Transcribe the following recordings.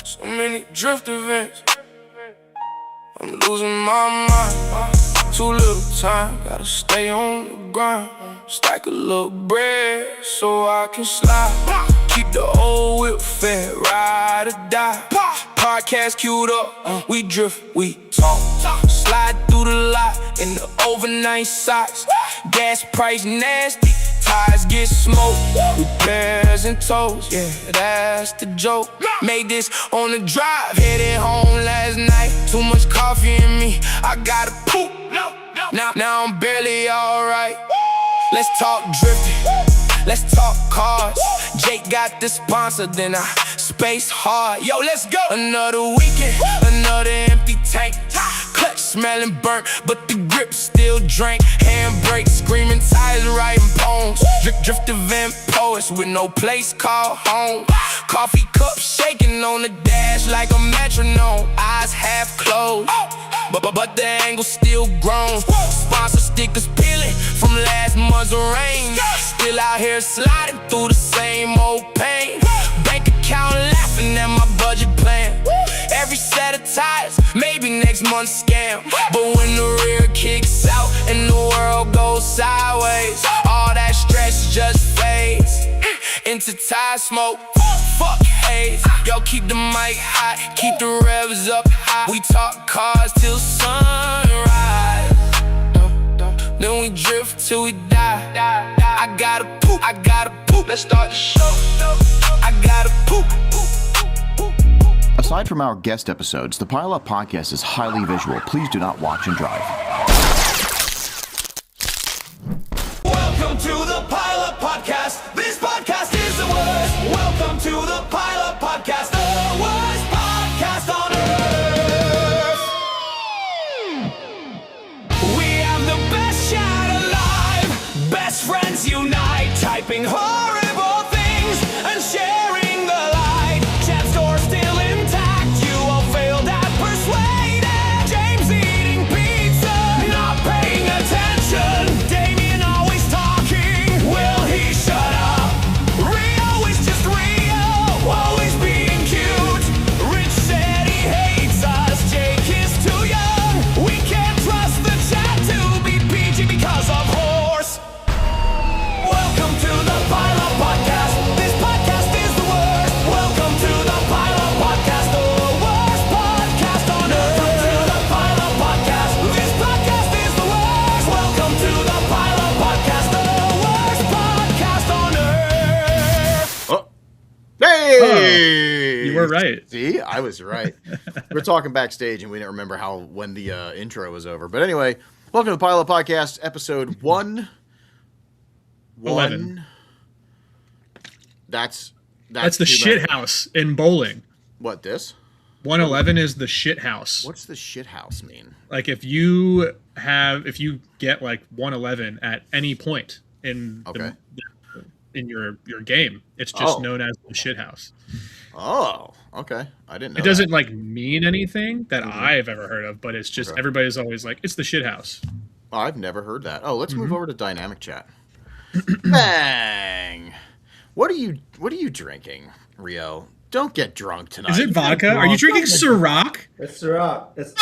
So many drift events, I'm losing my mind. Too little time, gotta stay on the grind. Stack a little bread so I can slide. Keep the old whip fed, ride or die. Podcast queued up, we drift, we talk. Slide through the lot in the overnight socks. Gas price nasty, tires get smoked. Repairs and tows, yeah, that's the joke. Made this on the drive, headed home last night. Too much coffee in me, I gotta poop. Now I'm barely alright. Let's talk drifting, let's talk cars. Jake got the sponsor, then I space hard. Yo, let's go. Another weekend, another empty tank. Clutch smelling burnt, but the grip still drank. Handbrake screaming, tires writing poems. Drift event poets with no place called home. Coffee cup shaking on the dash like a metronome. Eyes half closed, but the angle still grown. Sponsor stickers peeling from last month's rain. Still out here sliding through the same old pain. Bank account laughing at my budget plan. Every set of tires, maybe next month's scam. But when the rear kicks out and the world goes sideways, all that stress just fades into tire smoke. Fuck haze, yo, keep the mic hot, keep the revs up high. We talk cars till sunrise, then we drift till we die. I gotta poop, let's start the show. I gotta poop. Aside from our guest episodes, the Pile Up Podcast is highly visual. Please do not watch and drive. Welcome to the Pile Up Podcast. This podcast is the worst. Welcome to the Pile Up Podcast, the worst podcast on earth. We have the best chat alive. Best friends unite, typing horrible things and sharing the light. Chat score still intact. You all failed at persuading. James eating pizza, not paying attention. Damien always talking. Will he shut up? Rio is just Rio, always being cute. Rich said he hates us. Jake is too young. We can't trust the chat to be PG because of horse. Welcome to the Pile Up Podcast. This podcast is the worst. Welcome to the Pile Up Podcast, the worst podcast on earth. Welcome to the Pile Up Podcast. This podcast is the worst. Welcome to the Pile Up Podcast, the worst podcast on earth. Oh. Hey! You were right. See, I was right. We're talking backstage and we didn't remember when the intro was over. But anyway, welcome to the Pile Up Podcast, episode 1. 11. That's the shit house in bowling. What, this? 111 is the shit house. What's the shit house mean? Like if you get like 111 at any point in in your game, it's just known as the shit house. Oh, okay. I didn't know. It doesn't like mean anything that I've ever heard of, but it's just everybody's always like, it's the shit house. Oh, I've never heard that. Oh, let's move over to dynamic chat. Bang. What are you drinking, Rio? Don't get drunk tonight. Is it vodka? Are you drinking Ciroc? It's Ciroc. It's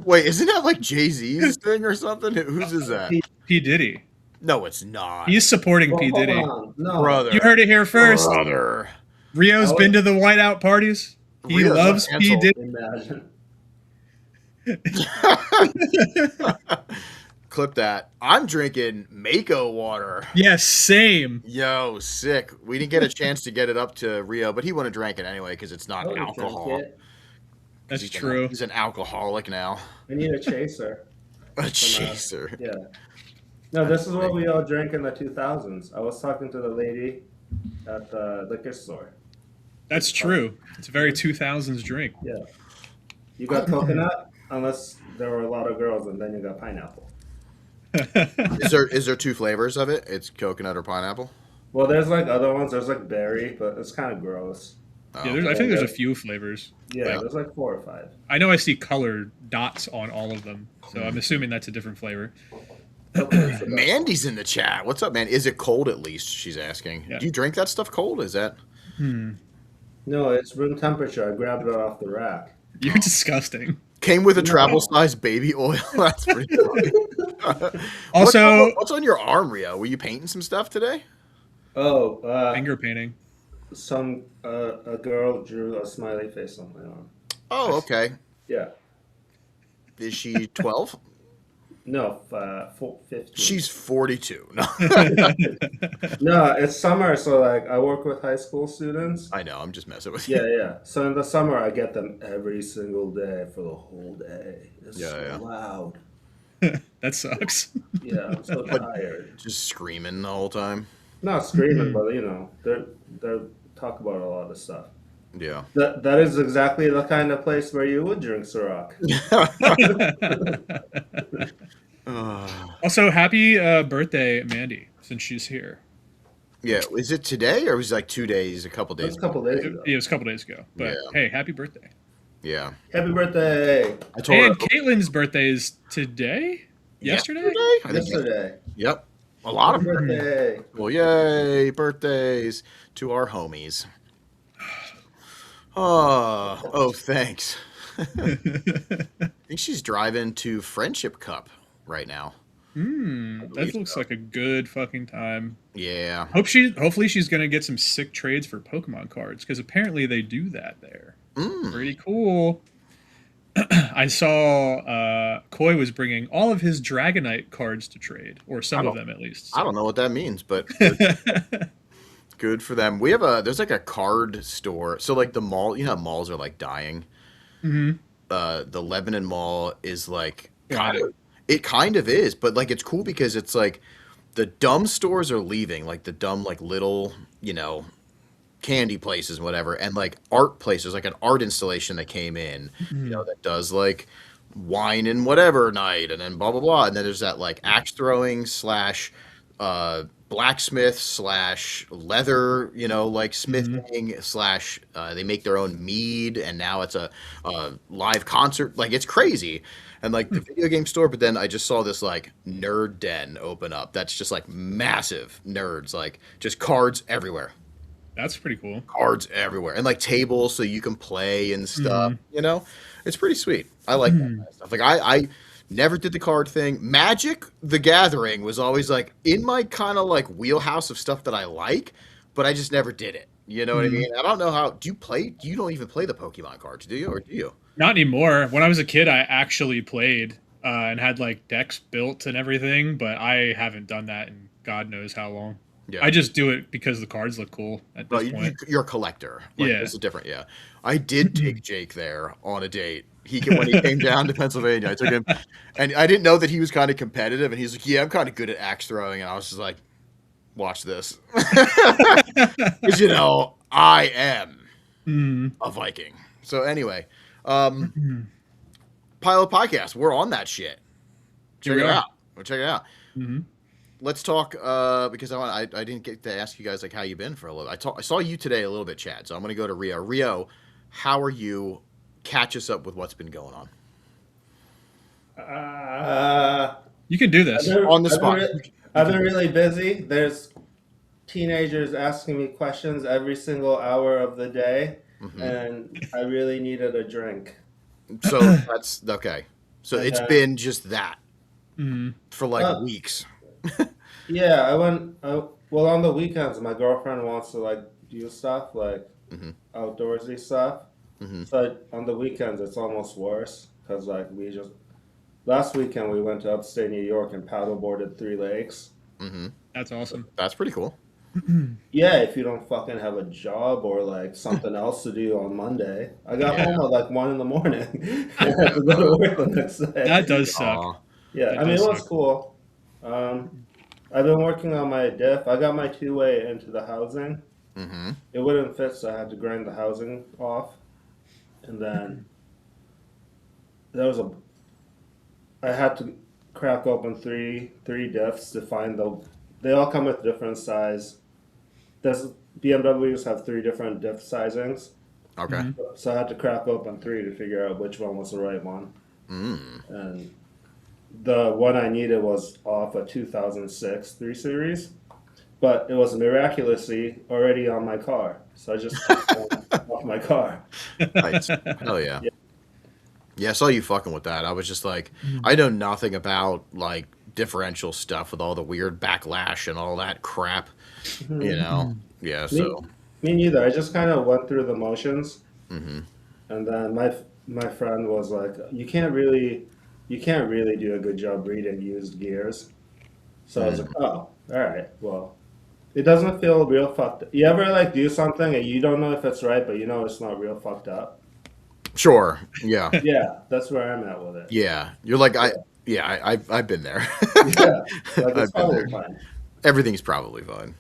Wait, isn't that like Jay-Z's thing or something? Whose is that? P. Diddy. No, it's not. He's supporting P. Diddy. No. Brother. You heard it here first. Brother. Rio's been to the whiteout parties. He Rio's loves not P. Diddy. Imagine. Clip that. I'm drinking Mako water. Yes, same. Yo, sick. We didn't get a chance to get it up to Rio, but he wouldn't have drank it anyway because it's not I wouldn't alcohol. drink it. That's true. He's an alcoholic now. I need a chaser. A chaser. Yeah. No, this is what we all drank in the 2000s. I was talking to the lady at the liquor store. That's true. It's a very 2000s drink. Yeah. You got coconut, unless there were a lot of girls, and then you got pineapple. Is there two flavors of it? It's coconut or pineapple? Well, there's like other ones. There's like berry, but it's kind of gross. Oh. Yeah, I think there's a few flavors. Yeah, there's like 4 or 5. I know I see colored dots on all of them, so I'm assuming that's a different flavor. Mandy's in the chat. What's up, man? Is it cold at least? She's asking. Yeah. Do you drink that stuff cold? Is that? No, it's room temperature. I grabbed it off the rack. You're disgusting. Came with a travel No. size baby oil. That's pretty funny. Also, What's on your arm, Rio? Were you painting some stuff today? Oh, finger painting. a girl drew a smiley face on my arm. Oh, okay. Yeah. Is she 12? No, 15. She's 42. No. No, it's summer, so like I work with high school students. I know, I'm just messing with you. Yeah, yeah. So in the summer, I get them every single day for the whole day. It's Yeah, so yeah. loud. That sucks. Yeah, I'm so tired. Just screaming the whole time. Not screaming, but you know, they're talk about a lot of stuff. Yeah. That is exactly the kind of place where you would drink Ciroc. Also, happy birthday, Mandy, since she's here. Yeah. Is it today or was it like 2 days, a couple That's days a ago? couple days It, ago. it was a couple days ago. But Yeah. hey, happy birthday. Yeah. Happy birthday! I told And her Caitlin's birthday is today? Yesterday? I think Yesterday. Yep. A lot of Happy them. birthday! Well, yay, birthdays to our homies. Oh, thanks. I think she's driving to Friendship Cup right now. That looks like a good fucking time. Yeah. Hopefully she's gonna get some sick trades for Pokemon cards, because apparently they do that there. Pretty cool. I saw Koi was bringing all of his Dragonite cards to trade, or some of them at least. I don't know what that means, but good for them. There's like a card store. So like the mall, you know how malls are like dying. The Lebanon Mall is like Got it. it kind of is, but like it's cool because it's like the dumb stores are leaving, like the dumb like little, candy places and whatever, and like art places, like an art installation that came in, that does like wine and whatever night, and then blah blah blah, and then there's that like axe throwing slash blacksmith slash leather, like smithing slash they make their own mead, and now it's a live concert. Like it's crazy, and like the video game store. But then I just saw this like nerd den open up. That's just like massive nerds, like just cards everywhere. That's pretty cool. Cards everywhere, and like tables so you can play and stuff. It's pretty sweet. I like that kind of stuff. Like I never did the card thing. Magic the Gathering was always like in my kind of like wheelhouse of stuff that I like, but I just never did it. You know what I mean? I don't know how. Do you play? You don't even play the Pokemon cards, do you? Or do you? Not anymore. When I was a kid, I actually played and had like decks built and everything, but I haven't done that in God knows how long. Yeah. I just do it because the cards look cool at No, this point. you're a collector. Like, Yeah. This is different. Yeah. I did take Jake there on a date. When he came down to Pennsylvania, I took him, and I didn't know that he was kind of competitive. And he's like, "Yeah, I'm kind of good at axe throwing." And I was just like, "Watch this," because I am a Viking. So anyway, Pilot Podcast, we're on that shit. Check it out. We'll check it out. Let's talk because I didn't get to ask you guys like how you been for a little. I saw you today a little bit, Chad. So I'm gonna go to Rio. Rio, how are you? Catch us up with what's been going on. You can do this. On the spot. I've been really busy. There's teenagers asking me questions every single hour of the day, and I really needed a drink. So that's okay. So it's been just that for like weeks. Yeah, well, on the weekends, my girlfriend wants to like do stuff like outdoorsy stuff. So on the weekends, it's almost worse because like last weekend we went to upstate New York and paddleboarded 3 lakes. That's awesome. That's pretty cool. Yeah, if you don't fucking have a job or like something else to do on Monday. I got home at like 1 a.m. and I had to go to work the next day. That does suck. Aw. Yeah, That I mean, does it was suck. cool. I've been working on my diff. I got my 2-way into the housing. It wouldn't fit, so I had to grind the housing off. And then I had to crack open three diffs to find they all come with different size. BMWs have 3 different diff sizings. Okay. So I had to crack open 3 to figure out which one was the right one. And the one I needed was off a 2006 3 Series, but it was miraculously already on my car. So I just took one off my car. Nice. Hell yeah. Yeah, I saw you fucking with that. I was just like, I know nothing about like differential stuff with all the weird backlash and all that crap. You know? Yeah, Me, so. me neither. I just kind of went through the motions, and then my friend was like, you can't really do a good job reading used gears." So I was like, "Oh, all right. Well, it doesn't feel real fucked. You ever like do something and you don't know if it's right, but you know it's not real fucked up? Sure. Yeah. Yeah, that's where I'm at with it. Yeah. You're like, Yeah, I've been there. yeah. Like it's I've been probably there. fine. Everything's probably fine.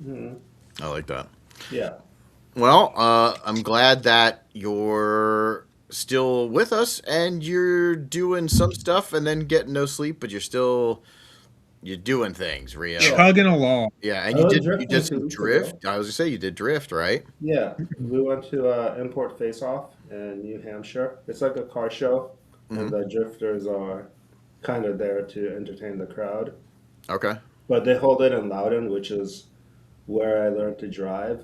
Hmm. I like that. Yeah. Well, I'm glad that you're still with us and you're doing some stuff and then getting no sleep, but you're doing things, Rio. Yeah. Chugging along. Yeah, I and was you drifting did some 2 weeks ago. drift. I was gonna say you did drift, right? Yeah, we went to Import Face Off in New Hampshire. It's like a car show, and Hmm. the drifters are kind of there to entertain the crowd. Okay. But they hold it in Loudon, which is where I learned to drive.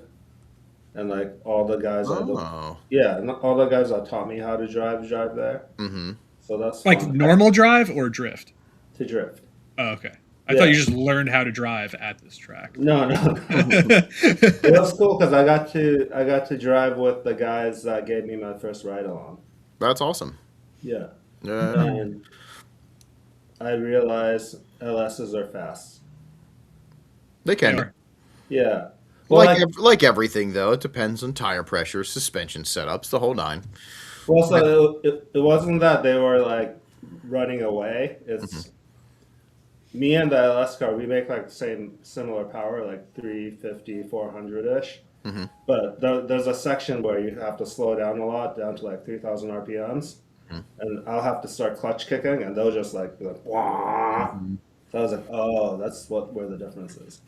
And like all the guys that Oh. yeah, and all the guys that taught me how to drive there. Mm-hmm. So that's Like fun normal drive or drift? to drift. Oh, okay. I thought Yeah. you just learned how to drive at this track. No, no, no. It was cool because I got to drive with the guys that gave me my first ride along. That's awesome. Yeah. Yeah. And I realized LSs are fast. They can be. Sure. Yeah. Well, Like everything though, it depends on tire pressure, suspension setups, the whole nine. so it wasn't that they were like running away. Mhm. It's me and the LS car, we make like the same similar power, like 350, 400 ish. Mhm. But there's a section where you have to slow down a lot, down to like 3,000 RPMs. Mhm. And I'll have to start clutch kicking, and they'll just like be like, "Wah." So I was like, oh, that's where the difference is.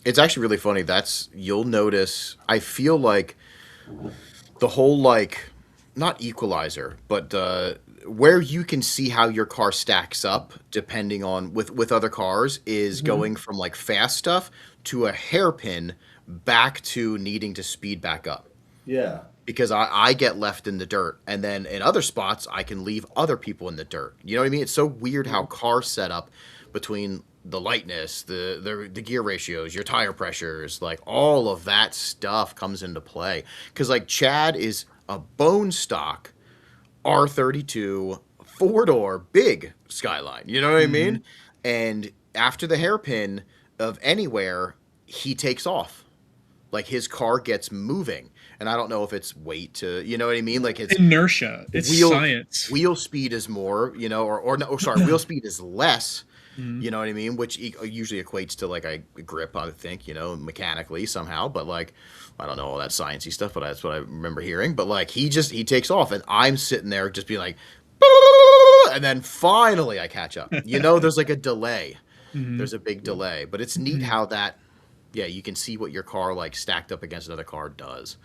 It's actually really funny. You'll notice. I feel like the whole like not equalizer, but where you can see how your car stacks up depending on with other cars is going from like fast stuff to a hairpin back to needing to speed back up. Yeah. Because I get left in the dirt, and then in other spots I can leave other people in the dirt. You know what I mean? It's so weird how car setup between the lightness, the gear ratios, your tire pressures, like all of that stuff comes into play. Because like Chad is a bone stock R32 four-door big Skyline. You know what I mean? And after the hairpin of anywhere, he takes off. Like his car gets moving. And I don't know if it's weight to, you know what I mean? Like it's Inertia. It's wheel science. wheel speed is more, you know, sorry, wheel speed is less. You know what I mean? Which usually equates to like a grip, I think, you know, mechanically somehow. But like, I don't know all that sciencey stuff, but that's what I remember hearing. But like, he takes off, and I'm sitting there just being like, and then finally I catch up. You know, there's like a delay. There's a big delay, but it's neat how that, yeah, you can see what your car like stacked up against another car does.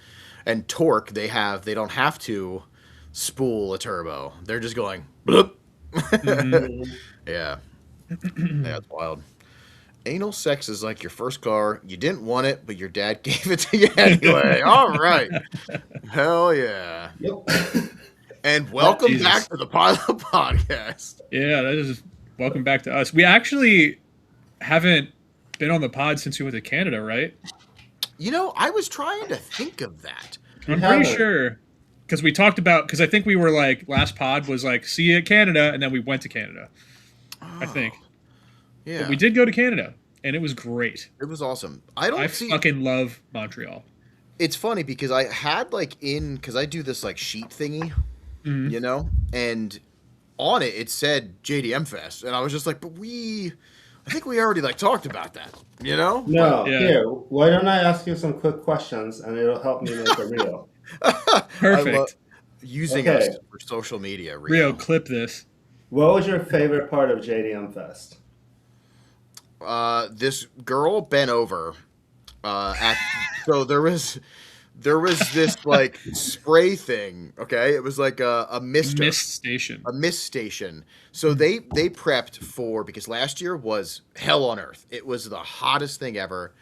And torque, they don't have to spool a turbo. They're just going, bloop. Yeah. Yeah, it's wild. Anal sex is like your first car. You didn't want it, but your dad gave it to you anyway. All right. Hell yeah. Yep. And welcome Jesus. back to the Pilot Podcast. Yeah, that is welcome back to us. We actually haven't been on the pod since we went to Canada, right? You know, I was trying to think of that. I'm haven't. pretty sure because we talked about because I think we were like last pod was like see you at Canada, and then we went to Canada. I think. Yeah. But we did go to Canada, and it was great. It was awesome. I fucking love Montreal. It's funny because I had like because I do this like sheet thingy, you know, and on it said JDM Fest, and I was just like, but I think we already like talked about that, you know? No, Yeah. here, why don't I ask you some quick questions and it'll help me make a reel? Perfect. I love using Okay. us for social media. Rio, clip this. What was your favorite part of JDM Fest? This girl bent over. So there was this like spray thing. Okay, it was like a mister. Mist station. A mist station. So they prepped for because last year was hell on earth. It was the hottest thing ever.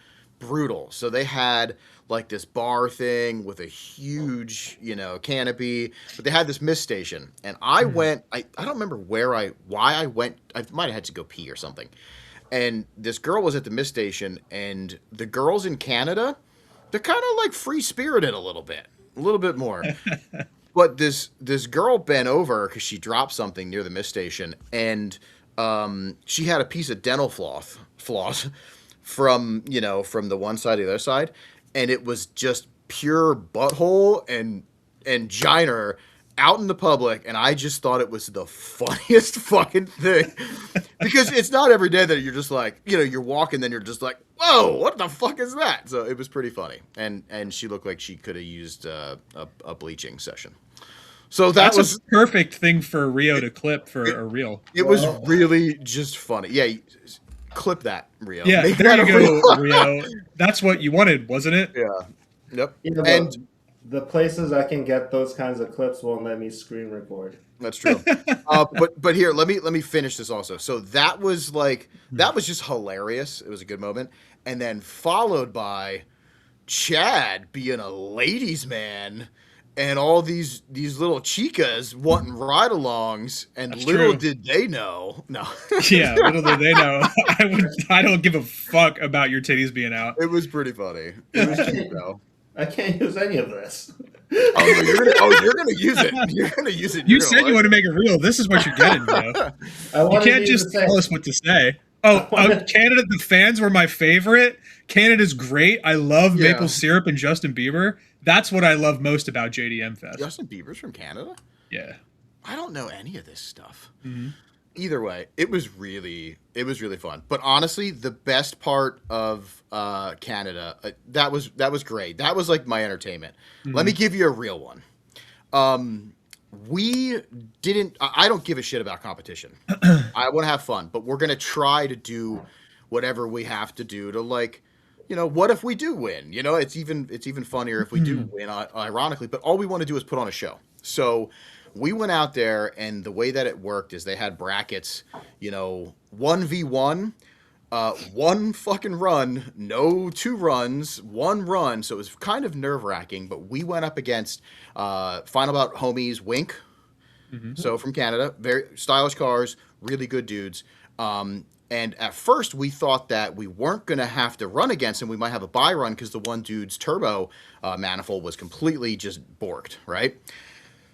brutal. So they had like this bar thing with a huge, canopy, but they had this mist station. And I went, I don't remember why I went. I might have had to go pee or something. And this girl was at the mist station, and the girls in Canada, they're kind of like free spirited a little bit more. But this girl bent over because she dropped something near the mist station, and she had a piece of dental floss from the one side to the other side, and it was just pure butthole and giner out in the public, and I just thought it was the funniest fucking thing. Because it's not every day that you're just like, you're walking, then you're just like, whoa, what the fuck is that? So it was pretty funny. And she looked like she could have used a bleaching session. So That's a perfect thing for Rio to clip for a reel. It was really just funny. Yeah, clip that, Rio. Yeah, Make there that you go, Rio. That's what you wanted, wasn't it? Yeah. Yep. Yeah, and the places I can get those kinds of clips won't let me screen record. That's true. But here, let me finish this also. So that was just hilarious. It was a good moment. And then followed by Chad being a ladies' man and all these little chicas wanting ride-alongs, and That's little true. did they know. No. Yeah, little did they know. I don't give a fuck about your titties being out. It was pretty funny. It was cute though. I can't use any of this. Oh, no, you're gonna use it. You're gonna use it. You said you want to make it real. This is what you're getting, bro. You can't just tell us what to say. Canada, the fans were my favorite. Canada's great. I love maple syrup and Justin Bieber. That's what I love most about JDM Fest. Justin Bieber's from Canada? Yeah. I don't know any of this stuff. Mm-hmm. Either way, it was really fun. But honestly, the best part of Canada, that was great. That was like my entertainment. Mm-hmm. Let me give you a real one. I don't give a shit about competition. I want to have fun, but we're going to try to do whatever we have to do to, like, what if we do win? It's even funnier if we do win, ironically, but all we want to do is put on a show. So we went out there, and the way that it worked is they had brackets, 1v1, one fucking run, no 2 runs, 1 run. So it was kind of nerve-wracking, but we went up against Final Bout homies Wink. Mm-hmm. So from Canada, very stylish cars, really good dudes. And at first we thought that we weren't going to have to run against him. We might have a buy run because the one dude's turbo manifold was completely just borked, right?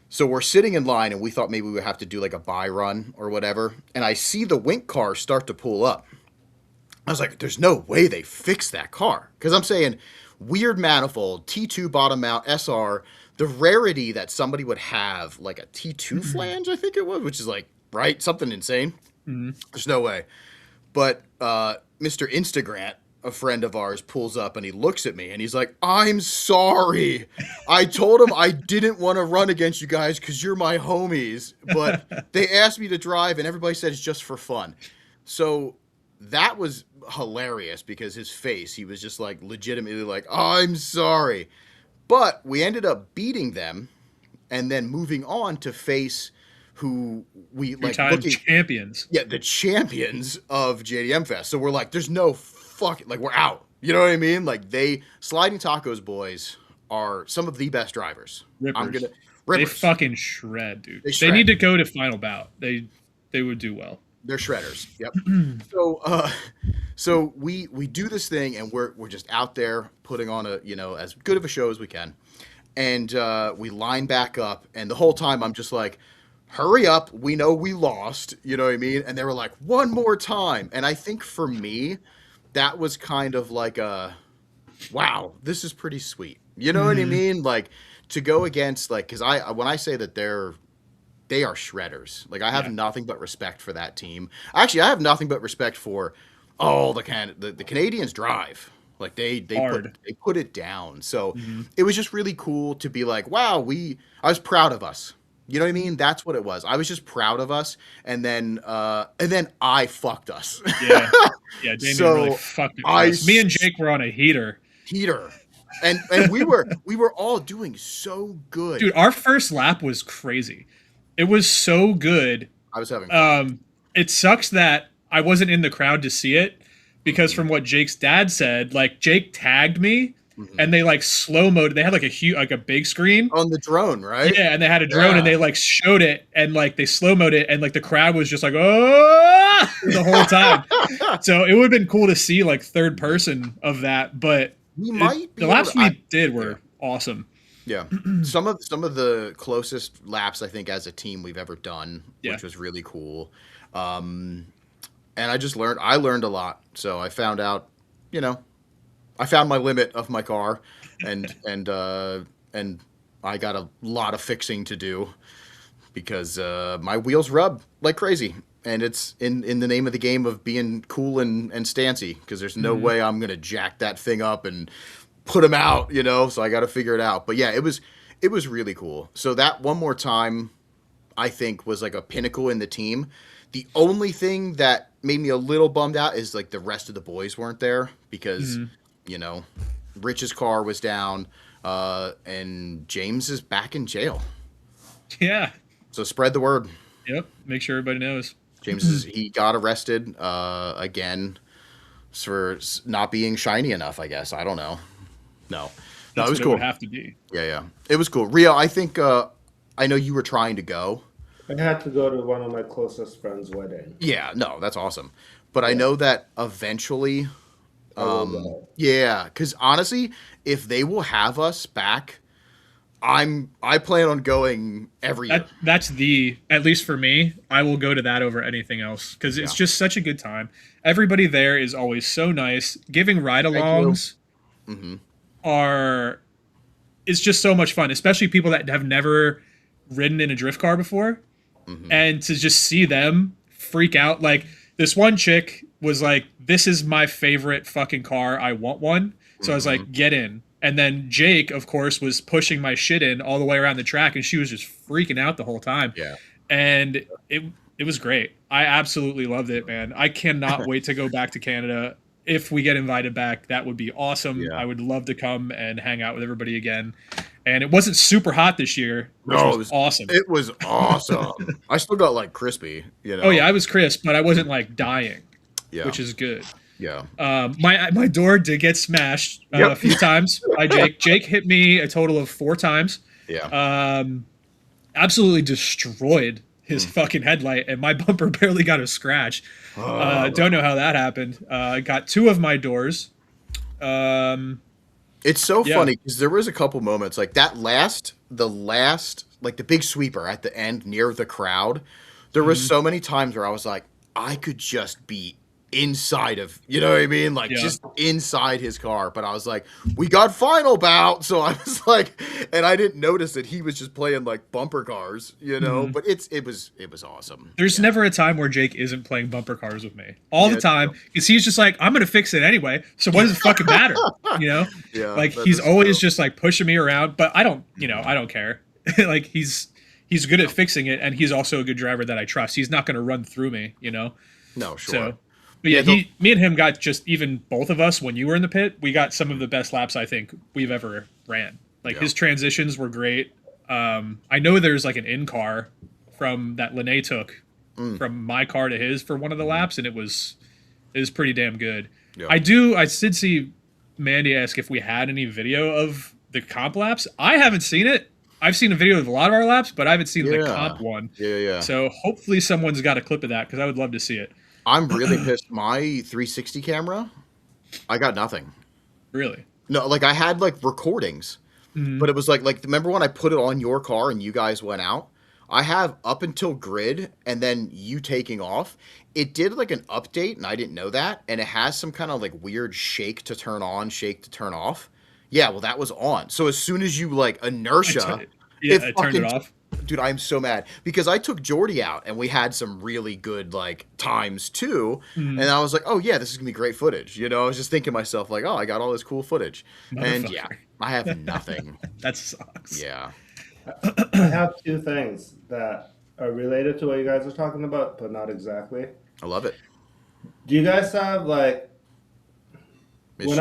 So we're sitting in line, and we thought maybe we would have to do like a buy run or whatever. And I see the Wink car start to pull up. I was like, there's no way they fixed that car. Because I'm saying weird manifold, T2 bottom mount, SR, the rarity that somebody would have like a T2 flange, I think it was, which is like, right? Something insane. Mm-hmm. There's no way. But Mr. Instagrant, a friend of ours, pulls up and he looks at me and he's like, I'm sorry. I told him I didn't want to run against you guys because you're my homies. But they asked me to drive and everybody said it's just for fun. So that was hilarious because his face, he was just like legitimately like, I'm sorry. But we ended up beating them and then moving on to face who we like champions. Yeah, the champions of JDM Fest. So we're like, there's no fucking, like, we're out. You know what I mean? Like, Sliding Tacos boys are some of the best drivers. Rippers. They fucking shred, dude. They need to go to Final Bout. They would do well. They're shredders. Yep. So we do this thing, and we're just out there putting on a, as good of a show as we can. And we line back up, and the whole time I'm just like, hurry up, we know we lost, you know what I mean? And they were like, one more time. And I think for me, that was kind of like a, wow, this is pretty sweet. You know what I mean? Like, to go against, like, because when I say that they are shredders, like, I have nothing but respect for that team. Actually, I have nothing but respect for all the Canadians drive. Like, they put it down. So it was just really cool to be like, wow, I was proud of us. You know what I mean? That's what it was. I was just proud of us, and then I fucked us. Yeah, Damien really fucked us. Me and Jake were on a heater, and we were all doing so good. Dude, our first lap was crazy. It was so good. I was having fun. It sucks that I wasn't in the crowd to see it because from what Jake's dad said, like Jake tagged me and they like slow mode. They had like a big screen On the drone, right? Yeah, and they had a drone Yeah. and they like showed it and like they slow mode it and like the crowd was just like oh the whole time. So it would have been cool to see like third person of that, but We might be the laps able to- we did were awesome. Yeah, some of the closest laps I think as a team we've ever done, Yeah. which was really cool. And I learned a lot. So I found out, I found my limit of my car, and I got a lot of fixing to do because my wheels rub like crazy, and it's in the name of the game of being cool and stancy because there's no way I'm gonna jack that thing up and put them out, So I got to figure it out. But yeah, it was really cool. So that one more time, I think was like a pinnacle in the team. The only thing that made me a little bummed out is like the rest of the boys weren't there because, Rich's car was down, and James is back in jail. Yeah. So spread the word. Yep. Make sure everybody knows. He got arrested again for not being shiny enough, I guess. I don't know. No, That's it was what cool. It would have to be. Yeah. It was cool. Rio, I think I know you were trying to go. I had to go to one of my closest friends' wedding. Yeah, no, that's awesome. But I know that eventually, I will go. yeah, because honestly, if they will have us back, I plan on going every year. That's at least for me, I will go to that over anything else because it's just such a good time. Everybody there is always so nice. Giving ride-alongs it's just so much fun, especially people that have never ridden in a drift car before. And to just see them freak out. Like this one chick was like, this is my favorite fucking car. I want one. So I was like, get in. And then Jake, of course, was pushing my shit in all the way around the track, and she was just freaking out the whole time. Yeah. And it was great. I absolutely loved it, man. I cannot wait to go back to Canada. If we get invited back, that would be awesome. Yeah. I would love to come and hang out with everybody again. And it wasn't super hot this year, which was awesome. It was awesome. I still got like crispy, Oh yeah, I was crisp, but I wasn't like dying, which is good. Yeah. My door did get smashed a few times by Jake. Jake hit me a total of 4 times. Yeah. Absolutely destroyed his fucking headlight, and my bumper barely got a scratch. Don't know how that happened. I got 2 of my doors. It's so funny because there was a couple moments like the last, like the big sweeper at the end near the crowd. There was so many times where I was like, I could just be inside of, you know what I mean? Like just inside his car. But I was like, we got final bout. So I was like, and I didn't notice that he was just playing like bumper cars, but it was awesome. There's never a time where Jake isn't playing bumper cars with me. All the time. Because he's just like, I'm going to fix it anyway. So what does it fucking matter? Yeah, like he's always just like pushing me around, but I don't care. Like he's good at fixing it. And he's also a good driver that I trust. He's not going to run through me, No, sure. So, but yeah, me and him got even both of us when you were in the pit, we got some of the best laps I think we've ever ran. Like his transitions were great. I know there's like an in-car from that Lene took from my car to his for one of the laps, and it was pretty damn good. Yeah. I did see Mandy ask if we had any video of the comp laps. I haven't seen it. I've seen a video of a lot of our laps, but I haven't seen the comp one. Yeah. So hopefully someone's got a clip of that because I would love to see it. I'm really pissed. My 360 camera, I got nothing. Really? No, like I had like recordings, but it was like remember when I put it on your car and you guys went out? I have up until grid and then you taking off. It did like an update and I didn't know that, and it has some kind of like weird shake to turn on, shake to turn off. Yeah, well that was on. So as soon as you like inertia, I turned it off. Dude, I'm so mad because I took Jordy out and we had some really good like times too. And I was like, oh yeah, this is gonna be great footage. I was just thinking to myself like, oh, I got all this cool footage. And yeah, I have nothing. That sucks. Yeah. I have 2 things that are related to what you guys are talking about, but not exactly. I love it. Do you guys have like when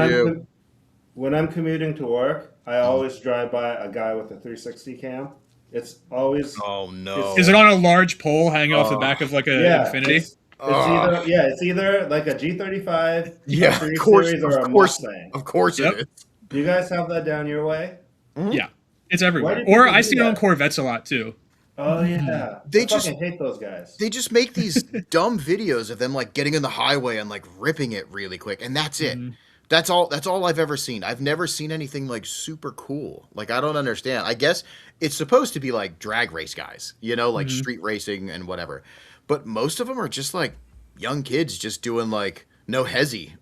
I'm commuting to work, I always drive by a guy with a 360 cam. It's always Oh no! Is it on a large pole hanging off the back of like a Infinity? It's either like a G35, a Yeah, 3 Series, or a Mustang. of course it Yep. is. Do you guys have that down your way? Yeah, it's Why everywhere. do Or people I do see it on that? Corvettes a lot too. Oh yeah, They I just fucking hate those guys. they just make these dumb videos of them like getting in the highway and like ripping it really quick, and that's it. That's all I've ever seen. I've never seen anything like super cool. Like I don't understand. I guess it's supposed to be like drag race guys, like street racing and whatever. But most of them are just like young kids just doing like no hezzy,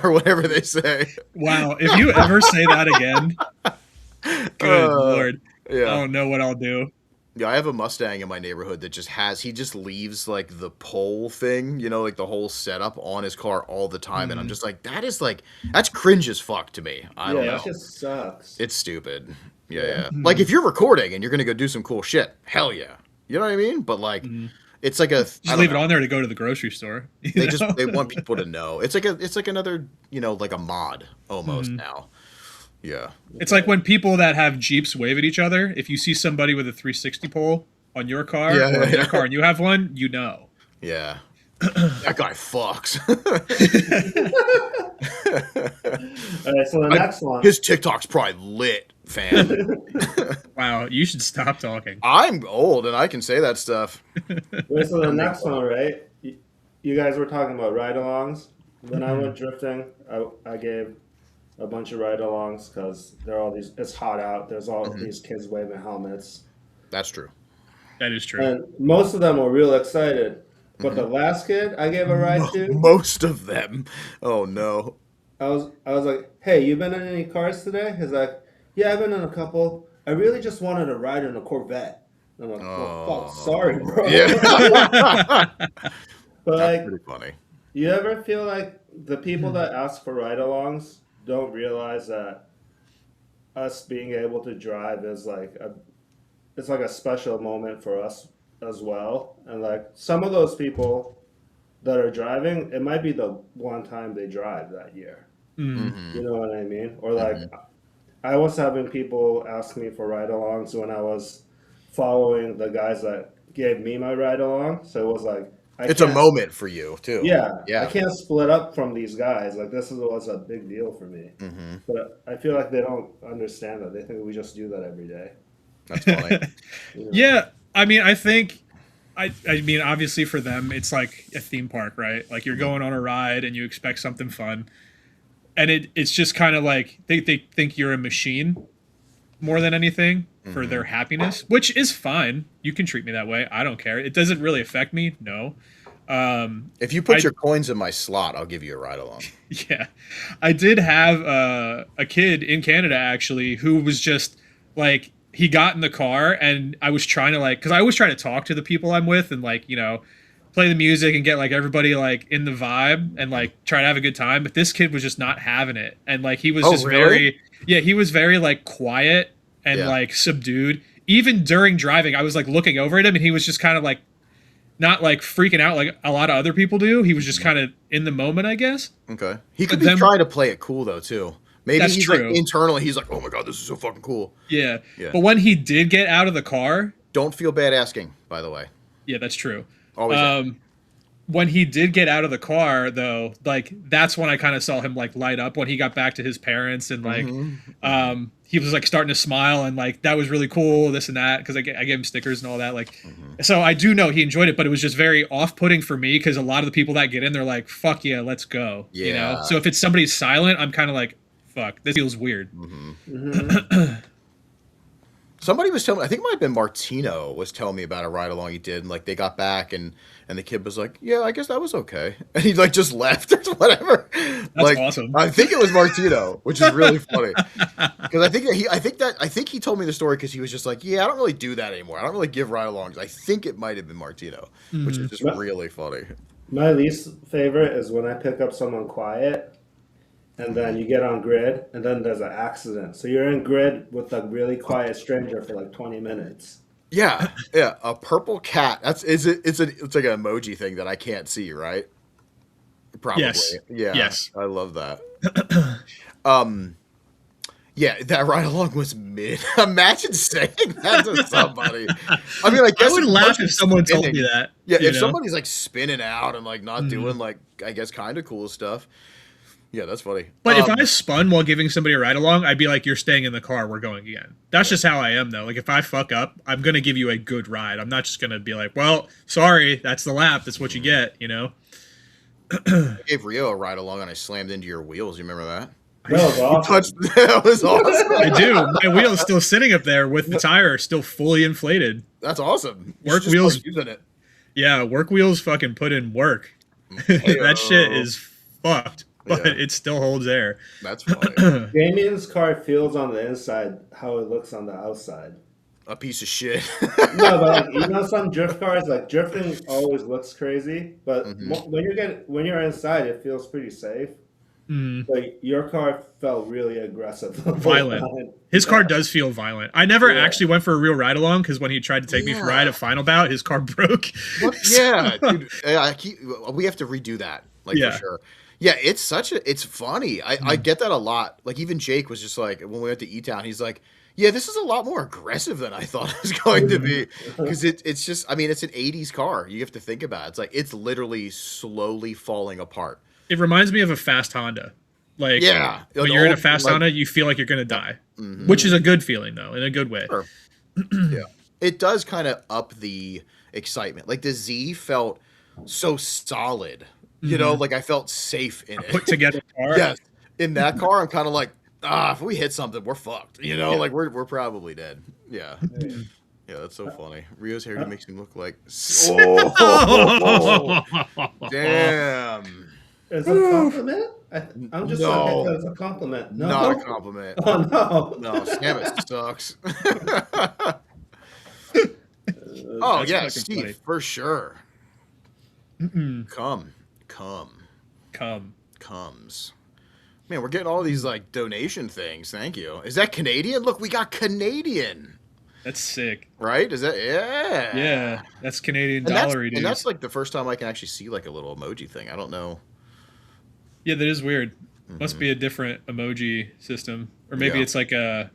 or whatever they say. Wow, if you ever say that again, good lord, Yeah. I don't know what I'll do. Yeah, I have a Mustang in my neighborhood that he just leaves like the pole thing, like the whole setup on his car all the time. And I'm just like, that's cringe as fuck to me. I don't know. That just sucks. It's stupid. Yeah. Like if you're recording and you're going to go do some cool shit, hell yeah. You know what I mean? But like, it's like Just leave it on there to go to the grocery store. They want people to know. It's like another, like a mod almost now. Yeah. It's like when people that have Jeeps wave at each other. If you see somebody with a 360 pole on your car or on their car and you have one, you know. Yeah. That guy fucks. All right, so the next one. His TikTok's probably lit, fam. Wow, you should stop talking. I'm old and I can say that stuff. Wait, so the next one, right? You guys were talking about ride-alongs. When I went drifting, I gave a bunch of ride-alongs because it's hot out. There's all these kids waving helmets. That's true. That is true. And most of them were real excited. But the last kid I gave a ride to, Most of them. Oh no. I was like, "Hey, you been in any cars today?" He's like, "Yeah, I've been in a couple. I really just wanted to ride in a Corvette." And I'm like, "Oh, fuck, sorry, bro." Yeah. But That's like, pretty funny. you ever feel like the people that ask for ride-alongs don't realize that us being able to drive is it's like a special moment for us as well. And like some of those people that are driving, it might be the one time they drive that year. You know what I mean? Or like I was having people ask me for ride-alongs when I was following the guys that gave me my ride-along. So it was like It's a moment for you too. Yeah, Yeah. I can't split up from these guys. Like was a big deal for me. But I feel like they don't understand that. They think we just do that every day. That's funny. Yeah, I mean, I think, I mean, obviously for them, it's like a theme park, right? Like you're going on a ride and you expect something fun, and it's just kind of like they think you're a machine more than anything for their happiness, which is fine. You can treat me that way. I don't care. It doesn't really affect me. No. If you put your coins in my slot, I'll give you a ride along. Yeah, I did have a kid in Canada actually who was just like, he got in the car and I was trying to because I always try to talk to the people I'm with and play the music and get like everybody like in the vibe and like try to have a good time. But this kid was just not having it. And like, he was really? he was very like quiet and like subdued. Even during driving, I was like looking over at him and he was just kind of like, not like freaking out like a lot of other people do. He was just kind of in the moment, I guess. Okay. He could be trying to play it cool though too. Maybe That's he's true. Like internally he's like, "Oh my god, this is so fucking cool." Yeah. But when he did get out of the car, Don't feel bad asking, by the way. yeah, that's true. Always ask. When he did get out of the car though, like that's when I kind of saw him like light up when he got back to his parents and like he was like starting to smile and like that was really cool, this and that, because I gave him stickers and all that, like so I do know he enjoyed it, but it was just very off-putting for me because a lot of the people that get in, they're like, fuck yeah, let's go. You know? Yeah. So if it's somebody silent, I'm kind of like, fuck, this feels weird. Somebody was telling me, I think it might have been Martino was telling me about a ride along he did, and like they got back and the kid was like, "Yeah, I guess that was okay," and he like just left or whatever. That's awesome. I think it was Martino, which is really funny because I think he told me the story because he was just like, "Yeah, I don't really do that anymore. I don't really give ride alongs." I think it might have been Martino, which is just really funny. My least favorite is when I pick up someone quiet and then you get on grid and then there's an accident. So you're in grid with a really quiet stranger for like 20 minutes. Yeah, a purple cat. It's like an emoji thing that I can't see, right? Probably. Yes. Yeah. Yes. I love that. Yeah, that ride along was mid. Imagine saying that to somebody. I mean, I guess I would laugh if someone told me that. Yeah, you if know? somebody's like spinning out and like not doing like I guess kind of cool stuff. Yeah, that's funny. But if I spun while giving somebody a ride along, I'd be like, "You're staying in the car. We're going again." That's just how I am, though. Like if I fuck up, I'm gonna give you a good ride. I'm not just gonna be like, "Well, sorry, that's the lap. That's what you get." You know. I gave Rio a ride along and I slammed into your wheels. You remember that? That was awesome. That was awesome. I do. My wheel's still sitting up there with the tire still fully inflated. That's awesome. You Work should just wheels- start using it. Yeah, work wheels fucking put in work. That shit is fucked, but Yeah. it still holds air. That's funny. Damien's car feels on the inside how it looks on the outside. A piece of shit. No, but like, some drift cars, like drifting always looks crazy, but when you're inside, it feels pretty safe. Like your car felt really aggressive, the whole Violent. time. His Yeah. car does feel violent. I never Yeah. actually went for a real ride along because when he tried to take me for a ride at Final Bout, his car broke. Yeah, dude. We have to redo that, like Yeah. for sure. Yeah, it's funny. I get that a lot. Like even Jake was just like when we went to E-Town, he's like, yeah, this is a lot more aggressive than I thought it was going to be. Because it's just, I mean, it's an 80s car. You have to think about it. It's like, it's literally slowly falling apart. It reminds me of a fast Honda. Like, Yeah. when Like, you're in a old- fast like- Honda, you feel like you're going to die, which is a good feeling, though, in a good way. Sure. Yeah. It does kind of up the excitement. Like the Z felt so solid. You know, like I felt safe in it. Put together car. Yes. In that car, I'm kind of like, if we hit something, we're fucked. You know, like we're probably dead. Yeah. Yeah, that's so funny. Rio's hairdo makes him look like. Oh, damn. It's a compliment? I'm just No. saying that it's a compliment. No. Not a compliment. Oh, no. No, Samus sucks. Oh, That's yeah, fucking Steve, funny. for sure. Come. Comes. Man, we're getting all these like donation things. Thank you. Is that Canadian? Look, we got Canadian. That's sick. Right? Is that yeah? Yeah, that's Canadian And that's, dollar and that's like the first time I can actually see like a little emoji thing. I don't know. Yeah, that is weird. Must be a different emoji system, or maybe Yeah. it's like a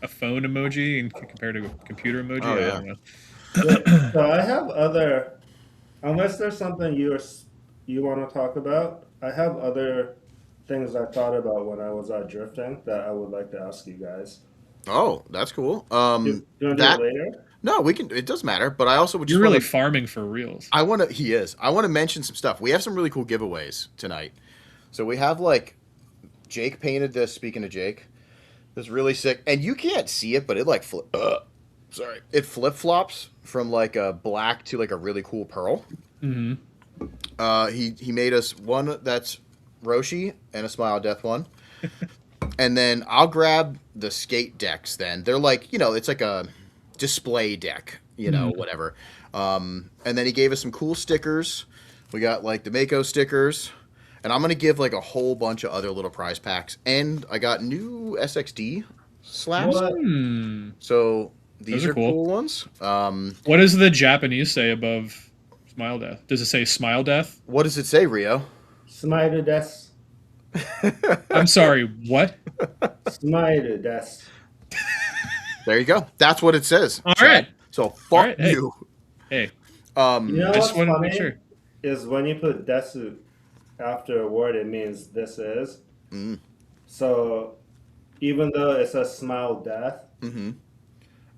phone emoji and compared to a computer emoji. Oh, I yeah. don't know. So I have other, unless there's something you want to talk about, I have other things I thought about when I was out drifting that I would like to ask you guys. Oh, that's cool. You want to do it later? No, we can. It doesn't matter. But I also would just You're really wanna- farming for reals. I want to. He is. I want to mention some stuff. We have some really cool giveaways tonight. So we have like Jake painted this. Speaking of Jake, this really sick, and you can't see it, but it like it flip flops from like a black to like a really cool pearl. Mm-hmm. He made us one that's Roshi and a Smile Death one. And then I'll grab the skate decks then. They're like, it's like a display deck, whatever. And then he gave us some cool stickers. We got like the Mako stickers. And I'm going to give like a whole bunch of other little prize packs. And I got new SXD slabs. What? So these Those are are cool. cool ones. What does the Japanese say above Smile Death? Does it say Smile Death? What does it say, Rio? Smile des. I'm sorry, what? Smile des. There you go. That's what it says. All Chad. right. So fuck All right, hey. you. Hey, You know I what's just wanted to funny make sure. is when you put desu after a word, it means this is. So even though it says smile death,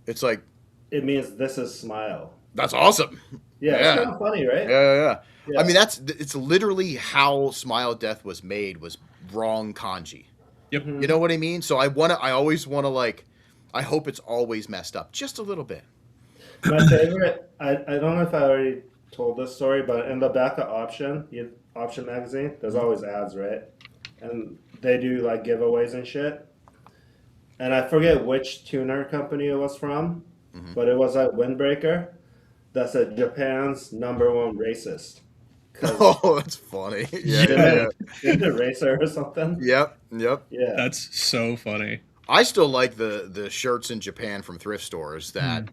It's like, it means this is smile. that's awesome. Yeah, Yeah. it's kind of funny, right? Yeah. Yeah. I mean, it's literally how Smile Death was made, was wrong kanji. Yep. You know what I mean? So I always want to like, I hope it's always messed up just a little bit. My favorite, I don't know if I already told this story, but in the back of Option magazine, there's always ads, right? And they do like giveaways and shit. And I forget which tuner company it was from, but it was a windbreaker that said Japan's #1 racist. 'Cause Oh, that's funny. Yeah. in the racer or something. Yep. Yeah. That's so funny. I still like the shirts in Japan from thrift stores that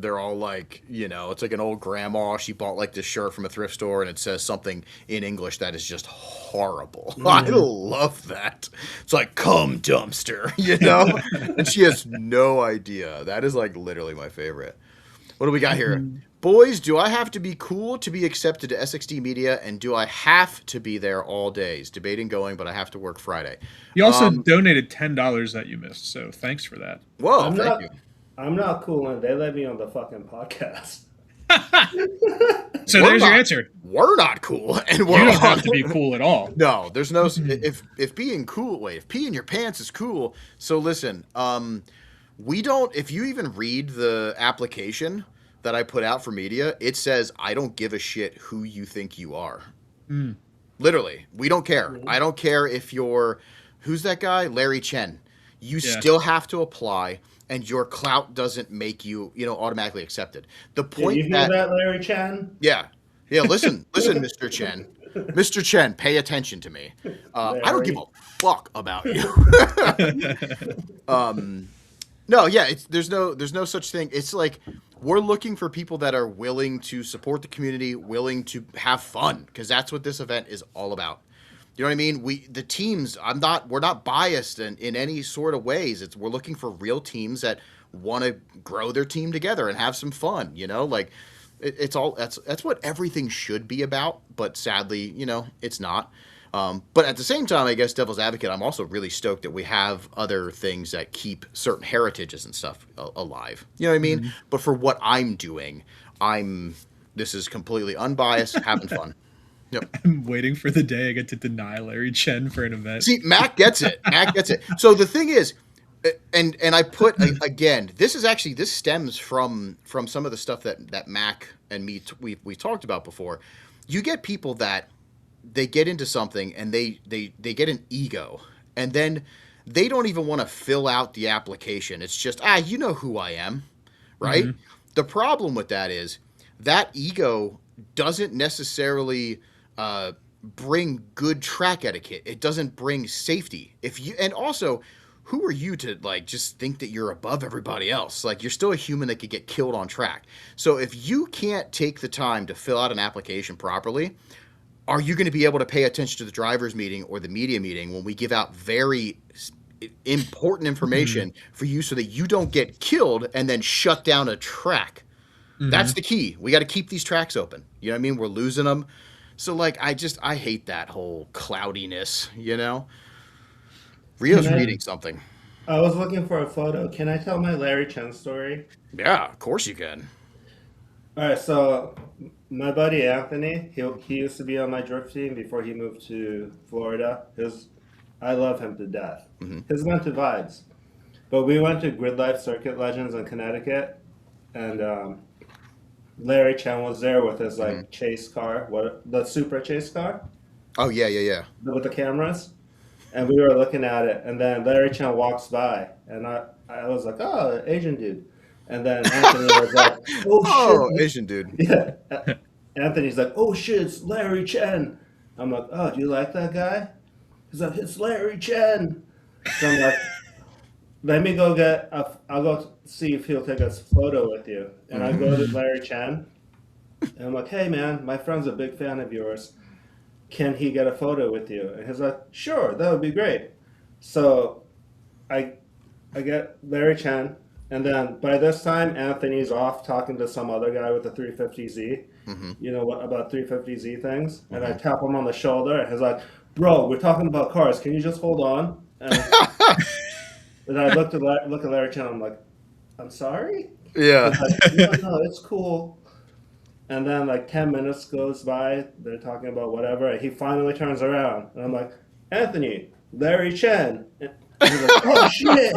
they're all like, it's like an old grandma. She bought like this shirt from a thrift store and it says something in English that is just horrible. I love that. It's like, come dumpster, and she has no idea. That is like literally my favorite. What do we got here? Boys, do I have to be cool to be accepted to SXD Media, and do I have to be there all days? Debating going, but I have to work Friday. You also donated $10 that you missed, so thanks for that. Whoa, thank you. I'm not cool, and they let me on the fucking podcast. So there's your answer. We're not cool, and we're You don't have to be cool at all. No, there's no. If being cool, if peeing your pants is cool. So listen, we don't. If you even read the application that I put out for media, it says I don't give a shit who you think you are. Literally, we don't care. I don't care if you're who's that guy, Larry Chen. You still have to apply, and your clout doesn't make you, automatically accepted. The point Did you hear that, Larry Chen? Yeah. Listen, Mr. Chen. Mr. Chen, pay attention to me. I don't give a fuck about you. No, yeah, there's no such thing. It's like we're looking for people that are willing to support the community, willing to have fun, because that's what this event is all about. You know what I mean? The teams, we're not biased in any sort of ways. We're looking for real teams that want to grow their team together and have some fun, like it's all, that's what everything should be about. But sadly, it's not. But at the same time, I guess devil's advocate, I'm also really stoked that we have other things that keep certain heritages and stuff alive. You know what I mean? But for what I'm doing, this is completely unbiased, having fun. Yep. I'm waiting for the day I get to deny Larry Chen for an event. See, Mac gets it. So the thing is, and I put again, this stems from some of the stuff that Mac and me we talked about before. You get people that they get into something and they get an ego, and then they don't even want to fill out the application. It's just you know who I am, right? The problem with that is that ego doesn't necessarily bring good track etiquette. It doesn't bring safety. And also, who are you to just think that you're above everybody else? You're still a human that could get killed on track. So if you can't take the time to fill out an application properly, are you going to be able to pay attention to the driver's meeting or the media meeting when we give out very important information for you so that you don't get killed and then shut down a track? That's the key. We got to keep these tracks open. You know what I mean? We're losing them. So I hate that whole cloudiness, Rio's reading something. I was looking for a photo. Can I tell my Larry Chen story? Yeah, of course you can. All right, so my buddy Anthony, he used to be on my drift team before he moved to Florida. I love him to death. His went to Vibes. But we went to Grid Life Circuit Legends in Connecticut, and Larry Chen was there with his chase car, the super chase car. Oh yeah. With the cameras, and we were looking at it, and then Larry Chen walks by, and I was like, oh, Asian dude, and then Anthony was like, oh shit, Asian dude. Yeah, Anthony's like, oh shit, it's Larry Chen. I'm like, oh, do you like that guy? He's like, it's Larry Chen. So I'm like, let me go I'll go see if he'll take a photo with you. And I go to Larry Chen, and I'm like, hey man, my friend's a big fan of yours. Can he get a photo with you? And he's like, sure, that would be great. So I get Larry Chen, and then by this time, Anthony's off talking to some other guy with a 350Z. You know what about 350Z things? And I tap him on the shoulder, and he's like, bro, we're talking about cars. Can you just hold on? And I look at Larry Chen. I'm like, I'm sorry? Yeah. No, it's cool. And then 10 minutes goes by. They're talking about whatever. And he finally turns around. And I'm like, Anthony, Larry Chen. And he's like, oh, shit.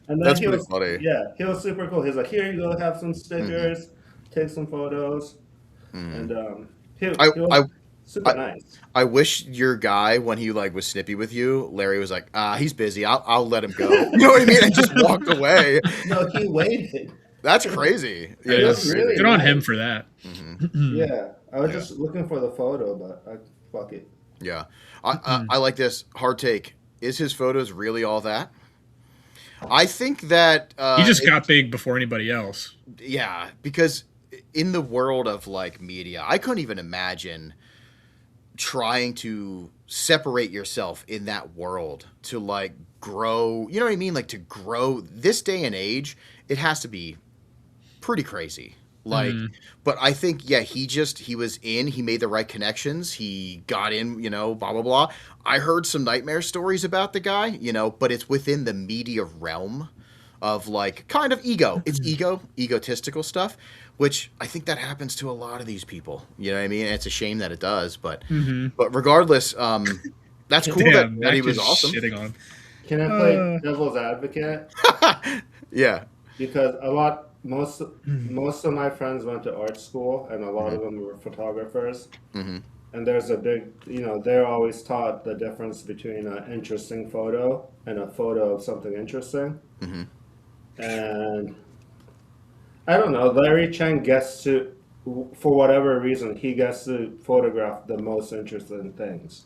And then That's pretty funny. Yeah, he was super cool. He's like, here you go, have some stickers, take some photos. And he was super nice. I wish your guy, when he was snippy with you, Larry was like, he's busy. I'll let him go. You know what I mean? And just walked away. No, he waited. That's crazy. Yeah, It was really good on nice. him for that. Yeah, I was just looking for the photo, but fuck it. Yeah. I like this. Hard take. Is his photos really all that? I think that He just got big before anybody else. yeah, because in the world of like media, I couldn't even imagine trying to separate yourself in that world to like grow. You know what I mean? Like to grow this day and age, it has to be pretty crazy. Like, but I think, yeah, he was in, he made the right connections. He got in, you know, blah, blah, blah. I heard some nightmare stories about the guy, you know, but it's within the media realm of like kind of ego. It's egotistical stuff, which I think that happens to a lot of these people. You know what I mean? And it's a shame that it does, but regardless, that's cool Damn, that he was just awesome. shitting on. Can I play devil's advocate? Yeah. Because most of my friends went to art school, and a lot of them were photographers. And there's a big, you know, they're always taught the difference between an interesting photo and a photo of something interesting. And I don't know, Larry Chang gets to, for whatever reason, he gets to photograph the most interesting things.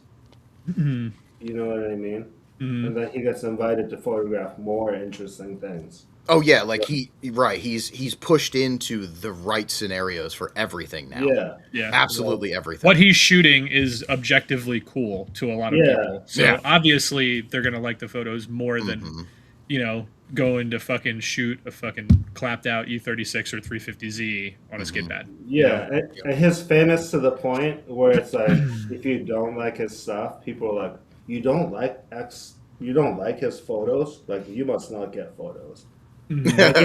You know what I mean? And then he gets invited to photograph more interesting things. Oh yeah, like he's pushed into the right scenarios for everything now. Yeah. Absolutely everything. What he's shooting is objectively cool to a lot of people. So obviously they're gonna like the photos more than, you know, going to fucking shoot a fucking clapped out E36 or 350Z on a skid pad. Yeah, and his famous to the point where it's like, if you don't like his stuff, people are like, you don't like his photos, like you must not get photos. Like,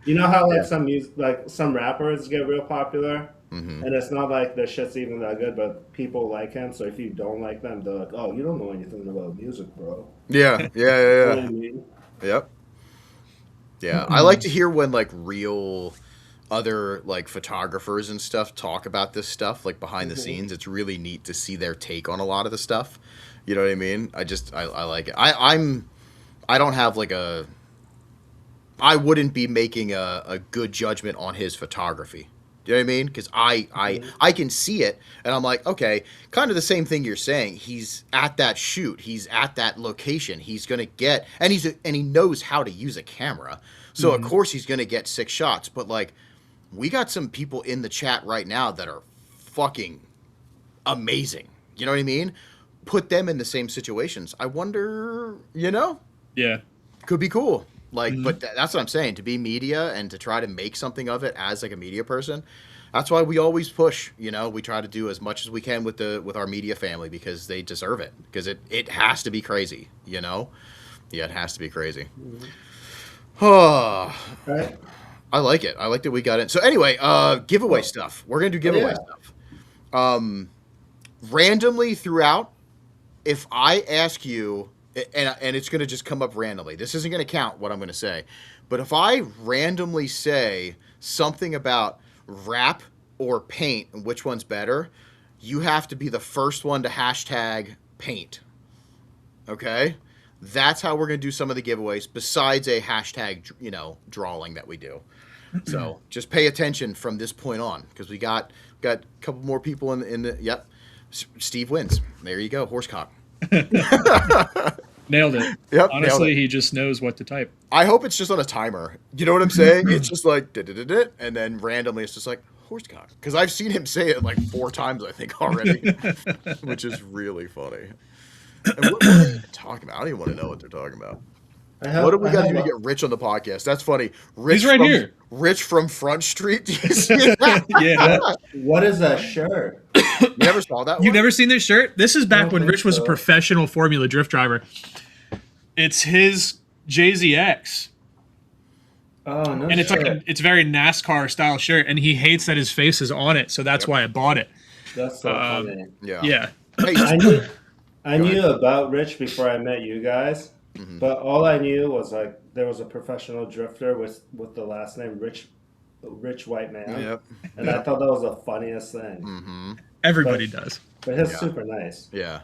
you know how like some rappers get real popular, and it's not like their shit's even that good, but people like him. So if you don't like them, they're like, "Oh, you don't know anything about music, bro." Yeah. You know what I mean? Yep. Yeah, I like to hear when like real other like photographers and stuff talk about this stuff like behind the scenes. It's really neat to see their take on a lot of the stuff. You know what I mean? I like it. I don't have like I wouldn't be making a good judgment on his photography. Do you know what I mean? Because I can see it, and I'm like, okay, kind of the same thing you're saying. He's at that shoot. He's at that location. He's gonna get, and he knows how to use a camera. So of course he's gonna get 6 shots. But like, we got some people in the chat right now that are fucking amazing. You know what I mean? Put them in the same situations. I wonder, you know? Yeah. Could be cool. Like, but that's what I'm saying. To be media and to try to make something of it as like a media person, that's why we always push. You know, we try to do as much as we can with our media family because they deserve it. Because it has to be crazy. You know, yeah, it has to be crazy. Oh, I like it. I like that we got it. So anyway, giveaway stuff. We're gonna do giveaway stuff. Randomly throughout, if I ask you. And it's going to just come up randomly. This isn't going to count what I'm going to say. But if I randomly say something about rap or paint and which one's better, you have to be the first one to hashtag paint. Okay? That's how we're going to do some of the giveaways besides a hashtag, you know, drawing that we do. So just pay attention from this point on because we got a couple more people in the, yep. Steve wins. There you go. Horsecock. Nailed it. Yep, honestly, nailed it. he just knows what to type. I hope it's just on a timer. You know what I'm saying? It's just like, and then randomly it's just like, horsecock. Because I've seen him say it like 4 times, I think, already, which is really funny. And what are they talking about? I don't even want to know what they're talking about. What do we got to do to get Rich on the podcast? That's funny. Rich He's right here. Rich from Front Street. Do you see that? Yeah. What is that shirt? You never saw that one? You've never seen this shirt? This is back don't when think Rich was a so. professional Formula Drift driver. It's his JZX. Oh no! And it's like it's a very NASCAR style shirt, and he hates that his face is on it, so that's why I bought it. That's so funny. Yeah. Yeah. Hey, I knew about Rich before I met you guys, but all I knew was like there was a professional drifter with the last name Rich White Man, Yep. and I thought that was the funniest thing. Everybody does. But he's super nice. Yeah.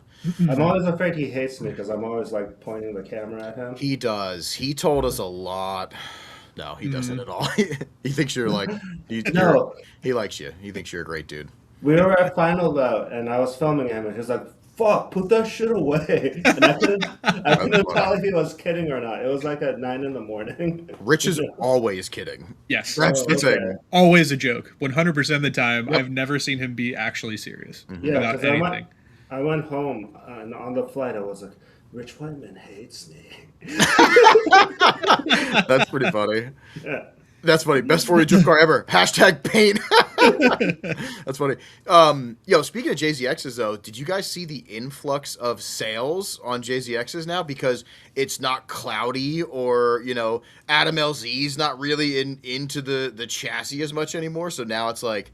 I'm always afraid he hates me because I'm always like pointing the camera at him. He does. He told us a lot. No, he doesn't at all. He thinks you're like, No. he likes you. He thinks you're a great dude. We were at Final Bout, and I was filming him, and he's like, fuck, put that shit away. And I couldn't tell if he was kidding or not. It was like at 9 in the morning. Rich is always kidding. Yes. That's Oh, the okay. thing. Always a joke. 100% of the time, Yep. I've never seen him be actually serious Yeah, about because anything. I went home and on the flight I was like, Rich Whiteman hates me. That's pretty funny. Yeah. That's funny. Best 4-wheel drift car ever. Hashtag paint. That's funny. Yo, speaking of JZXs though, did you guys see the influx of sales on JZXs now? Because it's not cloudy, or Adam LZ's not really into the chassis as much anymore. So now it's like,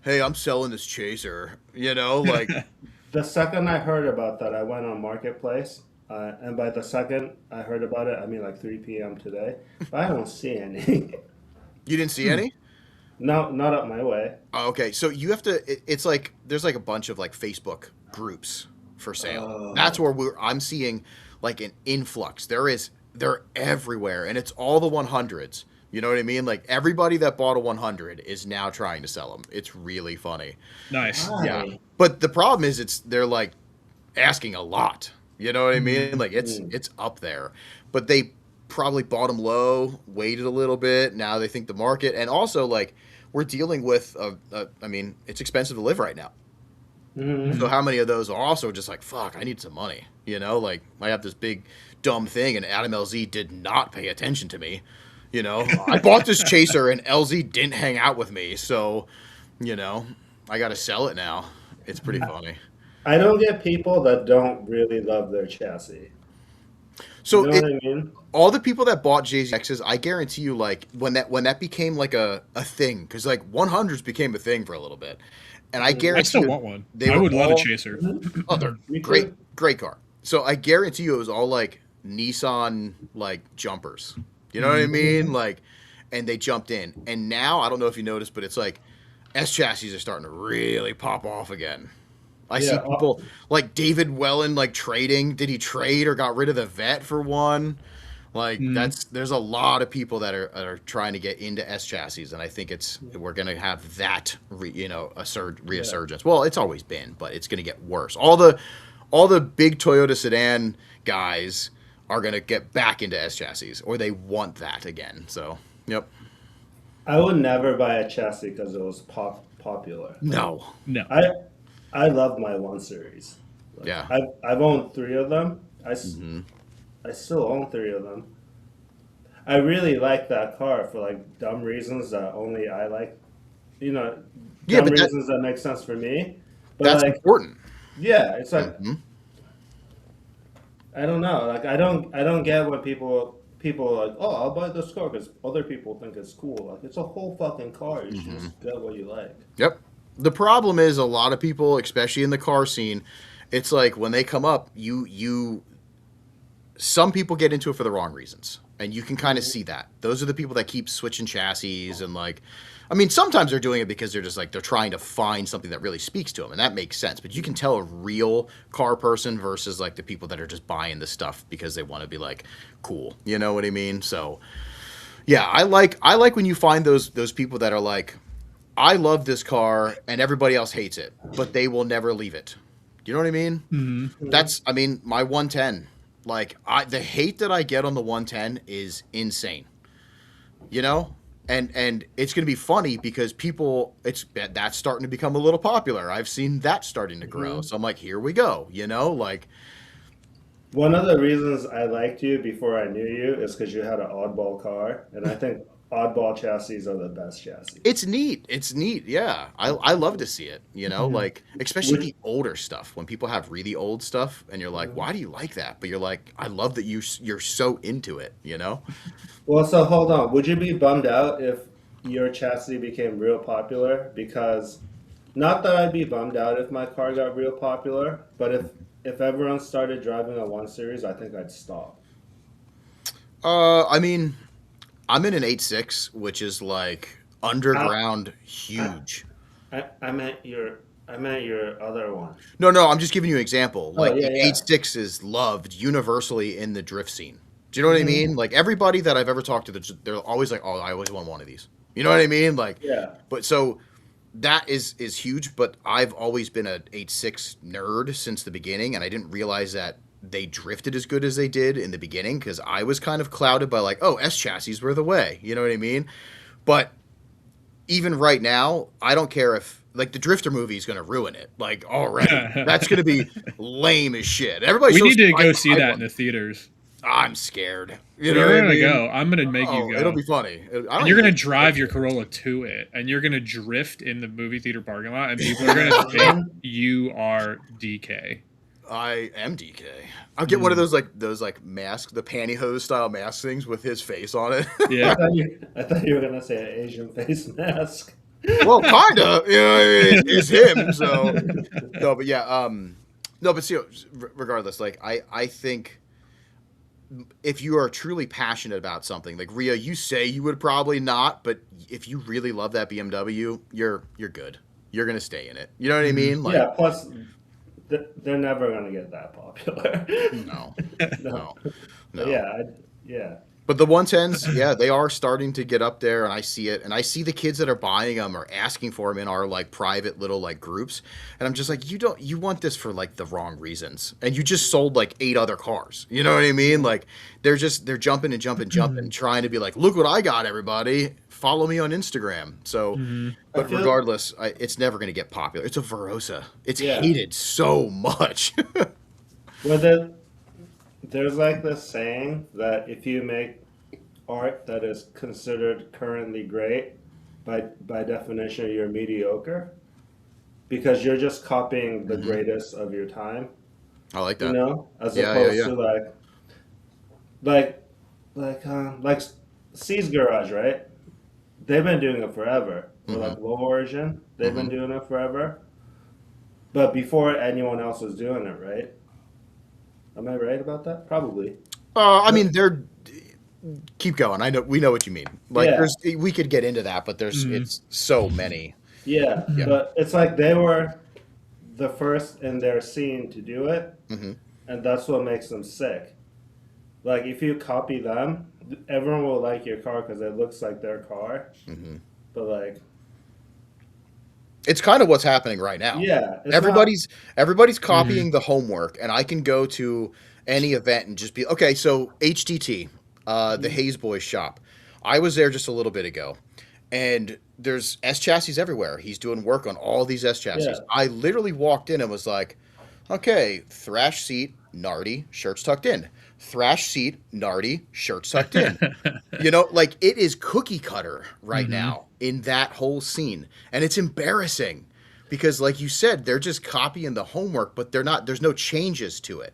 hey, I'm selling this Chaser. Like The second I heard about that, I went on Marketplace. And by the second I heard about it, I mean like 3 p.m. today. But I don't see any. you didn't see any? No, not up my way. Oh, okay, so you have to. It's like there's like a bunch of like Facebook groups for sale. That's where I'm seeing like an influx. They're everywhere, and it's all the 100s. You know what I mean? Like everybody that bought a 100 is now trying to sell them. It's really funny. Nice. Why? Yeah, but the problem is they're like asking a lot. You know what I mean? Like it's up there, but they probably bought them low, waited a little bit. Now they think the market, and also like we're dealing with I mean, it's expensive to live right now. So how many of those are also just like, fuck, I need some money? Like I have this big dumb thing, and Adam LZ did not pay attention to me. I bought this Chaser, and LZ didn't hang out with me, so I got to sell it now. It's pretty funny. I don't get people that don't really love their chassis. So You know what I mean? all the people that bought JZXs, I guarantee you, like when that became like a thing, because like 100s became a thing for a little bit, and I guarantee I still you, want one. they I were would love a all- Chaser. Oh, they're Me great, too. great car. So I guarantee you, it was all like Nissan like jumpers. You know what I mean? Like, and they jumped in, and now I don't know if you noticed, but it's like S chassis are starting to really pop off again. I see Yeah, people like David Wellen like trading. Did he trade or got rid of the vet for one? Like there's a lot of people that are trying to get into S chassis, and I think we're gonna have that resurgence. Well, it's always been, but it's gonna get worse. All the big Toyota sedan guys are gonna get back into S chassis, or they want that again. So, yep. I would never buy a chassis because it was popular. No. No. I love my 1 Series. Like, Yeah. I've owned 3 of them. I still own 3 of them. I really like that car for like dumb reasons that only I like. Yeah, Dumb but reasons that make sense for me. But that's like, important. yeah, it's like I don't know. Like I don't get when people are like, oh, I'll buy this car because other people think it's cool. Like it's a whole fucking car. You should just get what you like. Yep. The problem is a lot of people, especially in the car scene, it's like when they come up, some people get into it for the wrong reasons. And you can kind of see that. Those are the people that keep switching chassis and like, I mean, sometimes they're doing it because they're just like, they're trying to find something that really speaks to them. And that makes sense. But you can tell a real car person versus like the people that are just buying the stuff because they want to be like cool. You know what I mean? So yeah, I like when you find those people that are like, I love this car and everybody else hates it, but they will never leave it. You know what I mean? That's, I mean, my 110. Like the hate that I get on the 110 is insane, and it's going to be funny because that's starting to become a little popular. I've seen that starting to grow. So I'm like, here we go. Like One of the reasons I liked you before I knew you is because you had an oddball car, and I think oddball chassis are the best chassis. it's neat. Yeah. I love to see it, like especially the older stuff when people have really old stuff and you're like, why do you like that? But you're like, I love that you're so into it, Well, so hold on. Would you be bummed out if your chassis became real popular? Because not that I'd be bummed out if my car got real popular, but if everyone started driving a 1 Series, I think I'd stop. I mean, I'm in an 8.6, which is like underground huge. I meant your other one. No, I'm just giving you an example. Like yeah, the yeah. 8.6 is loved universally in the drift scene. Do you know what I mean? Like everybody that I've ever talked to, they're always like, "Oh, I always want one of these." You know what I mean? Like, Yeah. But so that is huge, but I've always been a 8.6 nerd since the beginning, and I didn't realize that they drifted as good as they did in the beginning because I was kind of clouded by like, oh, S chassis were the way, you know what I mean? But even right now, I don't care if like the Drifter movie is going to ruin it. Like already, that's going to be lame as shit. Everybody, We need to go see that in the theaters. I'm scared. You know You're what I gonna mean? go. I'm gonna make you go. It'll be funny. And you're gonna drive your Corolla to it, and you're gonna drift in the movie theater parking lot, and people are gonna think you are DK. I am DK. I'll get one of those masks, the pantyhose style mask things with his face on it. Yeah. I thought you were gonna say an Asian face mask. Well, kinda. You know, it's him. So no, but yeah. No, but see, regardless, like I think if you are truly passionate about something, like Rhea, you say you would probably not, but if you really love that BMW, you're good. You're gonna stay in it. You know what I mean? Like, Yeah. Plus, they're never gonna get that popular. no. Yeah. But the 110s, yeah, they are starting to get up there, and I see it. And I see the kids that are buying them or asking for them in our like private little like groups. And I'm just like, you want this for like the wrong reasons. And you just sold like 8 other cars. You know what I mean? Like they're jumping and jumping, trying to be like, look what I got, everybody. Follow me on Instagram. So, but regardless, it's never going to get popular. It's a Verosa. It's hated so much. Well, there's like this saying that if you make art that is considered currently great, by definition you're mediocre, because you're just copying the greatest of your time. I like that. You know, as opposed to like C's Garage, right? They've been doing it forever. Or like Low Origin, they've been doing it forever. But before anyone else was doing it, right? Am I right about that? Probably. I mean, keep going. We know what you mean. Like, we could get into that, but it's so many. Yeah, but it's like they were the first in their scene to do it, and that's what makes them sick. Like, if you copy them, everyone will like your car because it looks like their car. But like, it's kind of what's happening right now. Yeah, everybody's copying the homework, and I can go to any event and just be okay. So HTT, the Hayes Boys shop, I was there just a little bit ago, and there's S chassis everywhere. He's doing work on all these S chassis. Yeah. I literally walked in and was like, okay, thrash seat, Nardi, shirts tucked in. Thrash seat, Nardi, shirts tucked in. You know, like it is cookie cutter right now in that whole scene. And it's embarrassing because like you said, they're just copying the homework, but there's no changes to it.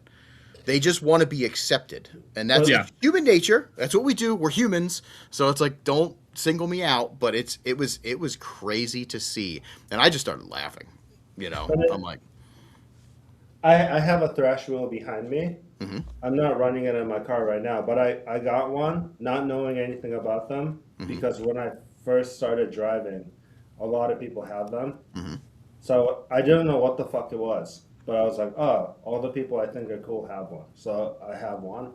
They just want to be accepted. And that's human nature. That's what we do. We're humans. So it's like, don't single me out, but it was crazy to see. And I just started laughing, you know, I'm like, I have a thrash wheel behind me. I'm not running it in my car right now, but I got one not knowing anything about them because when I first started driving, a lot of people had them. So I didn't know what the fuck it was, but I was like, oh, all the people I think are cool have one. So I have one.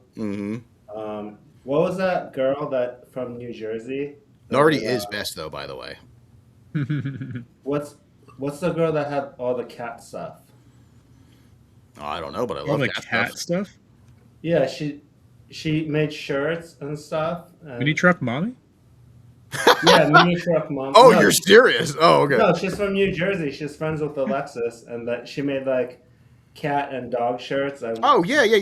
What was that girl that from New Jersey? Nardi is best though, by the way. What's the girl that had all the cat stuff? Oh, I don't know, but I All love the that cat stuff. Yeah, she made shirts and stuff. And Mini truck mommy. Yeah, mini truck mom. Oh, No, you're serious? Oh, okay. No, she's from New Jersey. She's friends with Alexis, and that she made like cat and dog shirts. And Oh, yeah. you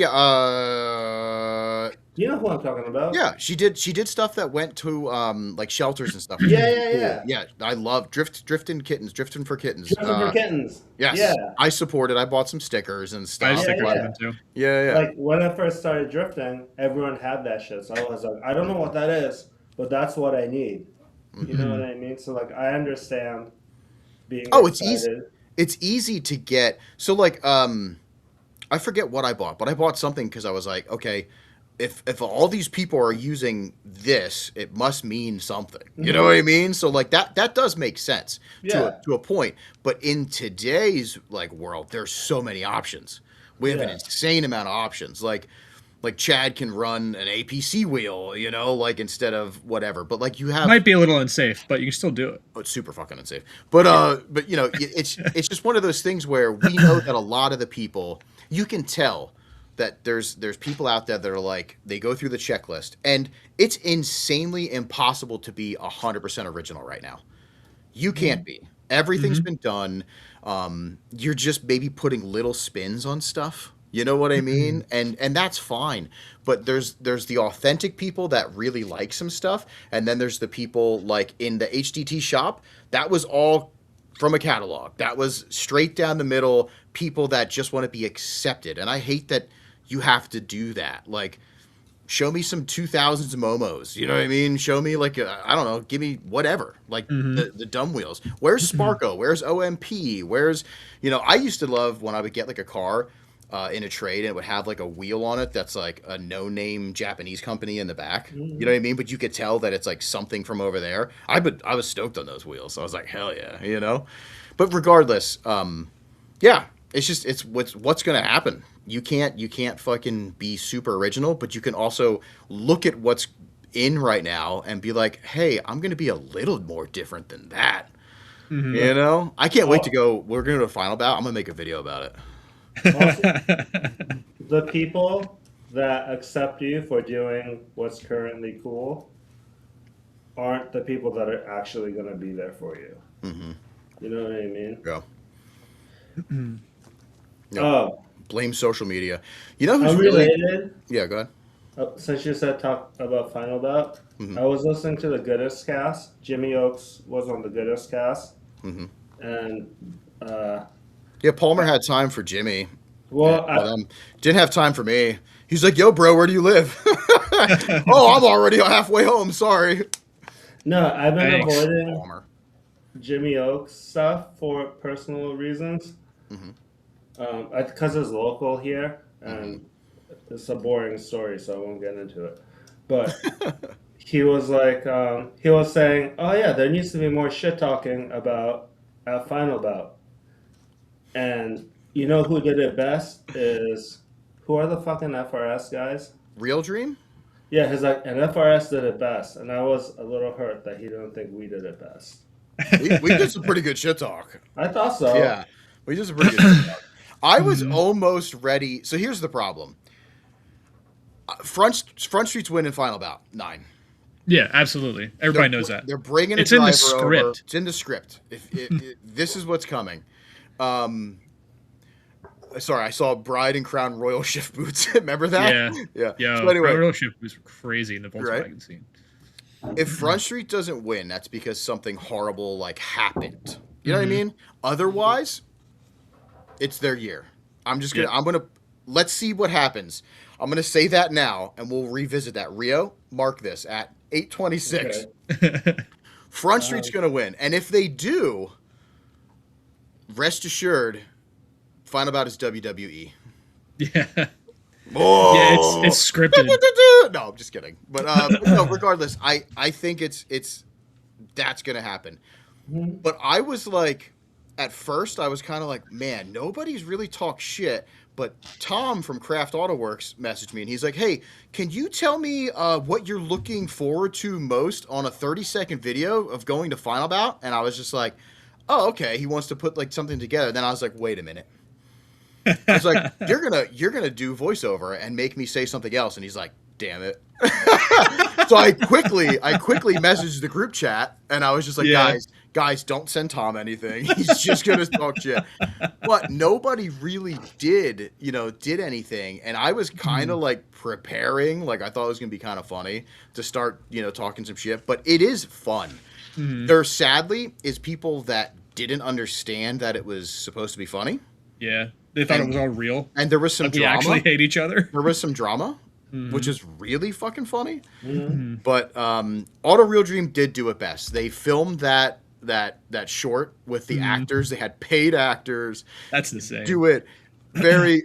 know who I'm talking about? Yeah, she did stuff that went to like shelters and stuff. Yeah. Yeah, I love drifting for kittens. Drifting for kittens. Yes, Yeah. I supported. I bought some stickers and I stuff. stick yeah. with them too. Yeah. Like when I first started drifting, everyone had that shit. So I was like, I don't know what that is, but that's what I need. You know what I mean? So like, I understand being. It's excited. easy. It's easy to get. So like, I forget what I bought, but I bought something because I was like, okay, if all these people are using this, it must mean something. You know what I mean? So like that does make sense to a point. But in today's like world, there's so many options. We have an insane amount of options. Like like Chad can run an APC wheel, you know, like instead of whatever. But like you have, Might be a little unsafe, but you can still do it. oh, it's super fucking unsafe. But you know, it's just one of those things where we know that a lot of the people, you can tell that there's people out there that are like, they go through the checklist, and it's insanely impossible to be 100% original right now. You can't be. Everything's been done. You're just maybe putting little spins on stuff. You know what I mean? And that's fine. But there's the authentic people that really like some stuff, and then there's the people like in the HDT shop that was all from a catalog. That was straight down the middle, people that just want to be accepted. And I hate that you have to do that. Like, show me some 2000s Momos. You know what I mean? Show me like, I don't know, give me whatever. Like the dumb wheels. Where's Sparko? Where's OMP? Where's, you know, I used to love when I would get like a car in a trade and it would have like a wheel on it that's like a no-name Japanese company in the back. You know what I mean? But you could tell that it's like something from over there. I was stoked on those wheels. So I was like, hell yeah, you know? But regardless, yeah, it's what's going to happen. You can't fucking be super original, but you can also look at what's in right now and be like, hey, I'm going to be a little more different than that. You know? I can't wait to go. We're going to a final bout. I'm going to make a video about it. Also, the people that accept you for doing what's currently cool aren't the people that are actually going to be there for you. You know what I mean? Yeah. No. Blame social media. You know who's unrelated? Yeah, go ahead. Since you said talk about Final Bout, I was listening to the Goodest cast. Jimmy Oaks was on the Goodest cast. And yeah, Palmer had time for Jimmy. well, Didn't have time for me. He's like, yo, bro, where do you live? Oh, I'm already halfway home. Sorry. no, I've been Thanks. avoiding Palmer. Jimmy Oaks stuff for personal reasons. Because it's local here, and it's a boring story, so I won't get into it. But he was like, he was saying, oh yeah, there needs to be more shit talking about at Final Bout. And you know who did it best is, who are the fucking FRS guys? Real Dream? Yeah, he's like, and FRS did it best. And I was a little hurt that he didn't think we did it best. We did some pretty good shit talk. I thought so. Yeah, we did some pretty good shit talk. I was almost ready. So here's the problem. Front Street's winning Final Bout 9. Yeah, absolutely. Everybody knows that. They're bringing It's a in the driver script. over. It's in the script. This is what's coming. Sorry, I saw Bride and Crown Royal Shift Boots. Remember that? Yeah. Yeah. So anyway, Royal Ship was crazy in the Volkswagen scene. if Front Street doesn't win, that's because something horrible like happened. You know what I mean? Otherwise, it's their year. I'm gonna let's see what happens. I'm gonna say that now, and we'll revisit that. Rio, mark this at 8:26. Okay. Front Street's gonna win, and if they do, rest assured, Final Bout is WWE. Yeah. Oh. Yeah, it's scripted. No, I'm just kidding. But no, regardless, I think it's that's gonna happen. But I was like, at first, I was kind of like, man, nobody's really talked shit. But Tom from Craft Auto Works messaged me, and he's like, hey, can you tell me what you're looking forward to most on a 30-second video of going to Final Bout? And I was just like, oh, okay. He wants to put like something together. Then I was like, wait a minute. I was like, you're gonna do voiceover and make me say something else. And he's like, damn it. So I quickly messaged the group chat, and I was just like, guys, don't send Tom anything. He's just gonna talk shit. But nobody really did anything. And I was kind of like preparing, like I thought it was gonna be kind of funny to start, talking some shit. But it is fun. There sadly is people that didn't understand that it was supposed to be funny. Yeah. They thought it was all real. And there was some We drama. actually hate each other. There was some drama, which is really fucking funny. But Auto Real Dream did do it best. They filmed that short with the actors. They had paid actors. That's the same. Do it very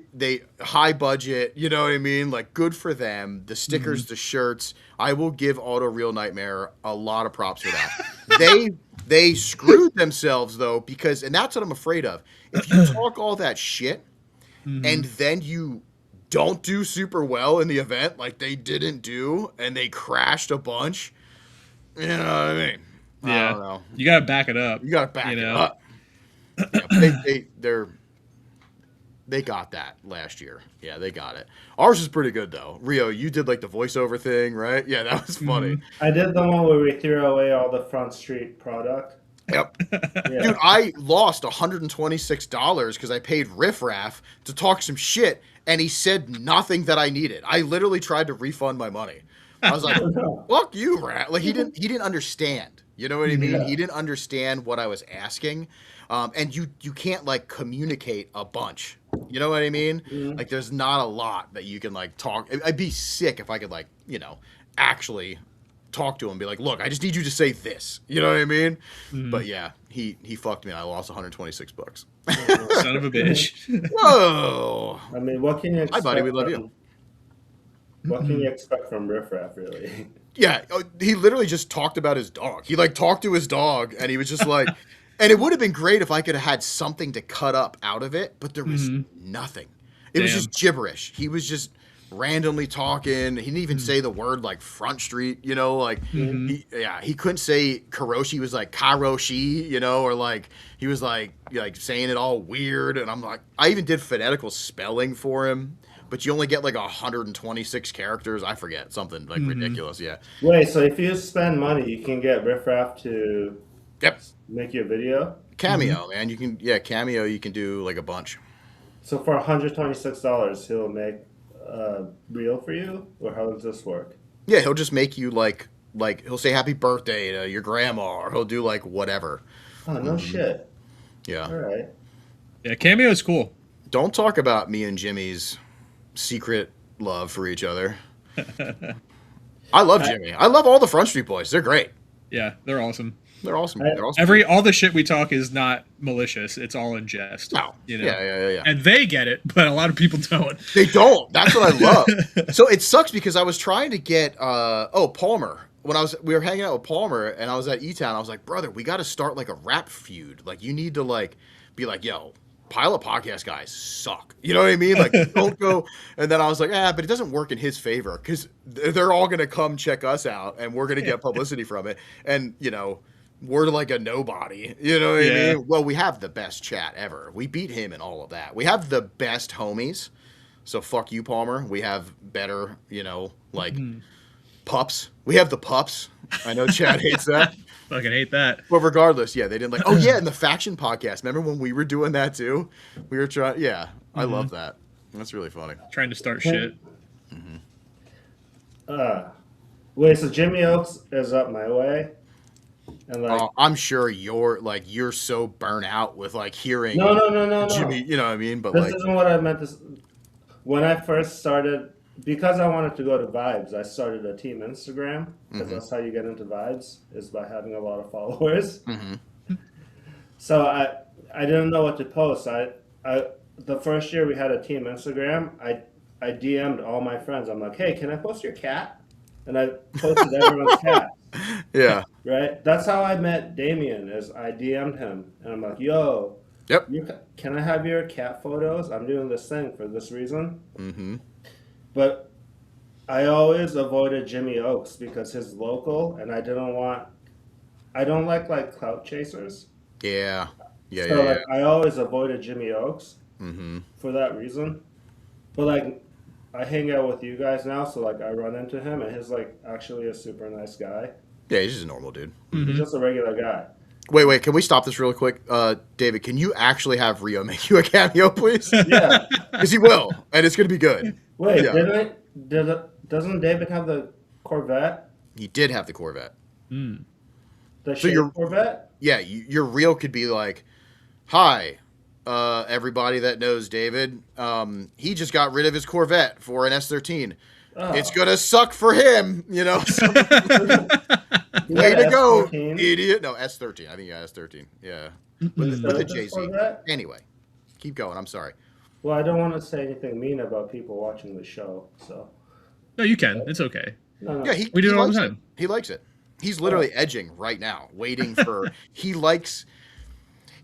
high budget. You know what I mean? Like, good for them. The stickers, the shirts. I will give Auto Real Nightmare a lot of props for that. They screwed themselves though, because, and that's what I'm afraid of. If you talk all that shit and then you don't do super well in the event, like they didn't do, and they crashed a bunch. You know what I mean? Yeah. I don't know. You gotta back it up. You gotta back you it know? up. Yeah, they got that last year. Yeah, they got it. Ours is pretty good though. Rio, you did like the voiceover thing, right? Yeah, that was funny. I did the one where we threw away all the Front Street product. Yep. Yeah. Dude, I lost $126 because I paid Riff Raff to talk some shit, and he said nothing that I needed. I literally tried to refund my money. I was like, "Fuck you, Rat!" Like he didn't understand. You know what I mean? Yeah. He didn't understand what I was asking, and you can't like communicate a bunch. You know what I mean? Like there's not a lot that you can like talk. I'd be sick if I could like actually talk to him and be like, look, I just need you to say this. You know what I mean? But yeah, he fucked me and I lost $126. Son of a bitch. Whoa. I mean, what can you expect? Hi, buddy. We love you. What can you expect from Riff Raff, really? Yeah, he literally just talked about his dog. He like talked to his dog and he was just like, and it would have been great if I could have had something to cut up out of it, but there was nothing. It was just gibberish. He was just randomly talking. He didn't even say the word like Front Street, like he couldn't say Karoshi. He was like Karoshi, or like he was like saying it all weird. And I'm like, I even did phonetical spelling for him, but you only get like 126 characters. I forget something like ridiculous. Yeah. Wait, so if you spend money, you can get Riff Raff to Yep. make you a video? Cameo, man. You can Cameo. You can do like a bunch. So for $126, he'll make a reel for you, or how does this work? Yeah, he'll just make you like he'll say happy birthday to your grandma, or he'll do like whatever. Oh, no shit. Yeah. All right. Yeah, Cameo is cool. Don't talk about me and Jimmy's secret love for each other. I love Jimmy. I love all the Front Street boys. They're great. Yeah, they're awesome. They're awesome. They're awesome. All the shit we talk is not malicious. It's all in jest. No. Yeah. And they get it, but a lot of people don't. They don't. That's what I love. So it sucks because I was trying to get Palmer. When we were hanging out with Palmer and I was at E-Town, I was like, brother, we got to start like a rap feud. Like you need to like be like, yo, Pilot Podcast guys suck. You know what I mean? Like don't go. And then I was like, but it doesn't work in his favor because they're all going to come check us out and we're going to get publicity from it. And we're like a nobody. You know what I mean? Well, we have the best chat ever. We beat him in all of that. We have the best homies. So fuck you, Palmer. We have better, pups. We have the pups. I know Chad hates that. Fucking hate that. But regardless, they didn't like. Oh yeah, and the faction podcast. Remember when we were doing that too? We were trying. Yeah, I love that. That's really funny. Trying to start shit. Wait, so Jimmy Oaks is up my way? And I'm sure you're so burnt out with like hearing No. Jimmy, you know what I mean? But this isn't what I meant to. When I first started, because I wanted to go to Vibes, I started a team Instagram because that's how you get into Vibes is by having a lot of followers. So I didn't know what to post. I the first year we had a team Instagram, I DM'd all my friends. I'm like, hey, can I post your cat? And I posted everyone's cat. Yeah. Right? That's how I met Damien, is I DM'd him. And I'm like, yo, can I have your cat photos? I'm doing this thing for this reason. But I always avoided Jimmy Oaks because he's local, and I don't like clout chasers. Yeah. I always avoided Jimmy Oaks for that reason. But I hang out with you guys now, so I run into him, and he's actually a super nice guy. Yeah, he's just a normal dude. He's just a regular guy. Wait, can we stop this real quick? David, can you actually have Rio make you a cameo, please? Yeah. Because he will, and it's going to be good. Wait, doesn't David have the Corvette? He did have the Corvette. The shaped Corvette? Yeah, your reel could be like, hi, everybody that knows David. He just got rid of his Corvette for an S13. Oh. It's going to suck for him, Way to go, S13? idiot. No, S13. I think you got S13. Yeah. With the Jay-Z. Anyway, keep going. I'm sorry. Well, I don't want to say anything mean about people watching the show, so. No, you can. It's okay. No. Yeah, we do it all the time. He likes it. He's literally edging right now, waiting for. He wants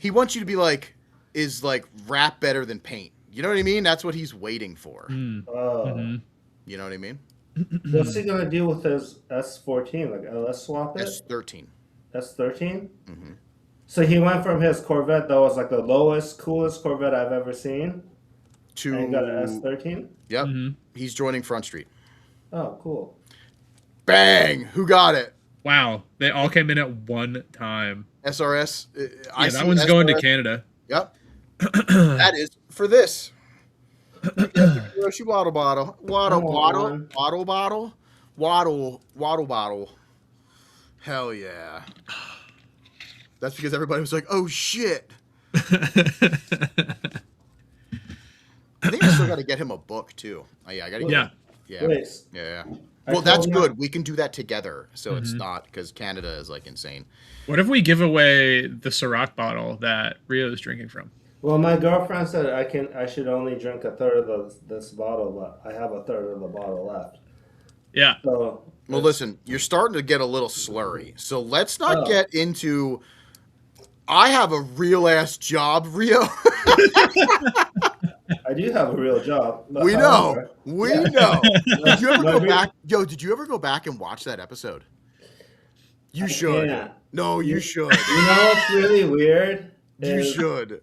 you to be like, is rap better than paint? You know what I mean? That's what he's waiting for. Oh. You know what I mean? What's he gonna do with his S14? Like LS swap it? S13. S13? So he went from his Corvette that was like the lowest, coolest Corvette I've ever seen, and he got an To S13? yep, he's joining Front Street. Oh, cool. Bang! Who got it? Wow, they all came in at one time. SRS. Yeah, that one's going to Canada. Yep. That is for this. Hiroshi waddle bottle. Waddle bottle. Hell yeah. That's because everybody was like, oh shit. I think I still got to get him a book too. Oh, yeah, I got to get Yeah. Yeah. Wait, Yeah. I Well, that's told him- good. We can do that together. So it's not because Canada is like insane. What if we give away the Ciroc bottle that Rio is drinking from? Well, my girlfriend said I should only drink a third of this bottle, but I have a third of the bottle left. Yeah. So Well, listen, you're starting to get a little slurry. So let's not get into. I have a real ass job, Rio. I do have a real job. But We know. however, We know. Did you ever My go real- back? Yo, did you ever go back and watch that episode? You should. can't. No, you should. You know what's really weird? You is should.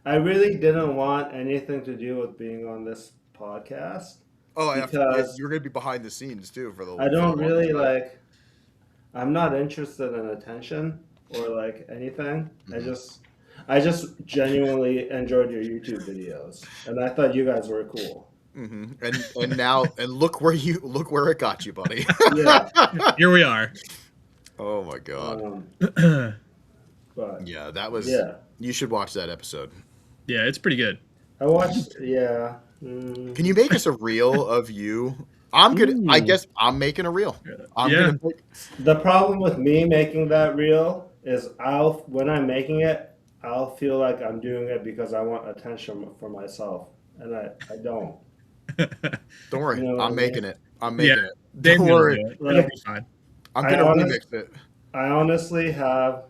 I really didn't want anything to do with being on this podcast. Oh, Because- you're gonna be behind the scenes too for the. I don't for the really long time. I'm not interested in attention or like anything. I just genuinely enjoyed your YouTube videos, and I thought you guys were cool. And now look where it got you, buddy. Yeah. Here we are. Oh my god. But Yeah, that was. yeah, You should watch that episode. Yeah, it's pretty good. I watched. Yeah. Can you make us a reel of you? I'm good. I guess I'm making a reel. I'm Yeah. gonna make, The problem with me making that reel is when I'm making it, I'll feel like I'm doing it because I want attention for myself, and I don't. don't worry. You know what I I'm mean? making it. I'm making Yeah. it. Dave's Don't gonna worry. do it. It'll Like- be fine. I'm I gonna honest- remix it. I honestly have.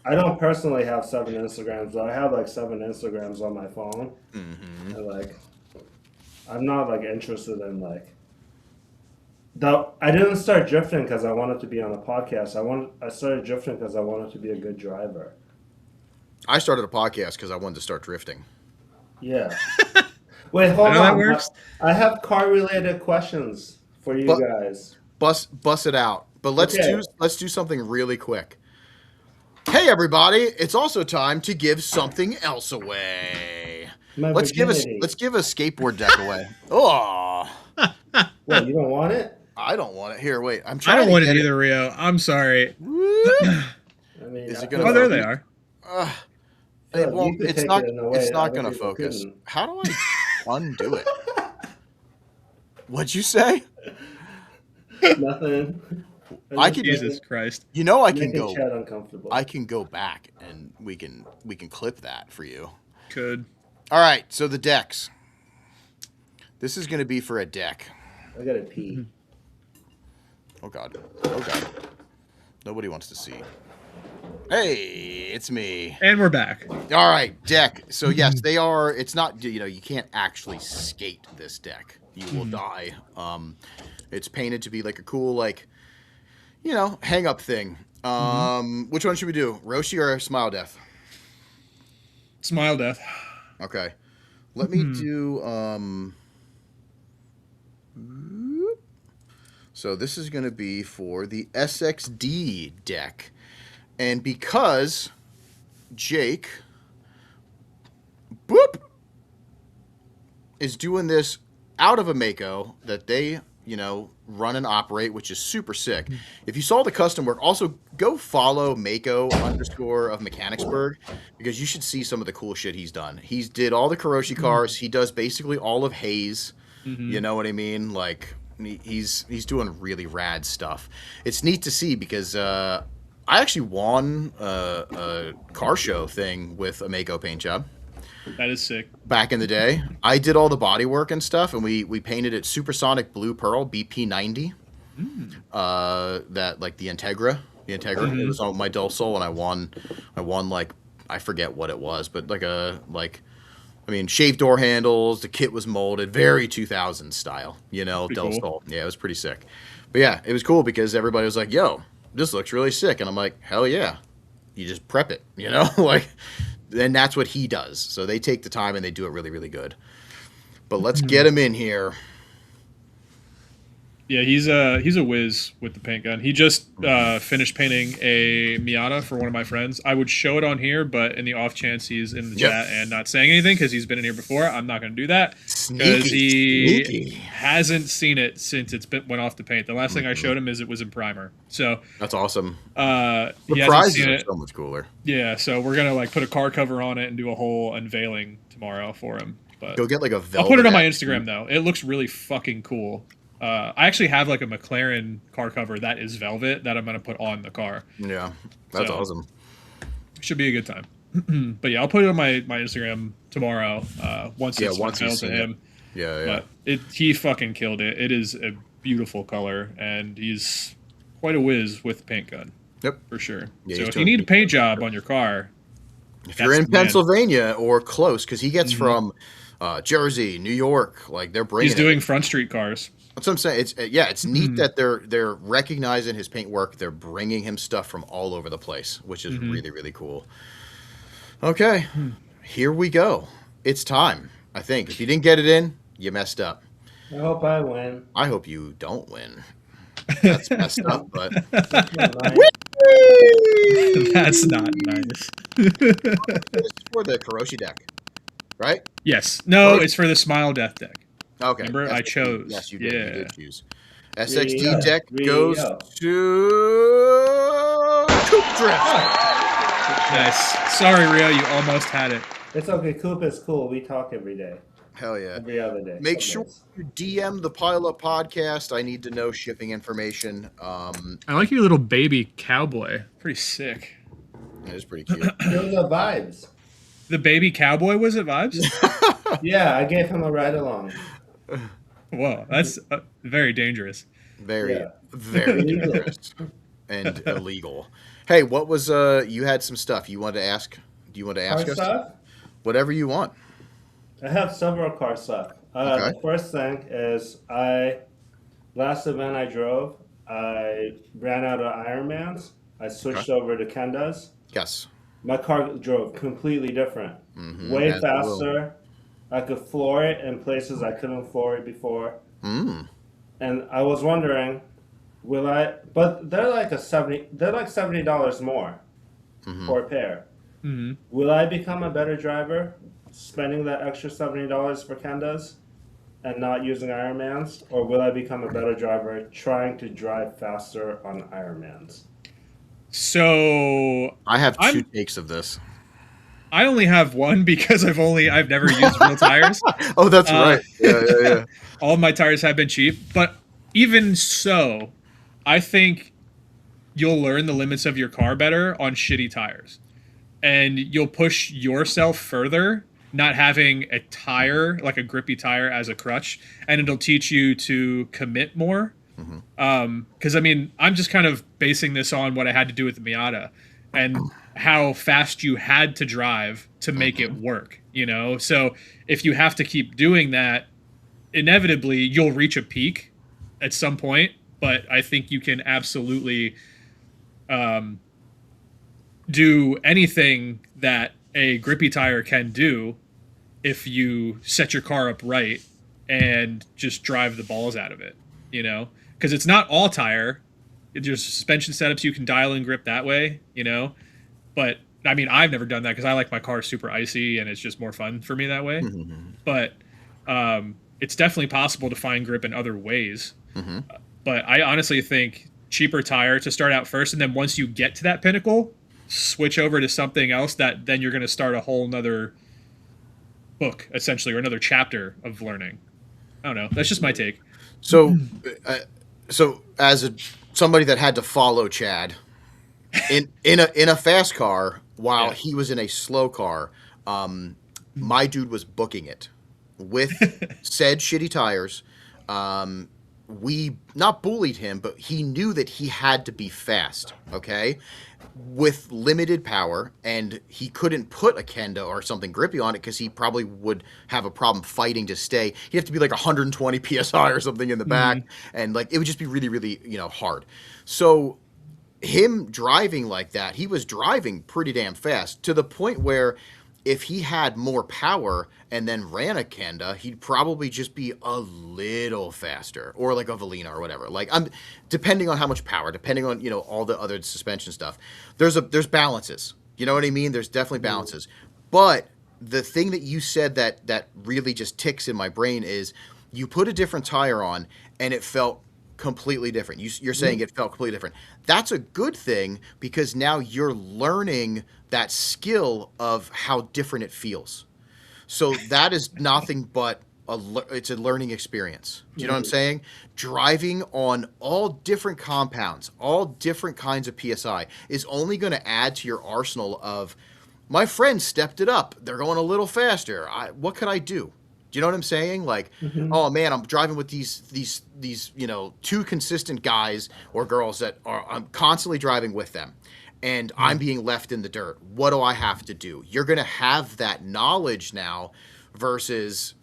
I don't personally have 7 Instagrams, but I have like 7 Instagrams on my phone. Mm-hmm. And like, I'm not like interested in like. I didn't start drifting because I wanted to be on a podcast. I started drifting because I wanted to be a good driver. I started a podcast because I wanted to start drifting. Yeah. Wait, hold I know that on. works. I have car related questions for you But- guys. Bust it out. But let's Okay. do something really quick. Hey everybody! It's also time to give something else away. My Let's give virginity. a skateboard deck away. Oh, What, you don't want it? I don't want it. Here, wait. I'm I trying. don't to want get it either, Rio. I'm sorry. I mean, Is it I gonna feel Oh, there like- they are. It feel like won't. you could It's take not. it in a way It's not other gonna people focus. couldn't. How do I undo it? What'd you say? Nothing. I could- Jesus Christ. You know, I can Making go. Chad uncomfortable. I can go back and we can clip that for you. Could. All right. So the decks. This is going to be for a deck. I gotta pee. Oh God. Oh God. Nobody wants to see. Hey, it's me. And we're back. All right, deck. So yes, they are. It's not. You can't actually skate this deck. You will die. It's painted to be like a cool, like, hang up thing. Which one should we do? Roshi or Smile Death? Smile Death. Okay. Let me do. So this is going to be for the SXD deck, and because Jake, is doing this out of a Mako that they, run and operate, which is super sick. If you saw the custom work, also go follow Mako _ of Mechanicsburg, because you should see some of the cool shit he's done. He's did all the Karoshi cars. He does basically all of Hayes. You know what I mean? Like, he's doing really rad stuff. It's neat to see because I actually won a car show thing with a Mako paint job That is sick. back in the day. I did all the body work and stuff, and we painted it Supersonic Blue Pearl BP90. That like the Integra. It was on my Dulsol, and I won like, I forget what it was, but like I mean, shaved door handles. The kit was molded, very 2000s style. You know, Pretty Del cool. Sol. Yeah, it was pretty sick. But yeah, it was cool because everybody was like, "Yo, this looks really sick," and I'm like, "Hell yeah!" You just prep it, you know, like, and that's what he does. So they take the time and they do it really, really good. But let's get him in here. Yeah, he's a whiz with the paint gun. He just finished painting a Miata for one of my friends. I would show it on here, but in the off chance he's in the Yep. chat and not saying anything because he's been in here before, I'm not going to do that because he Sneaky. hasn't seen it since went off the paint. The last thing I showed him is it was in primer. So That's awesome. he The hasn't prizes seen are it. so much cooler. Yeah, so we're gonna like put a car cover on it and do a whole unveiling tomorrow for him. But Go get like a velvet. I'll put it on my action. Instagram though. It looks really fucking cool. I actually have like a McLaren car cover that is velvet that I'm gonna put on the car. Yeah, that's So- awesome. Should be a good time. But yeah, I'll put it on my Instagram tomorrow. Once it's once unveiled you've to seen him. Yeah, But he fucking killed it. It is a beautiful color, and he's quite a whiz with the paint gun Yep. for sure. Yeah, So he's if doing you need a good paint stuff. job on your car, If you're That's in the man. Pennsylvania or close, because he gets Mhm. from Jersey, New York, like they're bringing. he's doing Front Street cars. That's what I'm saying. It's it's neat that they're recognizing his paint work. They're bringing him stuff from all over the place, which is really, really cool. Okay, here we go. It's time. I think if you didn't get it in, you messed up. I hope I win. I hope you don't win. That's messed up, but That's not nice. this is for the Karoshi deck, right? Yes. No, it's for the Smile Death deck. Okay. Remember, I SXD. chose. Yes, you did. Yeah. You did choose. SXD Rio. deck Rio. goes to Coop Drift. Nice. Sorry, Rio, you almost had it. It's okay. Coop is cool. We talk every day, Hell yeah. every other day. Make Some sure days. you DM the Pile Up Podcast. I need to know shipping information. I like your little baby cowboy. Pretty sick. It is pretty cute. Feel the vibes. The baby cowboy was it Vibes? Yeah, I gave him a ride along. Whoa, that's very dangerous. Very, Yeah. very Illegal. dangerous and illegal. Hey, what was you had some stuff you wanted to ask? Do you want to ask Car us? stuff? Whatever you want. I have several car stuff. Okay. The first thing is last event I drove, I ran out of Ironmans. I switched over to Kendas. Yes. My car drove completely different. Mhm, Way as it will. faster. I could floor it in places I couldn't floor it before. Mm. And I was wondering, will I? But they're like $70 more for a pair. Hmm. Will I become a better driver spending that extra $70 for Kendas and not using Ironmans, or will I become a better driver trying to drive faster on Ironmans? So I have 2 I'm- takes of this. I only have one because I've never used real tires. Oh, that's right. Yeah. All of my tires have been cheap, but even so, I think you'll learn the limits of your car better on shitty tires. And you'll push yourself further not having a tire, like a grippy tire as a crutch, and it'll teach you to commit more. Because I mean, I'm just kind of basing this on what I had to do with the Miata and how fast you had to drive to make it work, you know? So if you have to keep doing that, inevitably you'll reach a peak at some point, but I think you can absolutely do anything that a grippy tire can do if you set your car up right and just drive the balls out of it, you know? Because it's not all tire. There's suspension setups you can dial in grip that way, you know? But, I mean, I've never done that because I like my car super icy and it's just more fun for me that way. But it's definitely possible to find grip in other ways. But I honestly think cheaper tire to start out first, and then once you get to that pinnacle, switch over to something else that then you're going to start a whole nother book, essentially, or another chapter of learning. I don't know. That's just my take. So, as somebody that had to follow Chad in a fast car while Yeah. he was in a slow car, my dude was booking it with said shitty tires, we not bullied him, but he knew that he had to be fast, okay? With limited power, and he couldn't put a kendo or something grippy on it because he probably would have a problem fighting to stay. He'd have to be like 120 psi or something in the back, and like it would just be really, really, hard. So him driving like that, he was driving pretty damn fast to the point where if he had more power and then ran a kenda, he'd probably just be a little faster, or like a Valina or whatever. Like I'm depending on how much power, depending on all the other suspension stuff. There's balances. You know what I mean? There's definitely balances. But the thing that you said that really just ticks in my brain is you put a different tire on and it felt completely different. You're saying it felt completely different. That's a good thing because now you're learning that skill of how different it feels. So that is nothing but it's a learning experience. Do you know what I'm saying? Driving on all different compounds, all different kinds of PSI is only going to add to your arsenal of, my friend stepped it up. They're going a little faster. What could I do? Do you know what I'm saying? Like, oh man, I'm driving with these two consistent guys or girls that I'm constantly driving with them, and I'm being left in the dirt. What do I have to do? You're gonna have that knowledge now, versus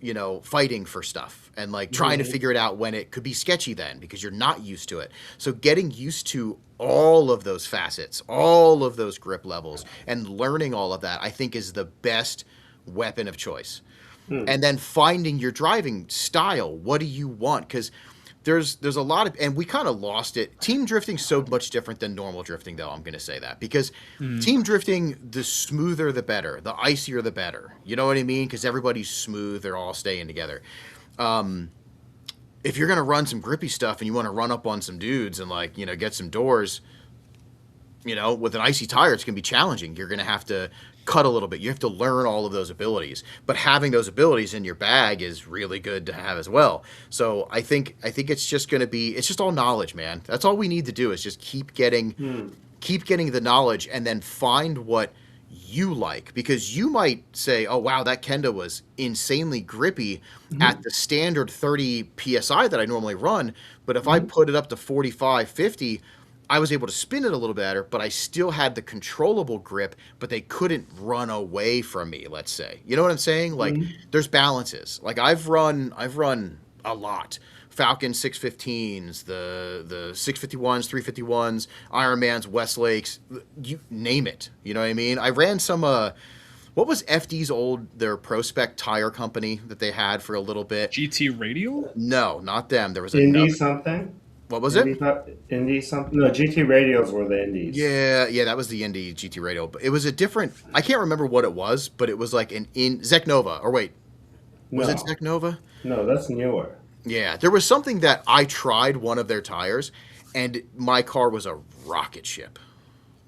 fighting for stuff and like trying to figure it out when it could be sketchy then because you're not used to it. So getting used to all of those facets, all of those grip levels, and learning all of that, I think is the best weapon of choice. And then finding your driving style. What do you want? Because there's a lot of, and we kind of lost it. Team drifting's so much different than normal drifting, though. I'm going to say that because team drifting, the smoother the better, the icier the better. You know what I mean? Because everybody's smooth, they're all staying together. If you're going to run some grippy stuff and you want to run up on some dudes and like get some doors, with an icy tire, it's going to be challenging. You're going to have to cut a little bit. You have to learn all of those abilities, but having those abilities in your bag is really good to have as well. So I think it's just going to be, it's just all knowledge, man. That's all we need to do is just keep getting the knowledge and then find what you like, because you might say, oh wow, that kendo was insanely grippy at the standard 30 PSI that I normally run. But if I put it up to 45, 50, I was able to spin it a little better, but I still had the controllable grip, but they couldn't run away from me, let's say. You know what I'm saying? Like, there's balances. Like, I've run a lot. Falcon 615s, the 651s, 351s, Ironmans, Westlakes, you name it. You know what I mean? I ran some, what was FD's their Prospect tire company that they had for a little bit? GT Radial? No, not them. There was Indie something? What was it? Indie something? No, GT Radials were the Indies. Yeah, that was the Indie GT Radio. But it was a different, I can't remember what it was, but it was like Zeknova. Or wait, was it Zeknova? No, that's newer. Yeah, there was something that I tried one of their tires, and my car was a rocket ship.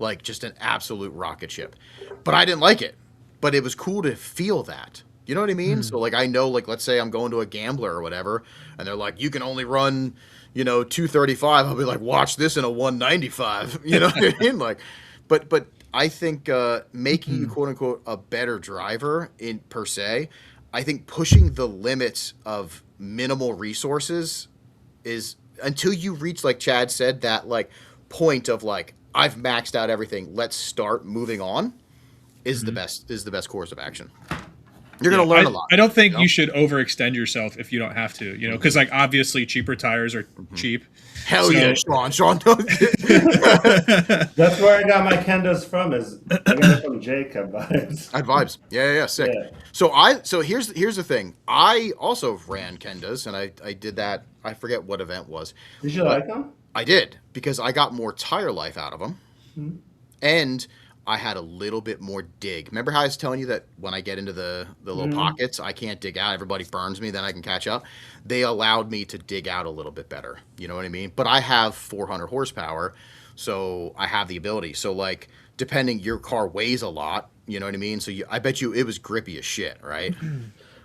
Like, just an absolute rocket ship. But I didn't like it. But it was cool to feel that. You know what I mean? So, like, I know, like, let's say I'm going to a gambler or whatever, and they're like, you can only run 235. I'll be like, watch this in a 195. You know what I mean? Like, but I think making you quote unquote a better driver in per se, I think pushing the limits of minimal resources is until you reach, like Chad said, that like point of like, I've maxed out everything, let's start moving on, is the best course of action. You're going to learn a lot. I don't think you should overextend yourself if you don't have to, because like obviously cheaper tires are cheap. Hell yeah, Sean. That's where I got my kendos from. Is I got it from Jacob vibes. Vibes. Yeah, sick. Yeah. So here's the thing. I also ran kendas, and I did that. I forget what event was. Did you like them? I did, because I got more tire life out of them, and I had a little bit more dig. Remember how I was telling you that when I get into the little pockets, I can't dig out. Everybody burns me, then I can catch up. They allowed me to dig out a little bit better. You know what I mean? But I have 400 horsepower, so I have the ability. So, like, depending, your car weighs a lot. You know what I mean? So I bet you it was grippy as shit, right?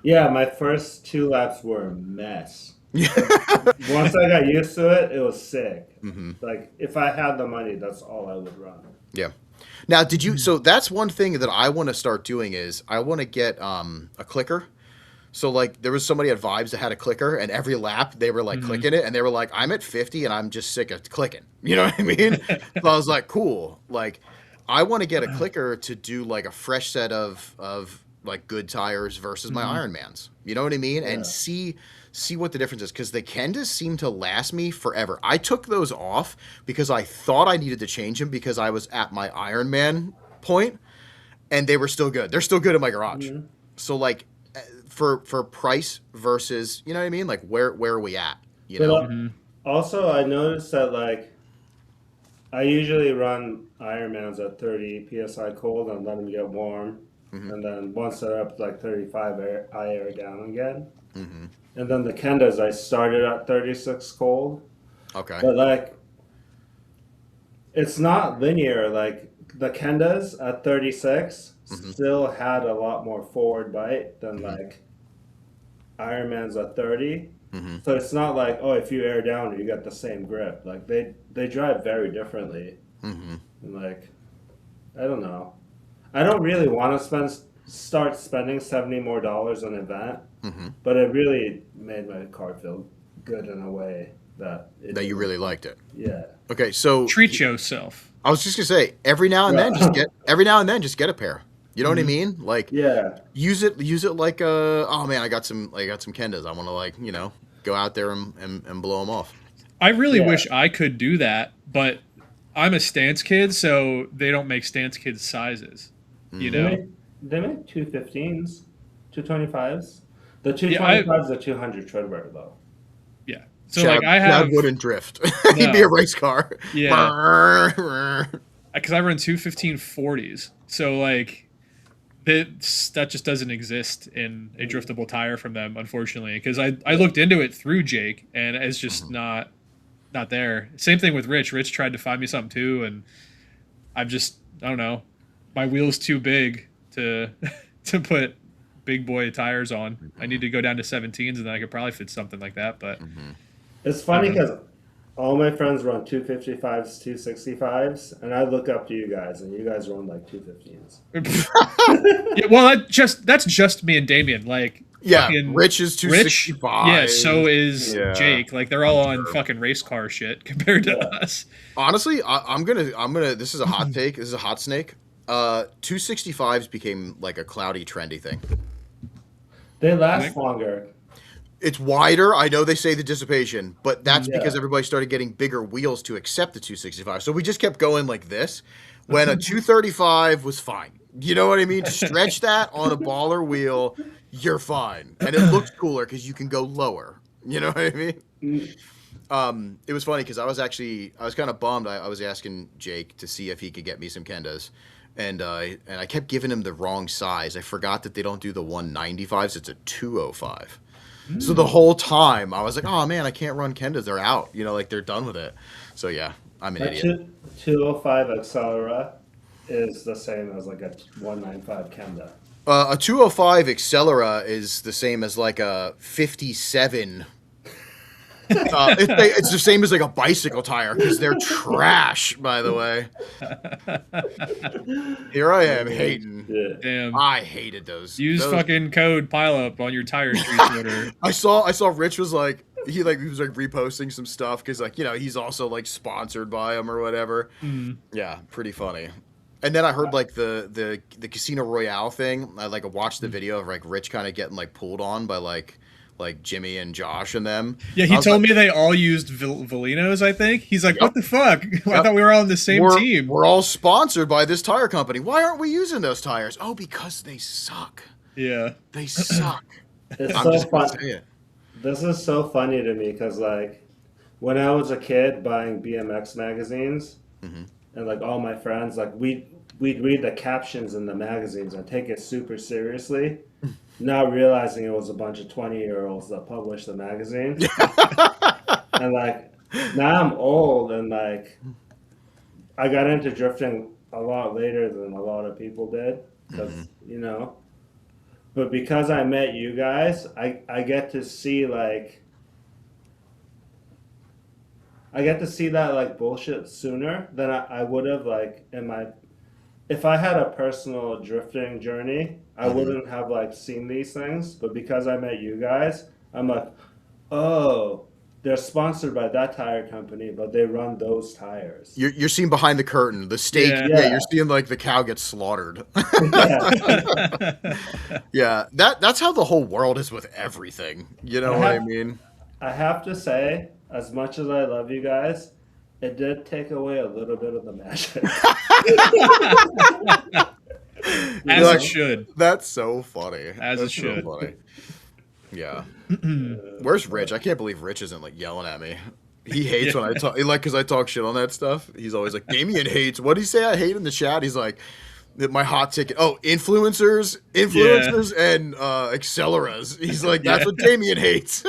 Yeah, my first 2 laps were a mess. Once I got used to it, it was sick. Like, if I had the money, that's all I would run. Yeah. Now, so that's one thing that I want to start doing is I want to get a clicker. So like there was somebody at Vibes that had a clicker, and every lap they were like clicking it, and they were like, "I'm at 50, and I'm just sick of clicking." You know what I mean? So I was like, "Cool." Like, I want to get a clicker to do like a fresh set of like good tires versus my Ironmans. You know what I mean? And see what the difference is, because the Kendas seem to last me forever. I took those off because I thought I needed to change them because I was at my Ironman point, and they were still good. They're still good in my garage. So like for price versus, you know what I mean? Like where are we at? You But know? also, I noticed that like I usually run Ironmans at 30 psi cold and let them get warm, and then once they're up to like 35, I air down again. And then the Kendas, I started at 36 cold, Okay. but like it's not linear. Like the Kendas at 36 still had a lot more forward bite than like Ironman's at 30. So it's not like, oh, if you air down, you get the same grip. Like they drive very differently. And like I don't know. I don't really want to start spending $70 more on an event, but it really made my car feel good in a way that That you really liked it. yeah. Okay, so Treat yourself. I was just gonna say, every now and then just get a pair. You know what I mean? Like Yeah. use it like oh man, I got some Kendas. I want to like, you know, go out there and blow them off. I really Yeah. wish I could do that, but I'm a stance kid, so they don't make stance kids sizes. You know? They make 215s, 225s. The Yeah, I- 225s are 200 tread wear though. Yeah. So like I Chad have wouldn't drift. He'd be No. a race car. Yeah. Because I run 215 40s. So like that just doesn't exist in a driftable tire from them, unfortunately. Because I looked into it through Jake, and it's just not there. Same thing with Rich. Rich tried to find me something too, and I don't know. My wheel's too big to to put big boy tires on. I need to go down to 17s, and then I could probably fit something like that. But It's funny because all my friends run 255s, 265s, and I look up to you guys, and you guys run like 215s. yeah, well, that's just me and Damien. Like, Yeah, fucking Rich is Rich, 265. yeah, so is Yeah. Jake. Like, they're all on fucking race car shit compared to us. Honestly, I'm gonna. This is a hot take. This is a hot snake. 265s became like a cloudy, trendy thing. They last longer. It's wider. I know they say the dissipation, but that's Yeah. because everybody started getting bigger wheels to accept the 265. So we just kept going like this. When a 235 was fine. You know what I mean? Stretch that on a baller wheel, you're fine, and it looks cooler because you can go lower. You know what I mean? It was funny because I was kind of bummed. I was asking Jake to see if he could get me some Kendas, and I kept giving him the wrong size. I forgot that they don't do the 195s. It's a 205. So the whole time I was like, oh man, I can't run Kendas. They're out. You know, like they're done with it. So yeah, I'm an A idiot. 205 Accelera is the same as like a 195 Kenda. A 205 Accelera is the same as like a 57. It's the same as like a bicycle tire because they're trash, by the way. Here I am hating. Yeah. Damn. I hated those. Use Those- fucking code pileup on your tire street order. I saw Rich was like he was like reposting some stuff because like, you know, he's also like sponsored by them or whatever. Yeah, pretty funny. And then I heard like the Casino Royale thing. I like watched the video of like Rich kind of getting like pulled on by like Jimmy and Josh and them. Yeah, he told me they all used Velinos, I think. He's like, what the fuck? I thought we were all on the same team. We're all sponsored by this tire company. Why aren't we using those tires? Oh, because they suck. Yeah. They suck. It's I'm so just gonna fun. say it. This is so funny to me because like when I was a kid buying BMX magazines and like all my friends like we'd read the captions in the magazines and take it super seriously, not realizing it was a bunch of 20-year-olds that published the magazine. And like now I'm old and like I got into drifting a lot later than a lot of people did because you know. But because I met you guys, I get to see like I get to see that like bullshit sooner than I would have like in my if I had a personal drifting journey, I wouldn't have like seen these things. But because I met you guys, I'm like, oh, they're sponsored by that tire company, but they run those tires. You're seeing behind the curtain, the steak. Yeah. Yeah, Yeah, you're seeing like the cow gets slaughtered. yeah. Yeah, that's how the whole world is with everything. You know I what I have, mean? I have to say, as much as I love you guys, it did take away a little bit of the magic. You As it know? should. That's so funny. As it That's so should. funny. Yeah. Where's Rich? I can't believe Rich isn't like yelling at me. He hates when I talk, like, because I talk shit on that stuff. He's always like, Damien hates. What did he say? I hate in the chat. He's like, that my hot ticket. Oh, influencers, and acceleras. He's like, that's what Damien hates.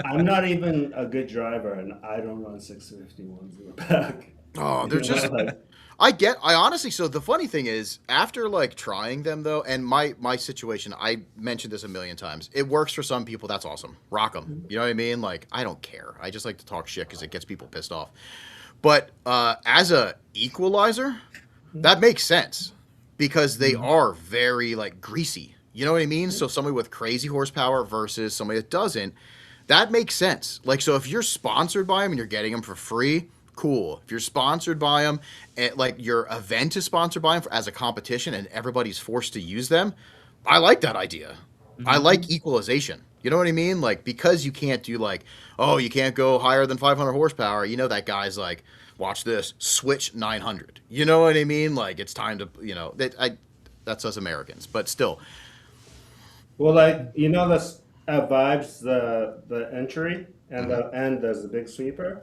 I'm not even a good driver, and I don't run 651s in the back. Oh, they're You know, just. like, I honestly. So the funny thing is, after like trying them though, and my situation, I mentioned this a million times. It works for some people. That's awesome. Rock them. You know what I mean? Like I don't care. I just like to talk shit because it gets people pissed off. But as a equalizer, that makes sense because they are very like greasy. You know what I mean? So somebody with crazy horsepower versus somebody that doesn't, that makes sense. Like so, if you're sponsored by them and you're getting them for free, cool. If you're sponsored by them, and like your event is sponsored by them as a competition, and everybody's forced to use them, I like that idea. I like equalization. You know what I mean? Like because you can't do like, oh, you can't go higher than 500 horsepower. You know that guy's like, watch this, switch 900. You know what I mean? Like it's time to, that's us Americans, but still. well, like you know, this vibes the entry and the end there's the big sweeper.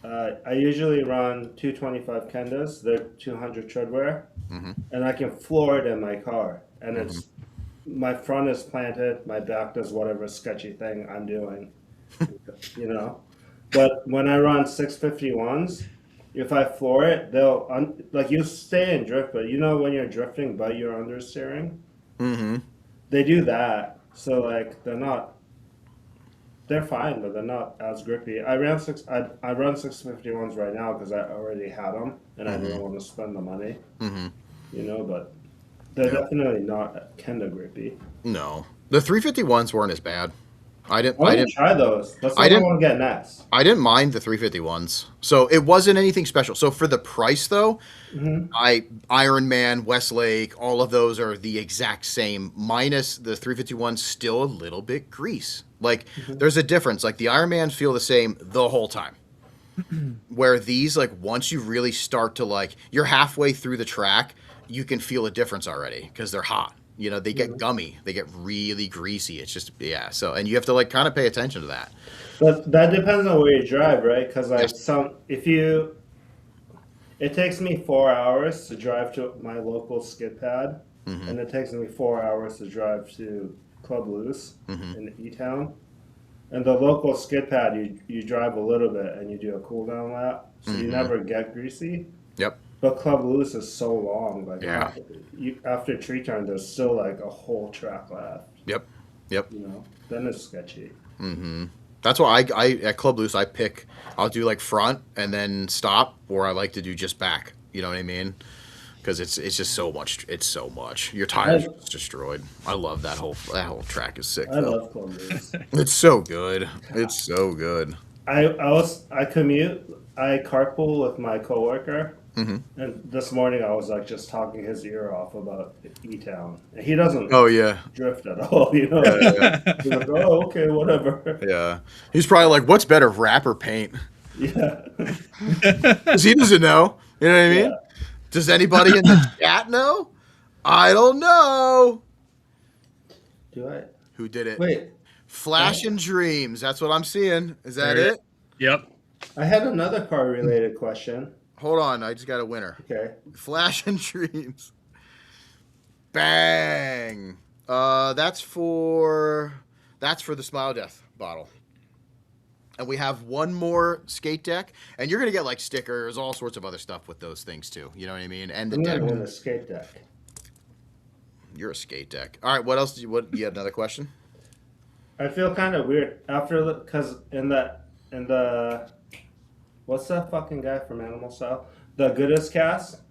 I usually run 225 Kendas. They're 200 treadwear, and I can floor it in my car. And it's my front is planted, my back does whatever sketchy thing I'm doing, you know. But when I run 651s, if I floor it, like you stay in drift, but you know when you're drifting, but you're understeering, they do that. So like they're fine, but they're not as grippy. I run 651s right now because I already had them and I didn't want to spend the money, you know. But they're definitely not Kenda grippy. No, the 351s weren't as bad. I I want to try those. That's what I didn't- want to get next. I didn't mind the 351s. So it wasn't anything special. So for the price though, Iron Man, Westlake, all of those are the exact same minus the 351 still a little bit grease. Like there's a difference. Like the Iron Mans feel the same the whole time. Where these like once you really start to like you're halfway through the track, you can feel a difference already because they're hot. You know, they get gummy, they get really greasy. It's just so and you have to like kind of pay attention to that. But that depends on where you drive, right? Because like Yes. it takes me 4 hours to drive to my local skid pad, and it takes me 4 hours to drive to Club Loose in E-Town. And the local skid pad, you drive a little bit and you do a cool down lap, so you never get greasy. Yep. But Club Loose is so long, like Yeah. after tree turn, there's still like a whole track left. Yep. Yep. You know, then it's sketchy. That's why I at Club Loose I'll do like front and then stop, or I like to do just back. You know what I mean? Because it's just so much. It's so much. Your tires are destroyed. I love that whole track is sick. I Though. love Club Loose. It's so good. It's so good. I commute. I carpool with my coworker, and this morning I was like just talking his ear off about E-Town. And he doesn't Oh yeah. drift at all, you know. Yeah. He's like, oh, okay, whatever. Yeah. He's probably like, what's better, wrap or paint? Yeah, Because he doesn't know. You know what I mean? Yeah. Does anybody in the chat know? I don't know. do I? Who did it? Wait, Flash and Dreams. That's what I'm seeing. Is that There it it? Yep. I had another car related question. Hold on. I just got a winner. Okay, Flash and Dreams. Bang. That's for the Smile Death bottle. And we have one more skate deck, and you're gonna get like stickers, all sorts of other stuff with those things too. You know what I mean? And the I'm deck. gonna win a skate deck. You're a skate deck. All right. What else? You had another question? I feel kind of weird after because in the what's that fucking guy from Animal Style? The Goodest cast.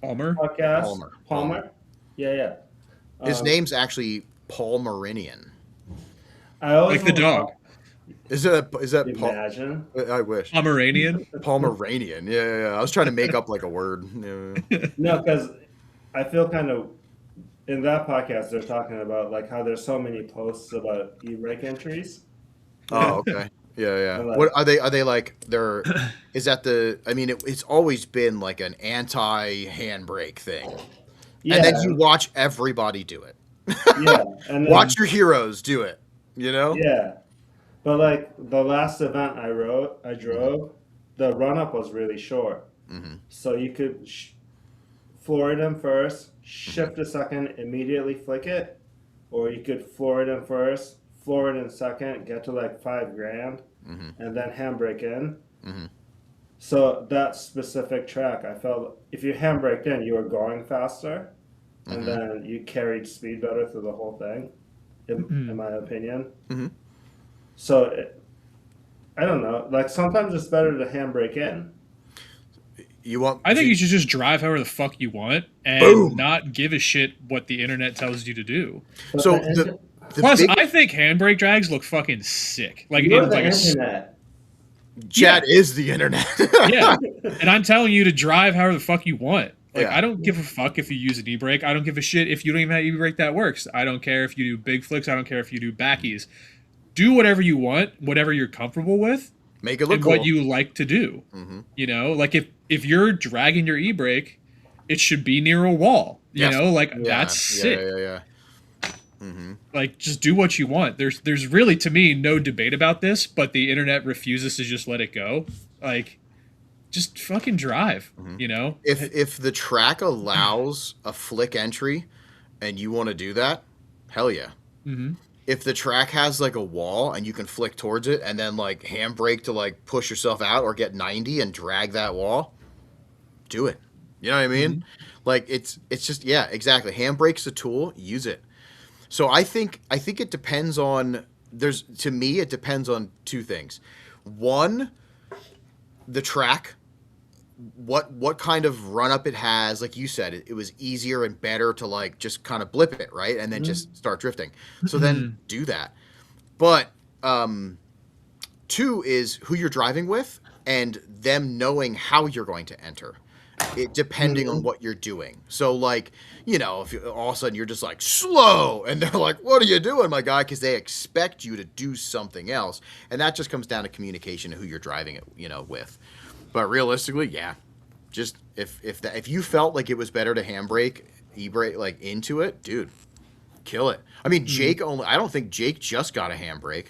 Palmer. podcast. Palmer. Yeah. His name's actually Paul Marinian. I always Like the dog. Is that Paul? imagine. I wish. Pomeranian. Pomeranian. Yeah. I was trying to make up like a word. Yeah. No, because I feel kind of in that podcast they're talking about like how there's so many posts about e-brake entries. Oh, okay. Yeah. And, like, What are they? Are they like they're? Is that the? I mean, it's always been like an anti-handbrake thing, yeah, and then you watch everybody do it. yeah, and then, Watch your heroes do it. You know? yeah. But like the last event I drove, the run up was really short, so you could floor it in first, shift a second, immediately flick it, or you could floor it in first, floor it in second, get to like $5,000, and then handbrake in. So that specific track, I felt if you handbraked in, you were going faster, and then you carried speed better through the whole thing, in my opinion. So I don't know. Like sometimes it's better to handbrake in. I think you should just drive however the fuck you want and Boom. not give a shit what the internet tells you to do. But So the Plus, I think handbrake drags look fucking sick. Like you're in the like internet. Chad is the internet. yeah, and I'm telling you to drive however the fuck you want. Like Yeah. I don't give a fuck if you use an e-brake. I don't give a shit if you don't even have an e-brake that works. I don't care if you do big flicks. I don't care if you do backies. Do whatever you want, whatever you're comfortable with, Make it look and cool. what you like to do. You know, like if you're dragging your e-brake, it should be near a wall. You Yes. know, like Yeah, that's sick. Yeah. Like just do what you want. There's really to me no debate about this, but the internet refuses to just let it go. Like just fucking drive, you know? If the track allows a flick entry, and you want to do that, hell yeah. If the track has like a wall and you can flick towards it and then like handbrake to like push yourself out or get 90 and drag that wall, do it. You know what I mean? Like it's just exactly. Handbrake's a tool, use it. So I think it depends on to me it depends on two things. One, the track, what kind of run up it has. Like you said, it was easier and better to like just kind of blip it, right? And then just start drifting. So then do that. But two is who you're driving with and them knowing how you're going to enter. It depending on what you're doing. So like, you know, if all of a sudden you're just like slow and they're like, what are you doing, my guy? Because they expect you to do something else. And that just comes down to communication and who you're driving it, you know, with. But realistically, yeah, just if you felt like it was better to handbrake, e-brake like into it, dude, kill it. I mean, I don't think Jake just got a handbrake.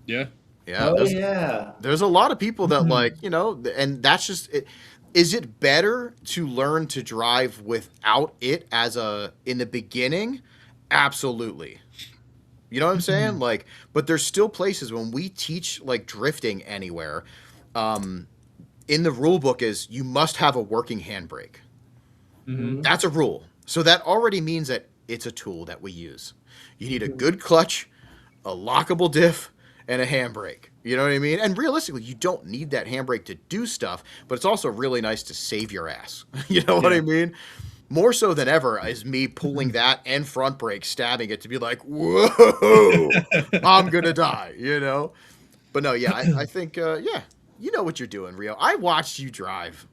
Yeah. Yeah. Yeah. There's a lot of people that like, you know, and that's just it. Is it better to learn to drive without it in the beginning? Absolutely. You know what I'm saying? Like, but there's still places when we teach like drifting anywhere, in the rule book is you must have a working handbrake. That's a rule. So that already means that it's a tool that we use. You need a good clutch, a lockable diff, and a handbrake. You know what I mean? And realistically, you don't need that handbrake to do stuff, but it's also really nice to save your ass. You know what I mean? More so than ever is me pulling that and front brake, stabbing it to be like, whoa, I'm going to die, you know? But no, yeah, I think, you know what you're doing, Rio. I watched you drive.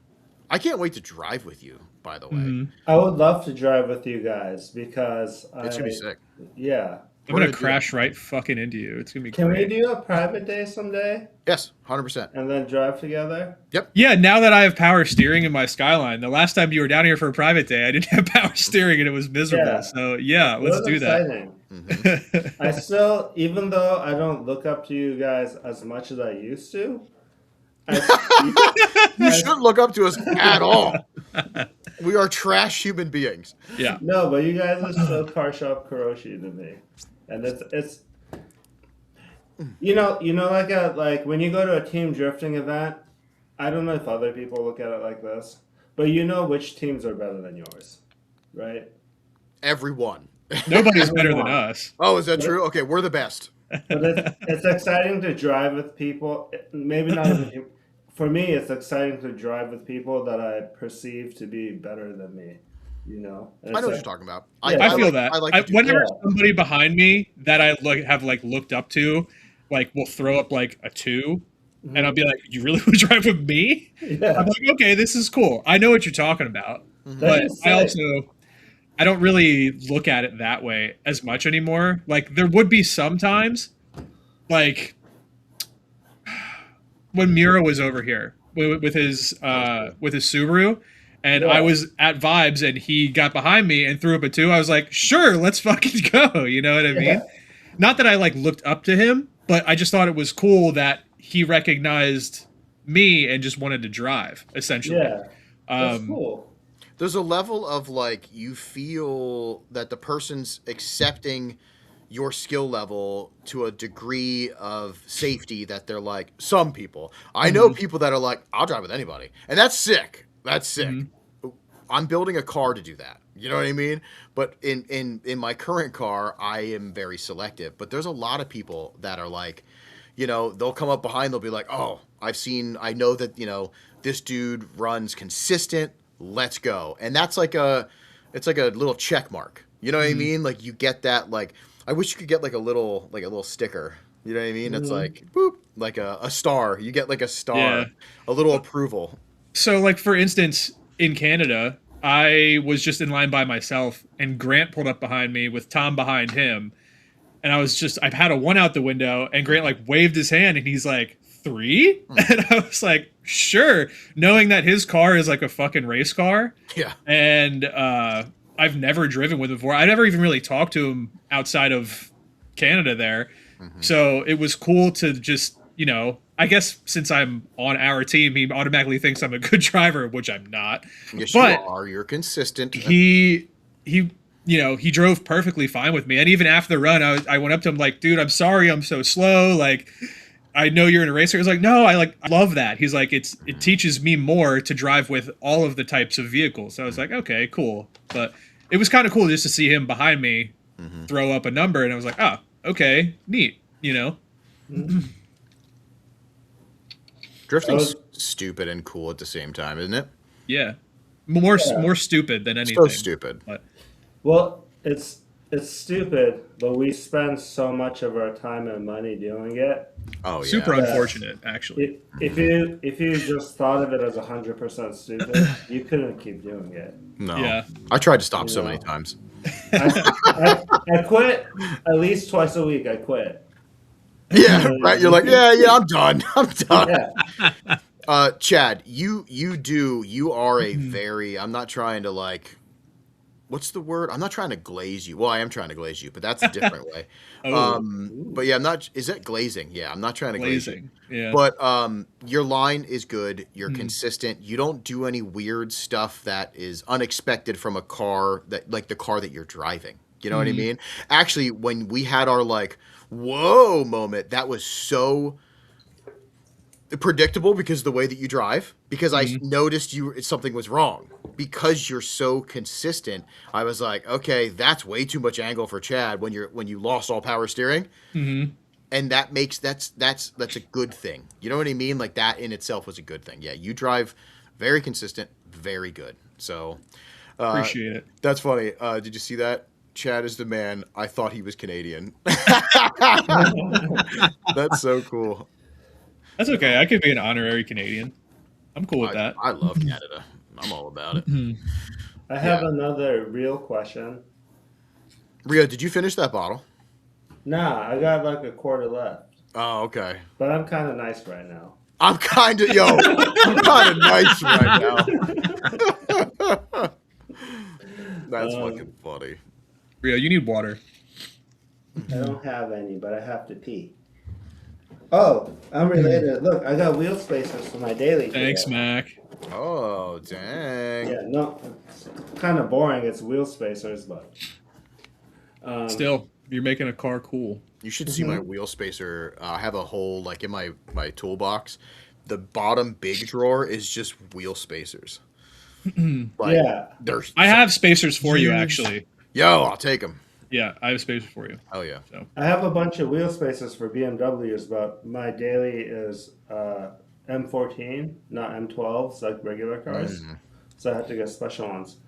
I can't wait to drive with you, by the way. I would love to drive with you guys because It's going to be sick. Yeah. I'm gonna crash right fucking into you. It's gonna be Can great. we do a private day someday Yes, 100%. and then drive together? Yep. Yeah, now that I have power steering in my Skyline. The last time you were down here for a private day, I didn't have power steering and it was miserable. Yeah. So yeah, let's do that. Exciting. I still, even though I don't look up to you guys as much as I used to, You shouldn't look up to us at all. We are trash human beings. Yeah. no, but you guys are still car shop Kuroshi to me, and it's you know like when you go to a team drifting event, I don't know if other people look at it like this, but you know which teams are better than yours, right? Everyone. Nobody's better than us. Oh, is that true? Okay, we're the best. But it's exciting to drive with people. Maybe not even for me, it's exciting to drive with people that I perceive to be better than me. You know, and I know it's what like, you're talking about. yeah, I it's feel like, that. I like to do that. Whenever yeah, somebody behind me that I have like looked up to, like will throw up like a 2, and I'll mhm, be like, "You really want to drive with me?" I'm yeah, like, "Okay, this is cool. I know what you're talking about." that's But just sick. I don't really look at it that way as much anymore. Like there would be sometimes, like when Mira was over here That was cool. with his Subaru, and I Yeah, was at Vibes, and he got behind me and threw up a 2. I was like, "Sure, let's fucking go." You know what I yeah, mean? Not that I like looked up to him, but I just thought it was cool that he recognized me and just wanted to drive. Essentially, yeah. That's um, cool. There's a level of like you feel that the person's accepting your skill level to a degree of safety that they're like some people. I know mhm, people that are like, I'll drive with anybody. And that's sick. That's sick. mhm, I'm building a car to do that. You know what I mean? But in my current car, I am very selective. But there's a lot of people that are like, they'll come up behind, they'll be like, "Oh, I know that, this dude runs consistent. Let's go." And it's like a little check mark. You know what I mhm. mean? Like you get that like I wish you could get like a little sticker. You know what I mean? It's Hmm. like boop, like a star. You get like a Yeah. star, a little approval. So, like for instance, in Canada, I was just in line by myself, and Grant pulled up behind me with Tom behind him, and I've had a 1 out the window, and Grant like waved his hand, and he's like 3, and I was like, sure, knowing that his car is like a fucking race car, Yeah. and I've never driven with him before. I never even really talked to him outside of Canada there. So it was cool to just, I guess since I'm on our team, he automatically thinks I'm a good driver, which I'm not. Yes, you But are. You're consistent. he he drove perfectly fine with me. And even after the run, I went up to him like, dude, I'm sorry I'm so slow. Like, I know you're in a racer. He's like, no, I love that. He's like, it teaches me more to drive with all of the types of vehicles. So I was like, okay, cool. But it was kind of cool just to see him behind me throw up a number, and I was like, oh, okay, neat. I Drifting's was, stupid and cool at the same time, isn't it? Yeah, more yeah. more stupid than So anything. stupid. But Well, it's stupid, but we spend so much of our time and money doing it. Oh super yeah. Yeah. unfortunate, actually. If you just thought of it as 100% stupid, you couldn't keep doing it. No. Yeah. I tried to stop You so many know. times. I quit at least twice a week. I quit. Yeah, right. You're like, yeah, I'm done. I'm done. Yeah. Chad, you are a very, I'm not trying to like, what's the word? I'm not trying to glaze you. Well, I am trying to glaze you, but that's a different way. Oh, But yeah, I'm not, is that glazing? Yeah, I'm not trying to glaze you. glazing. Yeah. But your line is good. You're consistent. You don't do any weird stuff that is unexpected from a car that like the car that you're driving. You know what I mean? Actually, when we had our like whoa moment, that was so predictable because of the way that you drive. Because I noticed something was wrong because you're so consistent. I was like, okay, that's way too much angle for Chad when you lost all power steering. And that's a good thing. You know what I mean? Like that in itself was a good thing. Yeah, you drive very consistent, very good. So Appreciate it. that's funny. Did you see that? Chad is the man. I thought he was Canadian. That's so cool. That's okay. I could be an honorary Canadian. I'm cool with I, that. I love Canada. I'm all about it. I have Yeah. another real question. Rio, did you finish that bottle? Nah, I got like a quarter left, Oh, okay. but I'm kind of nice right now. I'm kind of nice right now. That's fucking funny. Rio, you need water. I don't have any, but I have to pee. Oh, unrelated. Look, I got wheel spacers for my daily. Thanks, today. Mac. Oh, dang. Yeah, no, it's kind of boring. It's wheel spacers, but Still, you're making a car cool. You should see my wheel spacer. I have a hole like in my toolbox. The bottom big drawer is just wheel spacers. Like, yeah, there's I have spacers for you, huge- actually. Yo, I'll take them. Yeah, I have spacers for you. Oh yeah. So I have a bunch of wheel spacers for BMWs, but my daily is M14, not M12s like regular cars. So I had to get special ones.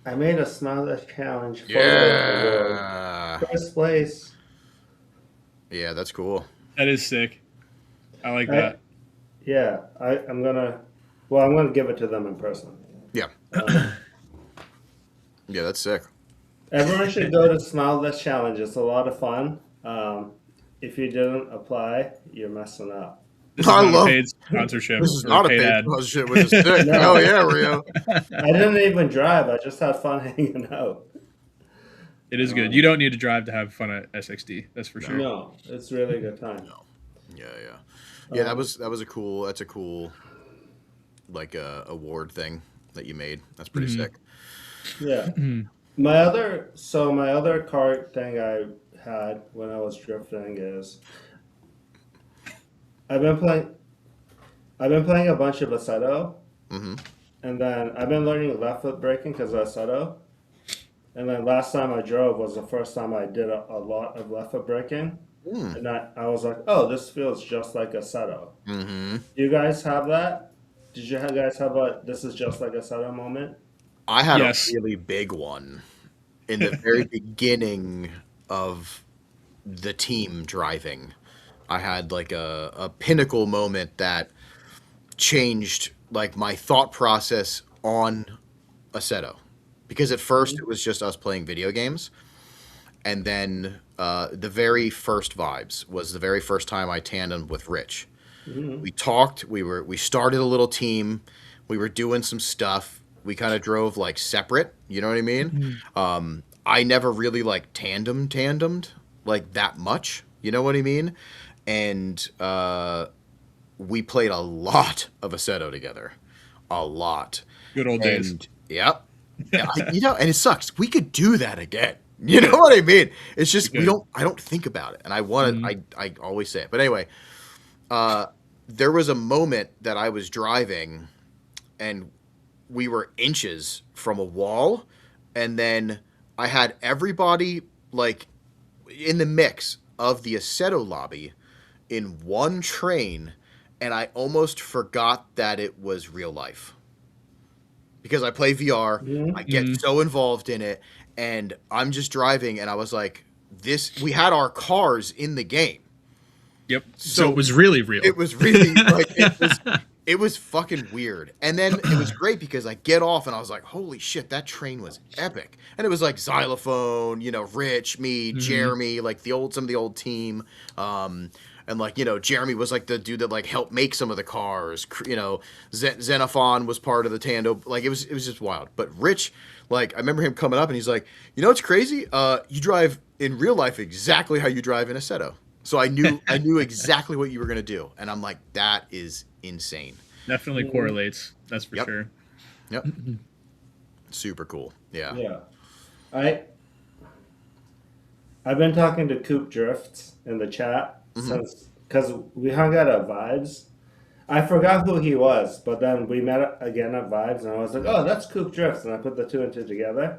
I made a Smile That Challenge photo award. Yeah. First place. Yeah, that's cool. That is sick. I like I, that. yeah, I'm gonna give it to them in person. Yeah. Yeah, that's sick. Everyone should go to Smile That Challenge. It's a lot of fun. If you didn't apply, you're messing up. This is I not a love paid sponsorship this is or not a paid paid ad. sponsorship, which is sick. No. Hell yeah, Rio. I didn't even drive. I just had fun hanging out. It is good. You don't need to drive to have fun at SXD. That's for sure. No, it's really a good time. Yeah, yeah. Yeah, that's a cool like award thing that you made. That's pretty sick. Yeah. My other kart thing I had when I was drifting is I've been playing a bunch of Assetto, and then I've been learning left foot braking because of Assetto. And then last time I drove was the first time I did a lot of left foot braking, and I was like, oh, this feels just like Assetto. Do you guys have that? Did you guys have a this is just like Assetto moment? I had Yes. a really big one in the very beginning of the team driving. I had like a pinnacle moment that changed like my thought process on Assetto. Because at first it was just us playing video games. And then the very first vibes was the very first time I tandemed with Rich. We talked, we started a little team, we were doing some stuff. We kind of drove like separate, you know what I mean? I never really like tandemed like that much, you know what I mean? And we played a lot of Assetto together. A lot. Good old days. And yep. Yeah, and it sucks. We could do that again. You know what I mean? It's just I don't think about it. And I always say it. But anyway, there was a moment that I was driving and we were inches from a wall, and then I had everybody like in the mix of the Assetto lobby in one train, and I almost forgot that it was real life. Because I play VR, I get so involved in it, and I'm just driving, and I was like, we had our cars in the game. Yep. So it was really real. It was really, like, it was fucking weird. And then it was great because I get off, and I was like, holy shit, that train was epic. And it was like Xylophone, Rich, me, Jeremy, like some of the old team. And like, Jeremy was like the dude that like helped make some of the cars. Xenophon was part of the Tando. Like it was just wild. But Rich, like I remember him coming up and he's like, it's crazy. You drive in real life exactly how you drive in Assetto. So I knew exactly what you were gonna do, and I'm like, that is insane. Definitely correlates. That's for sure. Yep. Super cool. Yeah. Yeah. I've been talking to Coop Drifts in the chat since because we hung out at Vibes. I forgot who he was, but then we met again at Vibes, and I was like, "Oh, that's Coop Drifts," and I put the two and two together.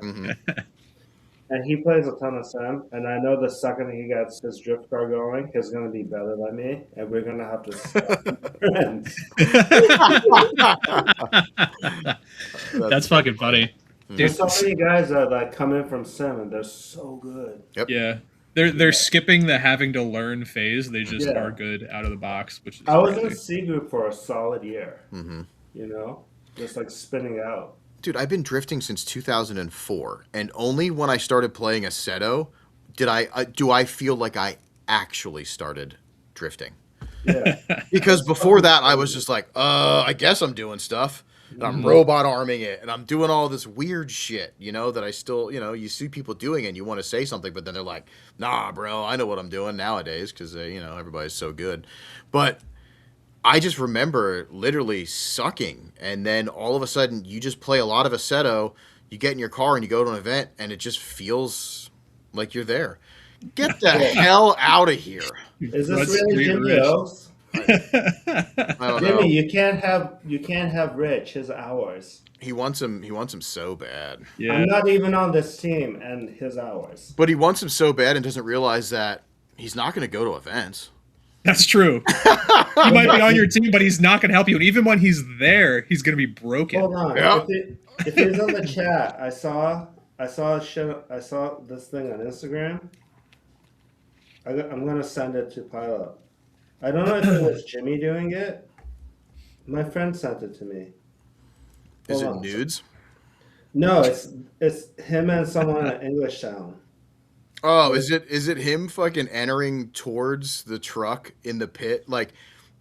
And he plays a ton of Sim, and I know the second he gets his drift car going, he's going to be better than me, and we're going to have to stop friends. That's fucking funny. There's so many guys that like come in from Sim, and they're so good. Yep. Yeah. They're skipping the having to learn phase. They just are good out of the box, which is I was crazy. in C group for a solid year. Just like spinning out. Dude, I've been drifting since 2004, and only when I started playing Assetto do I feel like I actually started drifting. Yeah. Because before that, I was just like, I guess I'm doing stuff. And I'm robot arming it, and I'm doing all this weird shit, that I still, you see people doing it, and you want to say something, but then they're like, nah, bro, I know what I'm doing nowadays, because, everybody's so good. But I just remember literally sucking, and then all of a sudden, you just play a lot of Assetto, you get in your car, and you go to an event, and it just feels like you're there. Get the hell out of here. Is this Let's really read Jimmy Rich. O's? I don't know. Jimmy, you can't have Rich his hours. He wants him so bad. Yeah. I'm not even on this team and his hours. But he wants him so bad and doesn't realize that he's not going to go to events. That's true. He might be on your team, but he's not going to help you. And even when he's there, he's going to be broken. Hold on. Yeah. If he's on the chat, I saw this thing on Instagram. I'm gonna send it to Pilot. I don't know if it was Jimmy doing it. My friend sent it to me. Is Hold it on. nudes? No, it's him and someone at English Town. Oh, is it him fucking entering towards the truck in the pit, like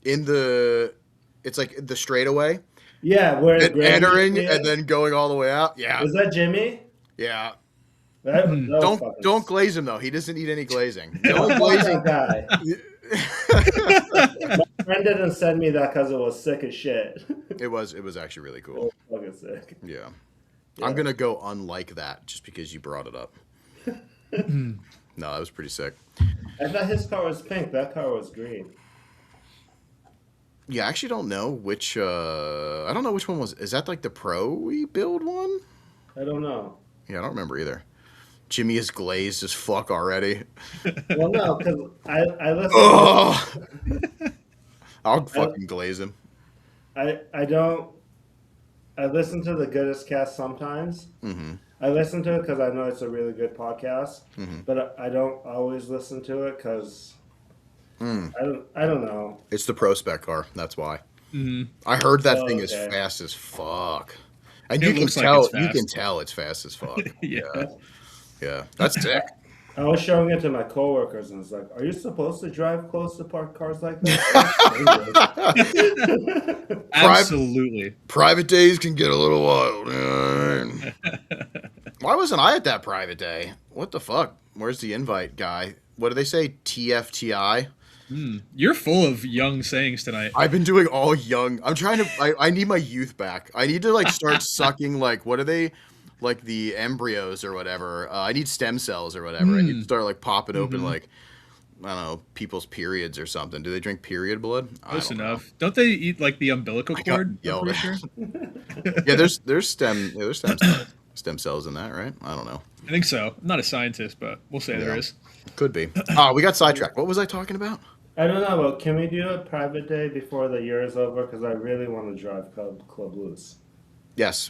it's like the straightaway, Yeah, where and entering Granby and then going all the way out. Yeah, is that Jimmy? yeah. That was fucking Don't glaze him though. He doesn't need any glazing. The Fuck only glazing. that guy. My friend didn't send me that because it was sick as shit. It was actually really It cool. was fucking sick. Yeah. I'm gonna go unlike that just because you brought it up. No, that was pretty sick. I thought his car was pink. That car was green. Yeah, I actually don't know which. I don't know which one was. Is that like the Pro build one? I don't know. Yeah, I don't remember either. Jimmy is glazed as fuck already. Well, no, because I listen. Oh, I'll fucking glaze him. I don't. I listen to the Goodest Cast sometimes. Mm-hmm. I listen to it because I know it's a really good podcast, Mm-hmm. but I don't always listen to it because I don't know. It's the Pro Spec car. That's why. Mhm. I heard that Oh, thing is okay. fast as fuck, and It you can looks like tell. it's You fast. can tell it's fast as fuck. Yeah. Yeah, that's sick. I was showing it to my coworkers and it's like, "Are you supposed to drive close to parked cars like that?" Absolutely. Private days can get a little wild. Why wasn't I at that private day? What the fuck? Where's the invite guy? What do they say? TFTI? You're full of young sayings tonight. I've been doing all young. I'm trying to. I need my youth back. I need to like start sucking like what are they? Like the embryos or whatever. I need stem cells or whatever. I need to start like popping open like I don't know people's periods or something. Do they drink period blood? I Close don't know. enough. Don't they eat like the umbilical got cord? I'm yelled pretty at. sure. Yeah, there's stem cells in that, right? I don't know. I think so. I'm not a scientist, but we'll say there Yeah. is. Could be. Oh, we got sidetracked. What was I talking about? I don't know, but can we do a private day before the year is over? Because I really want to drive Club Loose. Yes.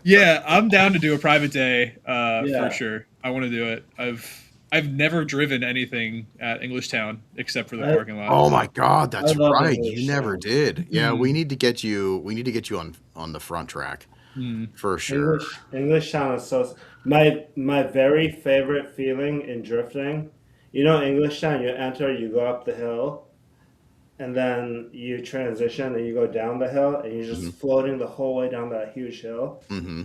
Yeah, I'm down to do a private day Yeah. for sure. I want to do it. I've never driven anything at Englishtown except for the parking lot. Oh my God, that's I love right. English You never Town. did. Yeah, we need to get you. We need to get you on the front track for sure. English Town is so. My very favorite feeling in drifting, English Town. You enter, you go up the hill, and then you transition and you go down the hill, and you're just floating the whole way down that huge hill. Mm-hmm.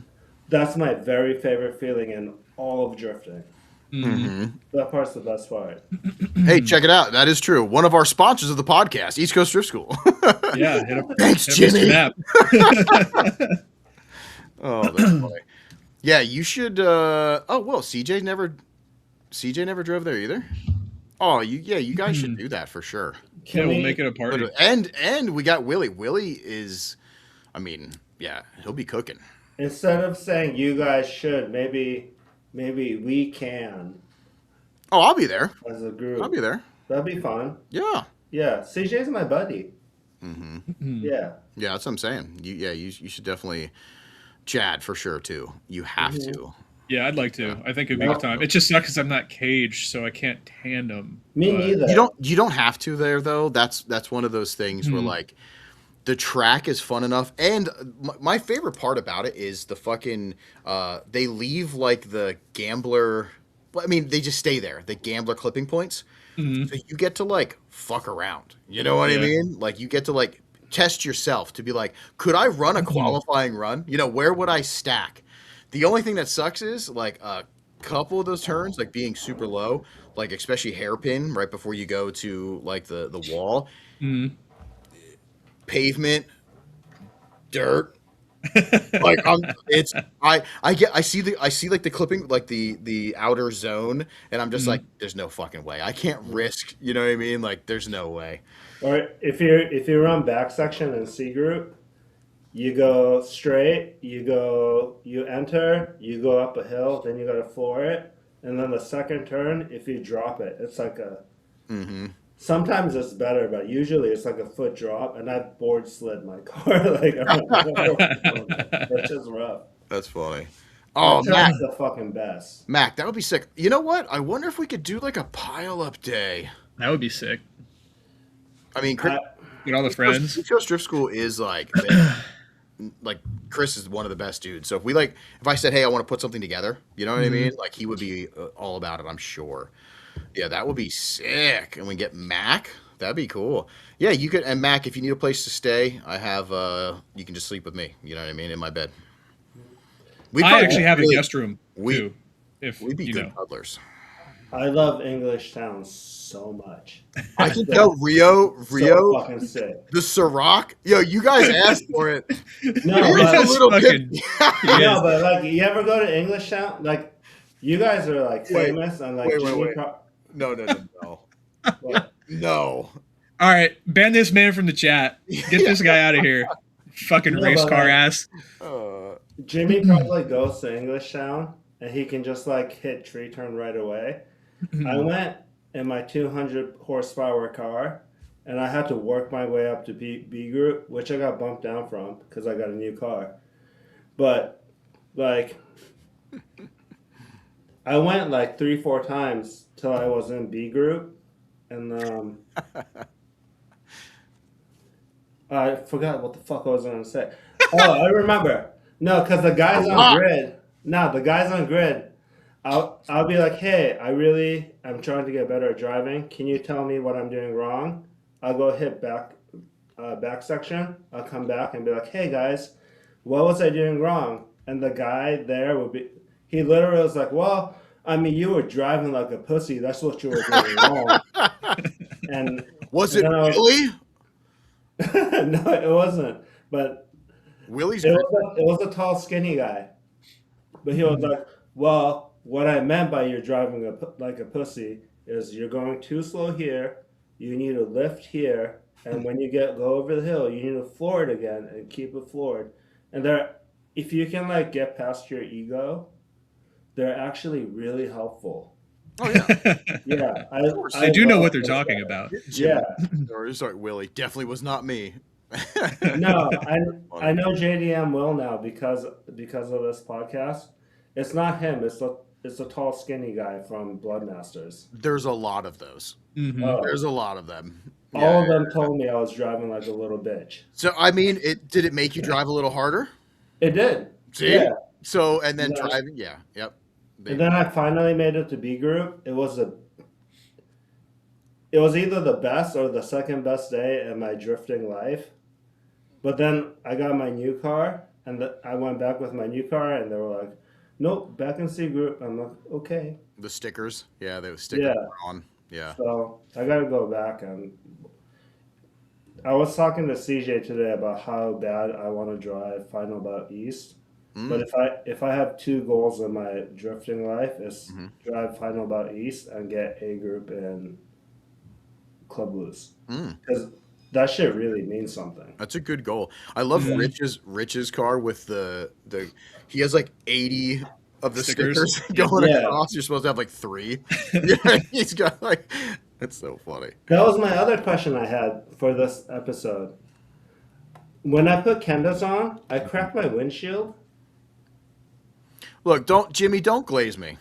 That's my very favorite feeling in all of drifting. Mm-hmm. That part's the best part. Hey, check it out. That is true. One of our sponsors of the podcast, East Coast Drift School. Yeah, hit up, Thanks, hit up Mr. Jimmy. Knapp. Oh, that's funny. Yeah, you should. Oh well, CJ never drove there either. Oh, you guys should do that for sure. Yeah, we'll make it a party. And we got Willie. Willie is, I mean, yeah, he'll be cooking. Instead of saying you guys should, maybe we can Oh, I'll be there. as a group. I'll be there. That'd be fun. Yeah. Yeah, CJ's my buddy. Mm-hmm. Yeah. Yeah, that's what I'm saying. You should definitely, Chad for sure too. You have to. Yeah, I'd like to. I think it'd be a good time. It just sucks because I'm not caged, so I can't tandem. Me but- neither. You don't have to there though. That's one of those things where like the track is fun enough, and my favorite part about it is the fucking they leave like the gambler. Well, I mean, they just stay there. The gambler clipping points. So you get to like fuck around. You know what I Yeah. mean? Like you get to like test yourself to be like, could I run a qualifying run? Where would I stack? The only thing that sucks is like a couple of those turns, like being super low, like especially hairpin right before you go to like the wall, pavement, dirt. Like I see like the clipping, like the outer zone, and I'm just like, there's no fucking way. I can't risk. You know what I mean? Like there's no way. Or if you run back section in C group, you go straight, you enter, you go up a hill, then you got to floor it, and then the second turn, if you drop it, it's like a. Mm-hmm. Sometimes it's better, but usually it's like a foot drop, and I've board slid my car. Like, it's just rough. That's funny. That Oh, Mac, turn's the fucking best. Mac, that would be sick. You know what? I wonder if we could do like a pile up day. That would be sick. I mean, I, Get all the friends. East Coast Drift School is like Chris is one of the best dudes. So if I said, hey, I want to put something together, you know what I mean? Like he would be all about it, I'm sure. Yeah, that would be sick. And we get Mac. That'd be cool. Yeah, you could. And Mac, if you need a place to stay, I have. You can just sleep with me. You know what I mean? In my bed. I actually have a guest room too. If we'd be you good know. cuddlers. I love English towns so much. I can tell Rio, So fucking sick. the Ciroc. Yo, you guys asked for it. No, Rio's but, a little fucking- bit. no, but like, you ever go to English town? Like, you guys are like famous and like. Wait. Jimmy No. What? No. All right, ban this man from the chat. Get this guy out of here. Fucking No, race but, car like- ass. Jimmy probably goes to English town and he can just like hit tree turn right away. I went in my 200 horsepower car and I had to work my way up to B group, which I got bumped down from because I got a new car. But like, I went like 3-4 times till I was in B group, and I forgot what the fuck I was gonna say. Oh, I remember. No, because the guys on grid. No, the guys on grid. I'll be like, hey, I'm trying to get better at driving. Can you tell me what I'm doing wrong? I'll go hit back section. I'll come back and be like, hey guys, what was I doing wrong? And the guy there he literally was like, well, I mean, you were driving like a pussy. That's what you were doing wrong. And Was it Willie? no, it wasn't. But Willie's it was a tall, skinny guy. But he was like, well, what I meant by you're driving like a pussy is you're going too slow here. You need to lift here. And when you go over the hill, you need to floor it again and keep it floored. And if you can like get past your ego, they're actually really helpful. Oh yeah. Yeah. They do know what they're talking about. Yeah. Sorry, Willie. Definitely was not me. No, I know JDM will now because of this podcast. It's not him. It's the tall, skinny guy from Bloodmasters. There's a lot of those. Oh, There's a lot of them. all of them told me I was driving like a little bitch. So I mean, did it make you drive a little harder? It did. See? Yeah. So and then Yeah. driving, yeah, yep. And then I finally made it to B group. It was either the best or the second best day in my drifting life. But then I got my new car, and I went back with my new car, and they were like, nope, back in C group. I'm like, okay. The stickers, yeah, they stickers Yeah. were on, yeah. So I got to go back. And I was talking to CJ today about how bad I want to drive Final Bout East. But if I have two goals in my drifting life, is drive Final Bout East and get A group in Club Loose, because that shit really means something. That's a good goal. I love Rich's car with the he has like 80 of the stickers going across. You're supposed to have like 3. Yeah, he's got like that's so funny. That was my other question I had for this episode. When I put Kendas on, I cracked my windshield. Look, don't glaze me.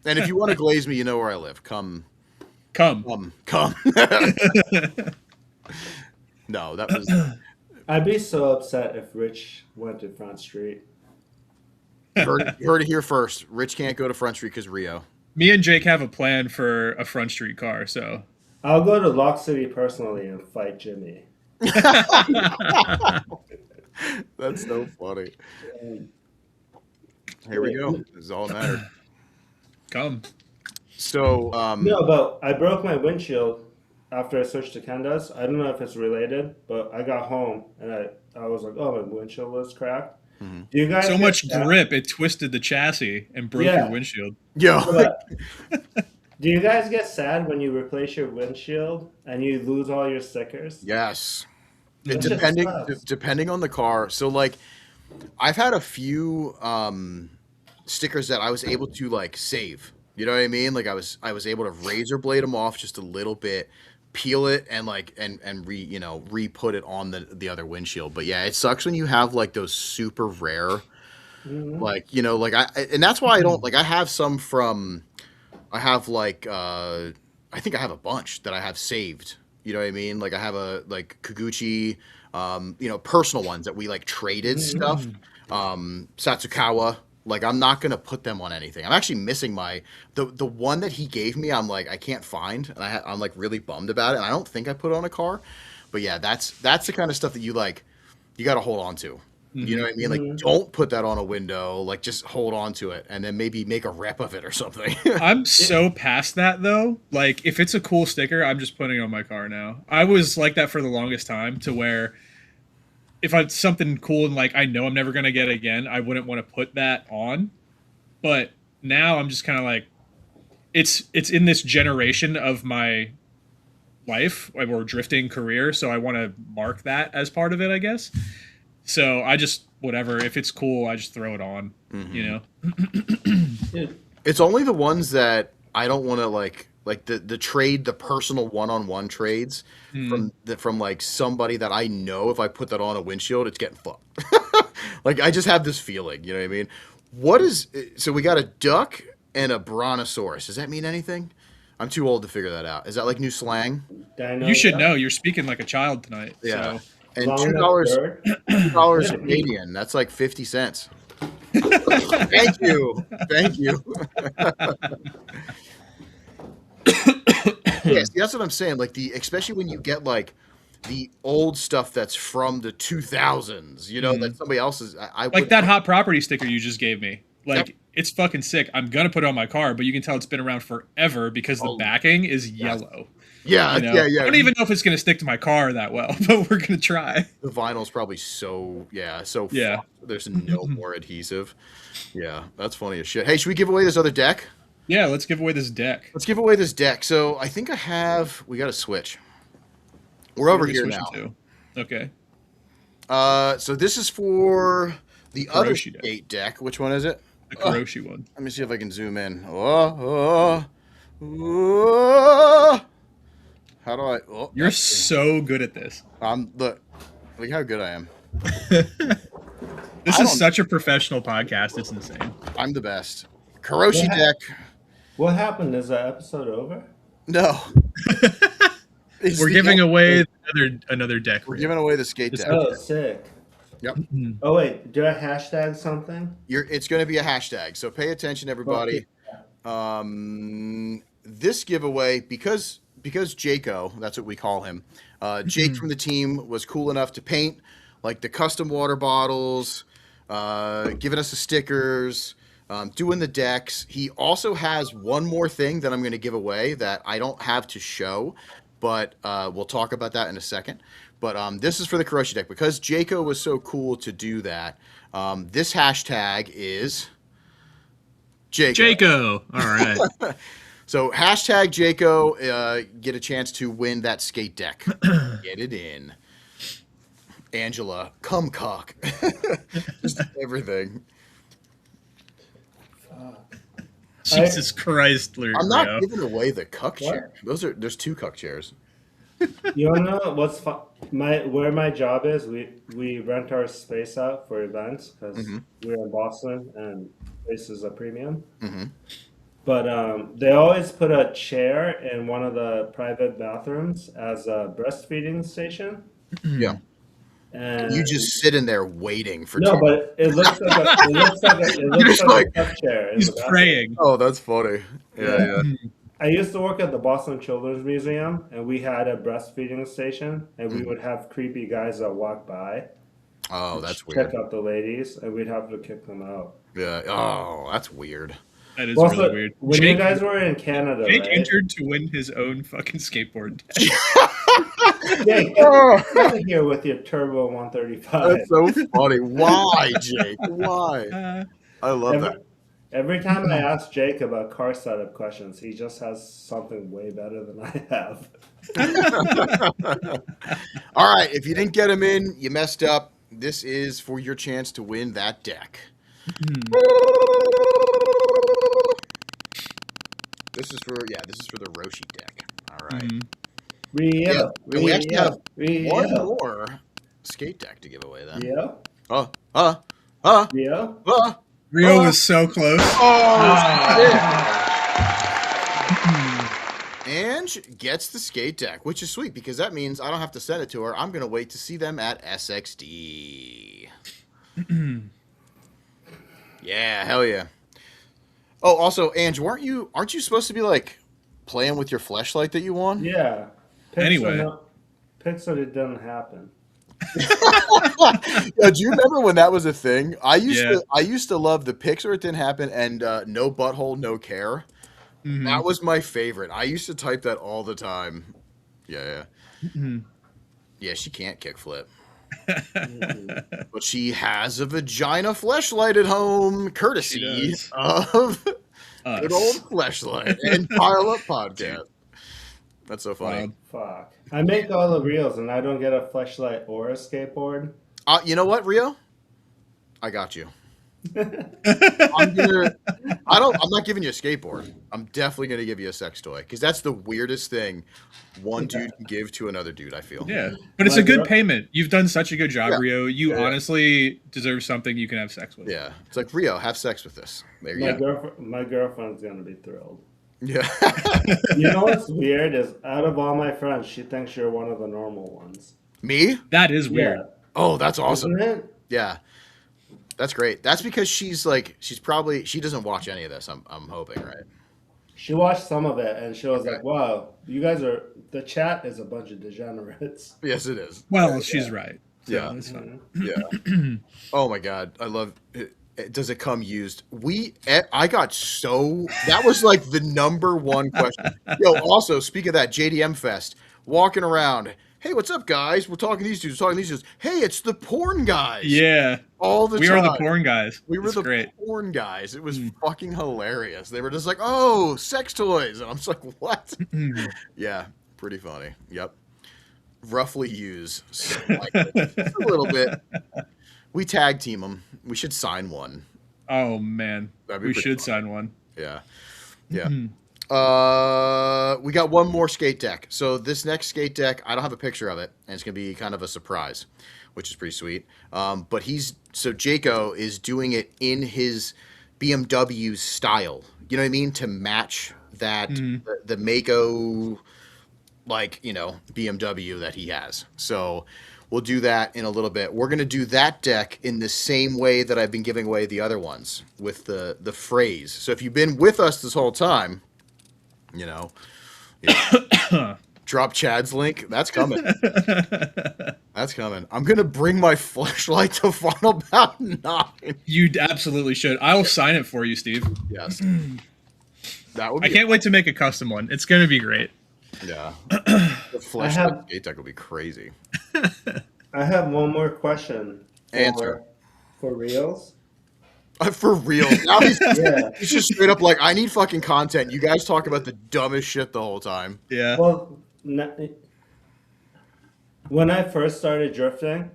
And if you want to glaze me, you know where I live. Come. No, that was. I'd be so upset if Rich went to Front Street. You heard it here first. Rich can't go to Front Street because Rio. Me and Jake have a plan for a Front Street car, so I'll go to Lock City personally and fight Jimmy. That's so funny. Here we go. This is all that mattered. come. So, No, but I broke my windshield after I switched to Kendas. I don't know if it's related, but I got home and I was like, oh, my windshield was cracked. Do you guys So get much sad? grip, it twisted the chassis and broke Yeah. your windshield. yo, Do you guys get sad when you replace your windshield and you lose all your stickers? yes. That shit sucks. Depending on the car. So, like, I've had a few stickers that I was able to like save. You know what I mean? Like I was able to razor blade them off just a little bit, peel it, and like and re put it on the other windshield. But yeah, it sucks when you have like those super rare, Mhm. like like and that's why I don't like. I have some from. I have like I think I have a bunch that I have saved. You know what I mean? Like I have a like Kaguchi, personal ones that we like traded stuff. Satsukawa. Like I'm not gonna put them on anything. I'm actually missing the one that he gave me. I'm like I can't find, and I'm like really bummed about it. And I don't think I put it on a car, but yeah, that's the kind of stuff that you got to hold on to. You know what I mean? Like don't put that on a window. Like just hold on to it, and then maybe make a rep of it or something. I'm so past that though. Like if it's a cool sticker, I'm just putting it on my car now. I was like that for the longest time to where if it's something cool and like I know I'm never gonna get it again, I wouldn't want to put that on. But now I'm just kind of like it's in this generation of my life or drifting career, so I want to mark that as part of it, I guess. So I just whatever. If it's cool, I just throw it on. You know. Dude, It's only the ones that I don't want to like the trade, the personal one-on-one trades from like somebody that I know if I put that on a windshield, it's getting fucked. Like I just have this feeling, you know what I mean? So we got a duck and a brontosaurus. Does that mean anything? I'm too old to figure that out. Is that like new slang? Dino You should Duck? know. You're speaking like a child tonight. Yeah. So. And Long $2, neck bird? $2 Canadian. That's like 50 cents. Thank you. Thank you. Yeah, see, that's what I'm saying. Like especially when you get like the old stuff that's from the 2000s, that somebody else's. I Like would that hot property sticker you just gave me. Like Yep. it's fucking sick. I'm gonna put it on my car, but you can tell it's been around forever because the Oh, backing is yellow. Yeah, You know? yeah. I don't even know if it's gonna stick to my car that well, but we're gonna try. The vinyl's probably so Yeah. fucked. There's no more adhesive. Yeah, that's funny as shit. Hey, should we give away this other deck? Yeah, let's give away this deck. Let's give away this deck. So I think we got to switch. We're over What are we here switching now. to? Okay. So this is for the other Kuroshi deck. skate deck. Which one is it? The Kuroshi one. Let me see if I can zoom in. Oh. How do I? Oh, You're so good at this. look how good I am. This I is don't- such a professional podcast. It's insane. I'm the best. Kuroshi Yeah. deck. What happened? Is the episode over? No. It's We're the giving deck. away another deck. We're giving away the skate deck. Oh, sick. Yep. Oh, wait. Did I hashtag something? It's going to be a hashtag, so pay attention, everybody. This giveaway, because Jaco, that's what we call him. Jake from the team was cool enough to paint like the custom water bottles, giving us the stickers, doing the decks. He also has one more thing that I'm going to give away that I don't have to show, but we'll talk about that in a second. But this is for the Kuroshi deck because Jaco was so cool to do that. This hashtag is Jaco. Jaco. All right. So hashtag Jaco, get a chance to win that skate deck. Get it in. Angela, cum cock. Just everything. Jesus Christ, Leo. I'm not giving away the cuck chair. There's two cuck chairs. You wanna know what's where my job is? We rent our space out for events because we're in Boston and space is a premium. But they always put a chair in one of the private bathrooms as a breastfeeding station. Yeah. And You just sit in there waiting for no, two. but it looks like just a like- cup chair. In He's the bathroom. praying. Oh, that's funny. Yeah. I used to work at the Boston Children's Museum, and we had a breastfeeding station, and we would have creepy guys that walk by, Oh, that's check weird. out the ladies, and we'd have to kick them out. Yeah. Oh, that's weird. That is Also, really weird. when you guys were in Canada, Jake right? entered to win his own fucking skateboard deck. Yeah, get out of here with your Turbo 135. That's so funny. Why, Jake? Why? I love that. Every time I ask Jake about car setup questions, he just has something way better than I have. All right, if you didn't get him in, you messed up. This is for your chance to win that deck. This is for the Roshi deck. All right. Rio, Yeah, and we actually have Rio, one Rio, more skate deck to give away then. Rio, Uh, uh, uh, Rio. uh. Rio was so close. Ange gets the skate deck, which is sweet because that means I don't have to send it to her. I'm gonna wait to see them at SXD. Yeah, hell yeah. Oh, also, Ange, aren't you supposed to be like playing with your fleshlight that you won? Yeah. Anyway. Pixar, it didn't happen. Yeah, do you remember when that was a thing? I Yeah. used to love the Pixar It Didn't Happen and No Butthole No Care. That was my favorite. I used to type that all the time. Yeah. Yeah, she can't kickflip. But she has a vagina fleshlight at home, courtesy of good old Fleshlight and Pile Up Podcast. That's so funny. Fuck. I make all the reels and I don't get a flashlight or a skateboard. You know what, Rio? I got you. I'm not giving you a skateboard. I'm definitely gonna give you a sex toy because that's the weirdest thing one dude can give to another dude. I feel. Yeah, but it's a good payment. You've done such a good job, Yeah. Rio. You honestly deserve something you can have sex with. Yeah, it's like Rio, have sex with this. There you go. My girlfriend's gonna be thrilled. Yeah. You know what's weird is out of all my friends, she thinks you're one of the normal ones. Me? That is weird. Yeah. Oh, that's awesome. Isn't it? Yeah. That's great. That's because she doesn't watch any of this. I'm hoping, right? She watched some of it and she was like, "Wow, the chat is a bunch of degenerates." Yes, it is. Well, she's right. So Yeah. that's fine. Yeah. Oh my God, I love it. Does it come used? That was like the number one question. Yo, also, speak of that, JDM Fest, walking around. Hey, what's up, guys? We're talking to these dudes. Hey, it's the porn guys. Yeah. All the time. We are the porn guys. We were great. porn guys. It was fucking hilarious. They were just like, oh, sex toys. And I'm just like, what? Yeah, pretty funny. Yep. Roughly use. Like, a little bit. We tag team them. We should sign one. Oh, man. We should sign one. Yeah. Yeah. We got one more skate deck. So this next skate deck, I don't have a picture of it, and it's gonna be kind of a surprise, which is pretty sweet. But Jaco is doing it in his BMW style. You know what I mean? To match that the Mako BMW that he has. So we'll do that in a little bit. We're gonna do that deck in the same way that I've been giving away the other ones with the phrase. So if you've been with us this whole time, drop Chad's link. That's coming. That's coming. I'm gonna bring my flashlight to Final Bout 9. You absolutely should. I will sign it for you, Steve. Yes. That would be I can't wait to make a custom one. It's gonna be great. Yeah. The flashlight skate deck will be crazy. I have one more question. Answer. For reals? For real. Now he's Yeah. just straight up like, I need fucking content. You guys talk about the dumbest shit the whole time. Yeah. Well, when I first started drifting,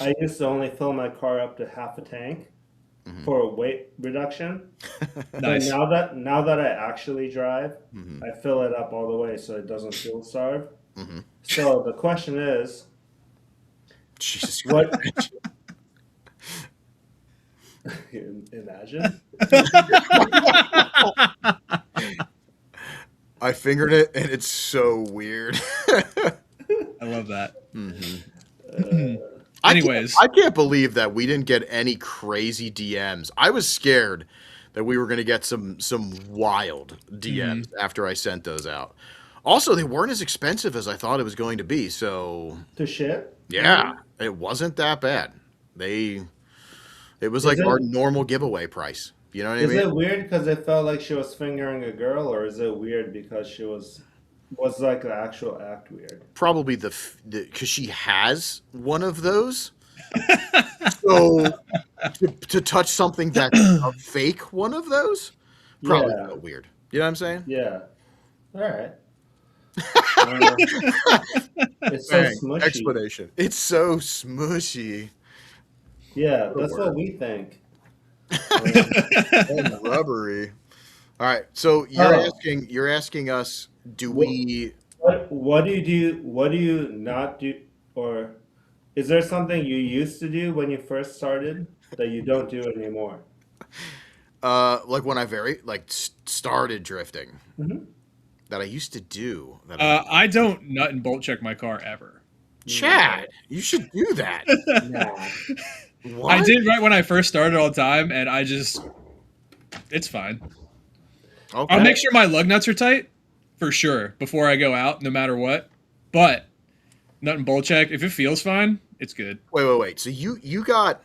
I used to only fill my car up to half a tank for weight reduction. Nice. But now that I actually drive, I fill it up all the way so it doesn't fuel starve. So the question is, Jesus what? Christ. Imagine. I fingered it and it's so weird. I love that. Anyways, I can't believe that we didn't get any crazy DMs. I was scared that we were going to get some wild DMs after I sent those out. Also, they weren't as expensive as I thought it was going to be. So To ship? yeah, it wasn't that bad. It was like our normal giveaway price. You know what I mean? Is it weird because it felt like she was fingering a girl, or is it weird because she was like the actual act weird? Probably because she has one of those. So to touch something that's a fake one of those, probably a little weird. You know what I'm saying? Yeah. All right. It's so Bang. smushy. Explanation. It's so smushy. Yeah, that's what we think. And rubbery. All right. So Oh, you're asking us, do what, we? what do you do? What do you not do? Or is there something you used to do when you first started that you don't do anymore? Like when I started drifting Hmm. that I used to do that I I don't nut and bolt check my car ever. Chad, you should do that. Nah. I What? did right when I first started all the time, and it's fine. I'll Okay. make sure my lug nuts are tight for sure before I go out, no matter what. But nut and bolt check, if it feels fine, it's good. Wait. So you have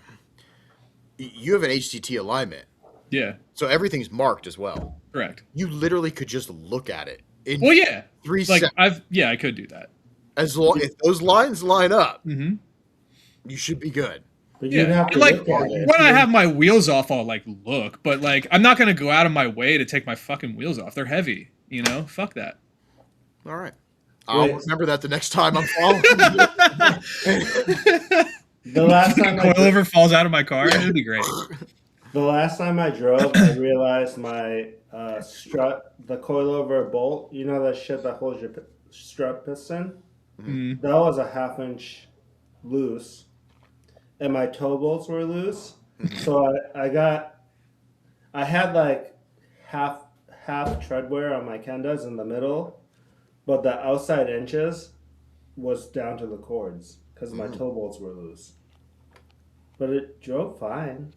an HTT alignment, Yeah, so everything's marked as well. correct. You literally could just look at it in Well, yeah, 3 seconds. I could do that. As long if those lines line up, Hmm. you should be good. But you'd Yeah, have and to like look at it. when I have my wheels off, I'll like look, but like I'm not gonna go out of my way to take my fucking wheels off. They're heavy, you know. Fuck that. All right. I'll Wait. remember that the next time I'm following The last time I Coilover falls out of my car. It'd be great. The last time I drove, I realized my strut, the coilover bolt, you know that shit that holds your strut piston? Mm. That was a half-inch loose, and my toe bolts were loose. So I had like half tread wear on my Kendas in the middle, but the outside inches was down to the cords because my toe bolts were loose. But it drove fine.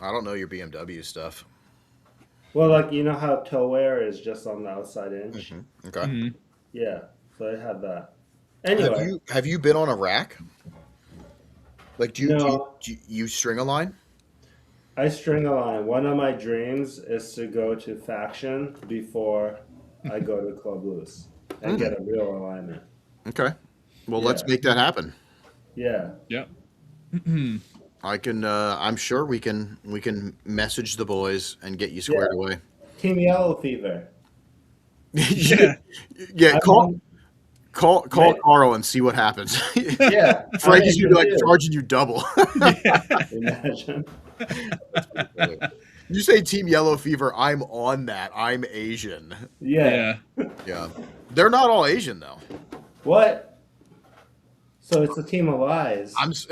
I don't know your BMW stuff. Well, like you know how toe wear is just on the outside inch. Okay. Mhm. Yeah, so I had that. Have Anyway, you been on a rack? Like no, do you string a line? I string a line. One of my dreams is to go to Faction before I go to Club Loose and get a real alignment. Okay. Well, let's Yeah. make that happen. Yeah. Yep. I can. I'm sure we can message the boys and get you squared Yeah. away. Team Yellow Fever. Yeah. Yeah. I'm Call on, call call right? Carl and see what happens. Yeah, I'm Frankie's gonna Asian be like too. charging you double. Imagine. You say Team Yellow Fever, I'm on that. I'm Asian. Yeah. Yeah. Yeah. They're not all Asian though. What? So it's a team of lies. I'm s-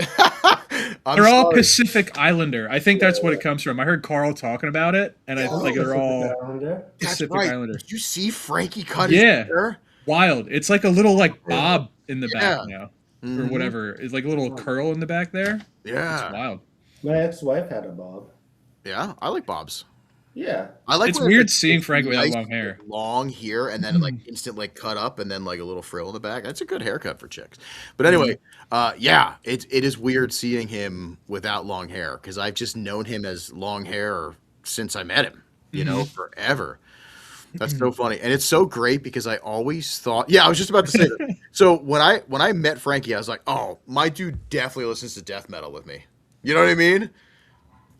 I'm They're all sorry. Pacific Islander. I think that's what it comes from. I heard Carl talking about it, and I like they're all Islander. That's Pacific right. Islander. Did you see Frankie cut his Yeah. hair? Wild. It's like a little like bob in the back Yeah. now, or whatever. It's like a little curl in the back there. It's Yeah. wild. My ex-wife had a bob. Yeah. I like Bob's. Yeah. I like It's when weird like, seeing it's Frankie without nice, long hair. long here, and then like instant like cut up, and then like a little frill in the back. That's a good haircut for chicks. But anyway, yeah, it is weird seeing him without long hair because I've just known him as long hair since I met him. You know, forever. That's so funny, and it's so great because I always thought. Yeah, I was just about to say that. So when I met Frankie, I was like, oh, my dude definitely listens to death metal with me. You know what I mean?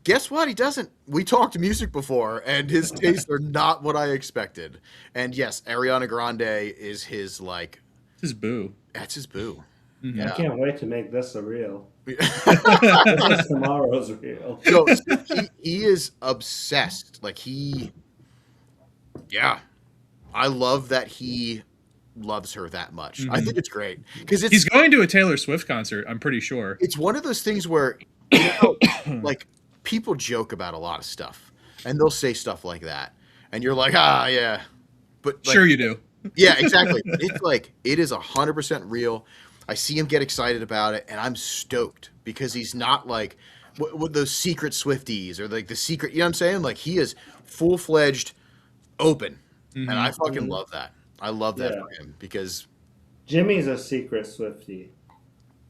Guess what? He doesn't. We talked music before, and his tastes are not what I expected. And yes, Ariana Grande is his like. This is boo. That's his boo. I Yeah. can't wait to make this a reel. This is tomorrow's reel. No, he is obsessed. Like yeah. I love that he loves her that much. I think it's great because He's going to a Taylor Swift concert. I'm pretty sure. it's one of those things where you know, like people joke about a lot of stuff and they'll say stuff like that and you're like yeah but like, Sure, you do. yeah exactly it's like it is 100% real. I see him get excited about it and I'm stoked because he's not like what those secret Swifties or like the secret, you know what I'm saying, like he is full-fledged open and I fucking love that. I love that Yeah. for him because Jimmy's a secret Swiftie,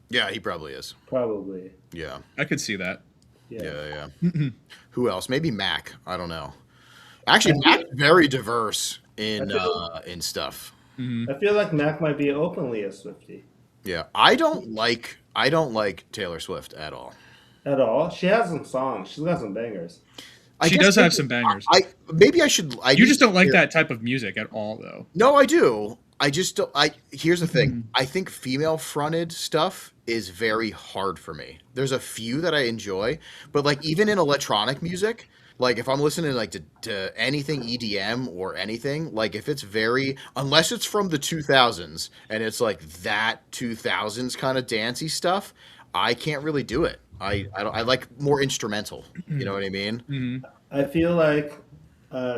yeah, he probably is. probably. Yeah. I could see that. Yeah. Who else? Maybe Mac. I don't know. Actually, Mac's very diverse in stuff. I feel like Mac might be openly a Swiftie. Yeah, I don't like Taylor Swift at all. At all. She has some songs. She's got some bangers. She guess does have maybe- some bangers. maybe I should. You just don't like that type of music at all, though. No, I do. I just don't. Here's the thing. I think female fronted stuff is very hard for me. There's a few that I enjoy, but like even in electronic music, like if I'm listening like to anything EDM or anything, like if it's very unless it's from the 2000s and it's like that 2000s kind of dancey stuff, I can't really do it. I don't I like more instrumental. You know what I mean? I feel like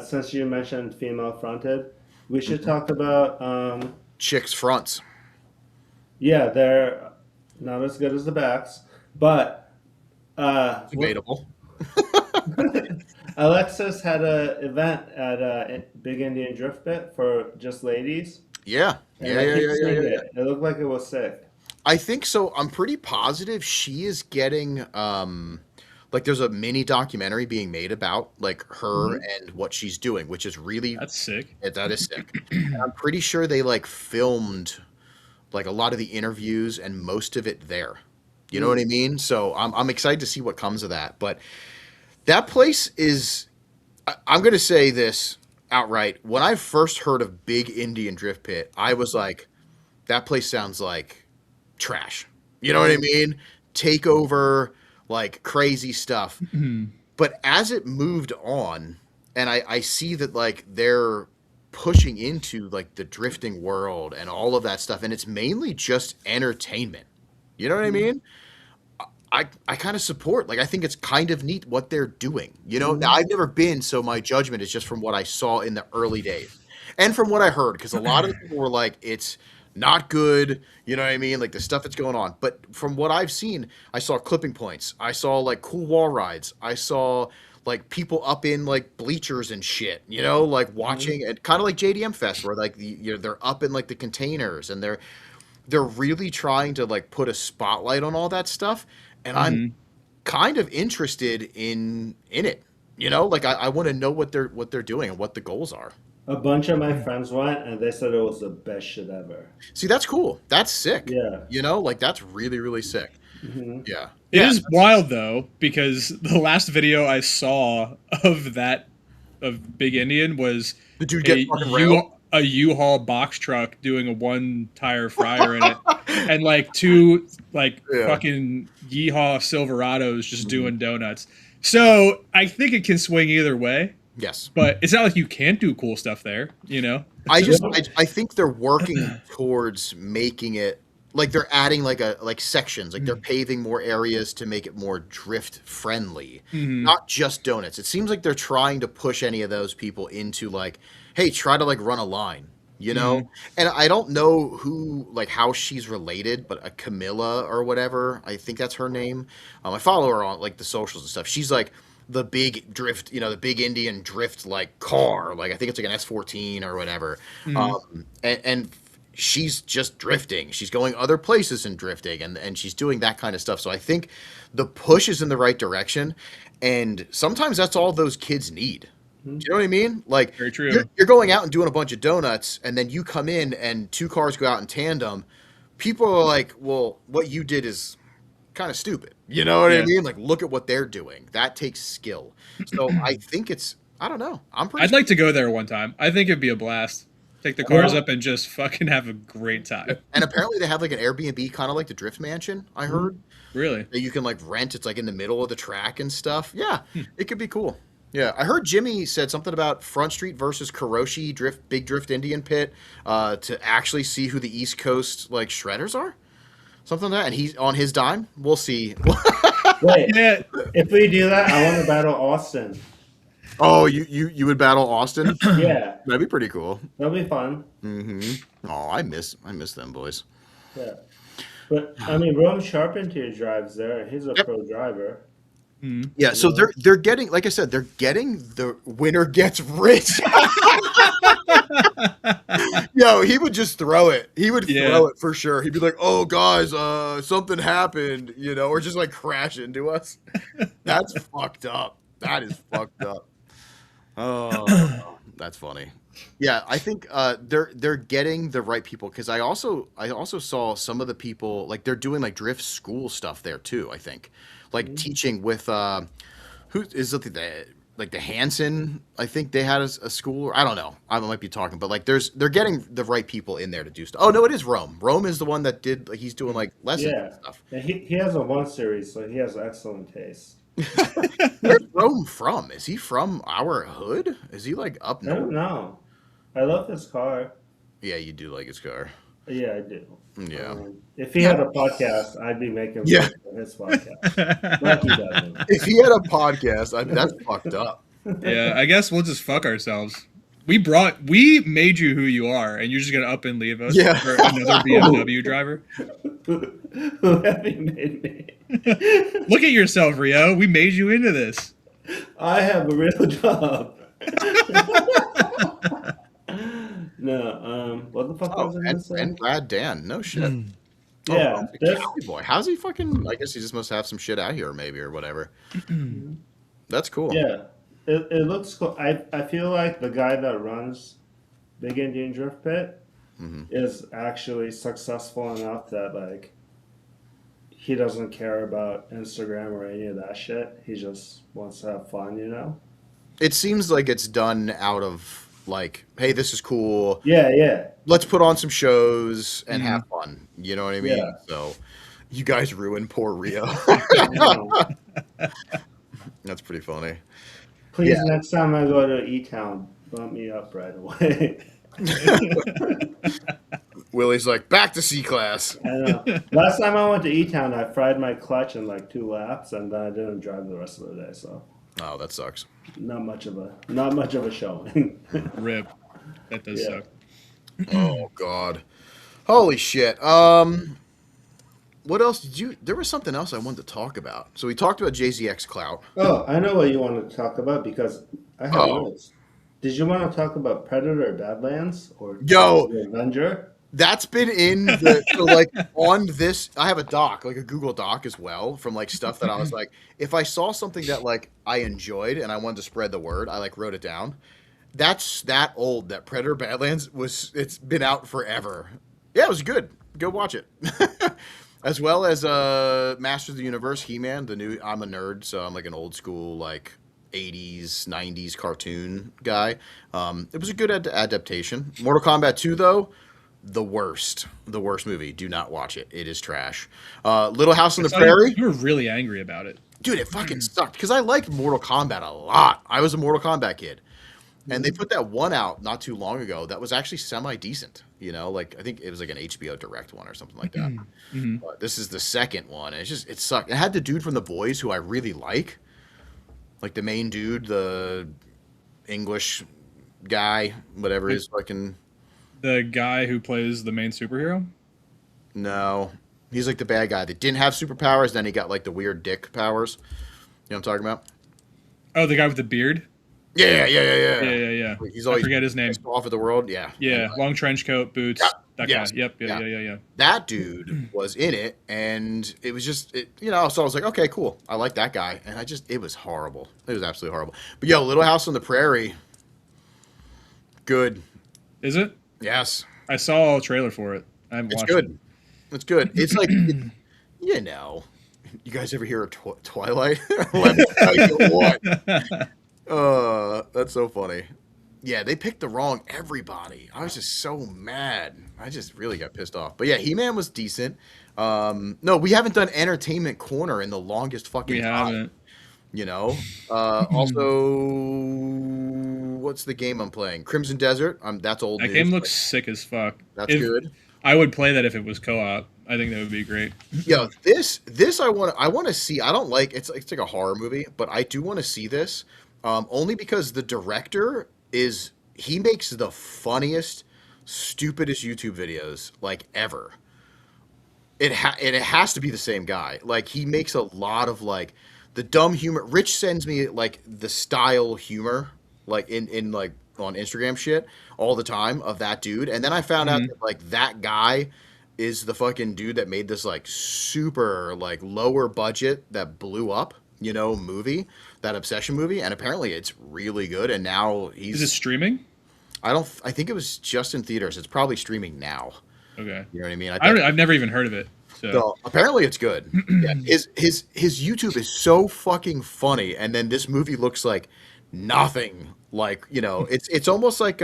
since you mentioned female fronted, we should talk about Chicks fronts. yeah, they're not as good as the backs, but what Debatable. Alexis had a event at Big Indian Drift Pit for just ladies, Yeah. and Yeah, I yeah, keep yeah, yeah, seeing yeah, yeah. it. It looked like it was sick. I think so. I'm pretty positive she is getting like there's a mini documentary being made about like her Hmm. and what she's doing, which is really That's sick. that is sick. And I'm pretty sure they like filmed like a lot of the interviews and most of it there. You know what I mean? So I'm excited to see what comes of that. But that place is I'm gonna say this outright. When I first heard of Big Indian Drift Pit, I was like, that place sounds like trash. You know what I mean? Takeover, like crazy stuff. But as it moved on, and I see that like they're pushing into like the drifting world and all of that stuff, and it's mainly just entertainment. You know what I mean? I kind of support. Like I think it's kind of neat what they're doing. You know, now I've never been, so my judgment is just from what I saw in the early days and from what I heard, because a lot of the people were like, it's not good. You know what I mean? Like the stuff that's going on. But from what I've seen, I saw clipping points. I saw like cool wall rides. I saw like people up in like bleachers and shit. You know, like watching it, kind of like JDM Fest, where like they're up in like the containers and they're really trying to like put a spotlight on all that stuff, and I'm kind of interested in it. You know, like I want to know what they're doing and what the goals are. A bunch of my friends went, and they said it was the best shit ever. See, that's cool. That's sick. Yeah. You know, like that's really really sick. Yeah. It Yeah. is wild though, because the last video I saw of that of Big Indian was The dude get fucking railed. A U-Haul box truck doing a one tire fryer in it, and like two like Yeah. fucking Yeehaw Silverados just doing donuts. So I think it can swing either way, Yes. but it's not like you can't do cool stuff there, you know? I think they're working towards making it like they're adding like sections, like they're paving more areas to make it more drift friendly, not just donuts. It seems like they're trying to push any of those people into like, hey, try to like run a line, you know? And I don't know who like how she's related, but a Camilla or whatever, I think that's her name. I follow her on like the socials and stuff. She's like the big drift, the big Indian drift like car, like I think it's like an S14 or whatever. And she's just drifting. She's going other places and drifting, and she's doing that kind of stuff. So I think the push is in the right direction, and sometimes that's all those kids need. Do you know what I mean? Like Very true. you're going out and doing a bunch of donuts, and then you come in and two cars go out in tandem. People are like, well, what you did is kind of stupid. You know what I Yeah. mean? Like, look at what they're doing. That takes skill. So I think I don't know. I'm pretty. I'd like to go there one time. I think it'd be a blast. Take the cars up and just fucking have a great time. And apparently they have like an Airbnb, kind of like the Drift Mansion. I heard Really? that you can like rent. It's like in the middle of the track and stuff. Yeah, it could be cool. Yeah, I heard Jimmy said something about Front Street versus Kuroshi Big Drift Indian Pit to actually see who the East Coast like shredders are. Something like that, and he's on his dime. We'll see. Wait, Yeah. if we do that, I want to battle Austin. Oh, you would battle Austin? Yeah, That'd be pretty cool. that'll be fun. Oh, I miss them boys. Yeah, but I mean, Rome Charpentier drives there. He's a Yep. pro driver. Yeah, so they're getting, like I said, they're getting the winner gets rich. Yo, he would just throw it. He would Yeah. throw it for sure. He'd be like, "Oh, guys, something happened," or just like crash into us. That's fucked up. That is fucked up. Oh, that's funny. Yeah, I think they're getting the right people, because I also saw some of the people like they're doing like drift school stuff there too. I think like teaching with who is it like the Hanson, I think they had a school. I don't know. I might be talking, but like they're getting the right people in there to do stuff. Oh no, it is Rome. Rome is the one that did like he's doing like lessons and Yeah. stuff. And he has a one series, so he has excellent taste. Where's Rome from? Is he from our hood? Is he like up I don't north? know. I love his car. Yeah, you do like his car. Yeah, I do. Yeah. If he had a podcast, I'd be making Yeah. fun of his podcast. But he doesn't. If he had a podcast, I mean, that's fucked up. Yeah, I guess we'll just fuck ourselves. We made you who you are, and you're just gonna up and leave us Yeah. for another BMW driver. Who have you made me? Look at yourself, Rio. We made you into this. I have a real job. No, what the fuck was I gonna say? And Brad Dan, no shit. Yeah, Oh, there's- Cali boy. How's he fucking? I guess he just must have some shit out here, maybe, or whatever. That's cool. yeah. It looks cool. I feel like the guy that runs Big Indian Drift Pit is actually successful enough that like he doesn't care about Instagram or any of that shit. He just wants to have fun, you know? It seems like it's done out of like, hey, this is cool. Yeah. Let's put on some shows and have fun. You know what I mean? Yeah. So, you guys ruined poor Rio. Um, That's pretty funny. Please, Yeah. next time I go to E-Town, bump me up right away. Willie's like, back to C class. I know. Last time I went to E-Town, I fried my clutch in like 2 laps, and then I didn't drive the rest of the day. So Oh, that sucks. not much of a showing. Rip. That does Yeah. suck. Oh God. Holy shit. What else did you? There was something else I wanted to talk about. So we talked about JZX Clout. Oh, I know what you want to talk about because I have Oh. notes. Did you want to talk about Predator Badlands or Yo. The Avenger? That's been in the so like on this. I have a doc, like a Google Doc as well, from like stuff that I was like, if I saw something that like I enjoyed and I wanted to spread the word, I like wrote it down. That's that old. That Predator Badlands was. It's been out forever. Yeah, it was good. Go watch it. As well as Masters of the Universe, He-Man, the new. I'm a nerd, so I'm like an old school like 80s, 90s cartoon guy. It was a good adaptation. Mortal Kombat 2 though. The worst movie. Do not watch it. It is trash. Little House on the So Prairie. You were really angry about it. Dude, it fucking sucked because I liked Mortal Kombat a lot. I was a Mortal Kombat kid. And they put that one out not too long ago that was actually semi-decent. You know, like I think it was like an HBO Direct one or something like that. But this is the second one. And it sucked. It had the dude from The Boys who I really like the main dude, the English guy, whatever his fucking. The guy who plays the main superhero? No, he's like the bad guy that didn't have superpowers. Then he got like the weird dick powers. You know what I'm talking about? Oh, the guy with the beard? Yeah. Yeah. He's I always forget his name. pissed off of the world. Yeah. Yeah, Anyway. long trench coat, boots. Yeah, That yes, guy. Yep. yeah. Yeah. That dude was in it, and it was just, so I was like, okay, cool. I like that guy, and it was horrible. It was absolutely horrible. But yo, Little House on the Prairie, good. Is it? Yes, I saw a trailer for it. I haven't it's watched good. it. It's good. It's like, you guys ever hear of Twilight? Let me tell you what. That's so funny. Yeah, they picked the wrong everybody. I was just so mad. I just really got pissed off. But yeah, He-Man was decent. No, we haven't done Entertainment Corner in the longest fucking We time. haven't. Also, what's the game I'm playing? Crimson Desert. That's old That news, game but looks sick as fuck. That's good. I would play that if it was co-op. I think that would be great. Yo, this I want to see. I don't like it's like a horror movie, but I do want to see this. Only because the director he makes the funniest, stupidest YouTube videos like ever. It has to be the same guy. Like he makes a lot of like the dumb humor. Rich sends me like the style humor like in like on Instagram shit all the time of that dude. And then I found out that like that guy is the fucking dude that made this like super like lower budget that blew up, movie, that Obsession movie, and apparently it's really good. And now Is it streaming? I think it was just in theaters. It's probably streaming now. Okay. You know what I mean? I've never even heard of it. So apparently it's good. Yeah, his YouTube is so fucking funny, and then this movie looks like nothing like, it's almost like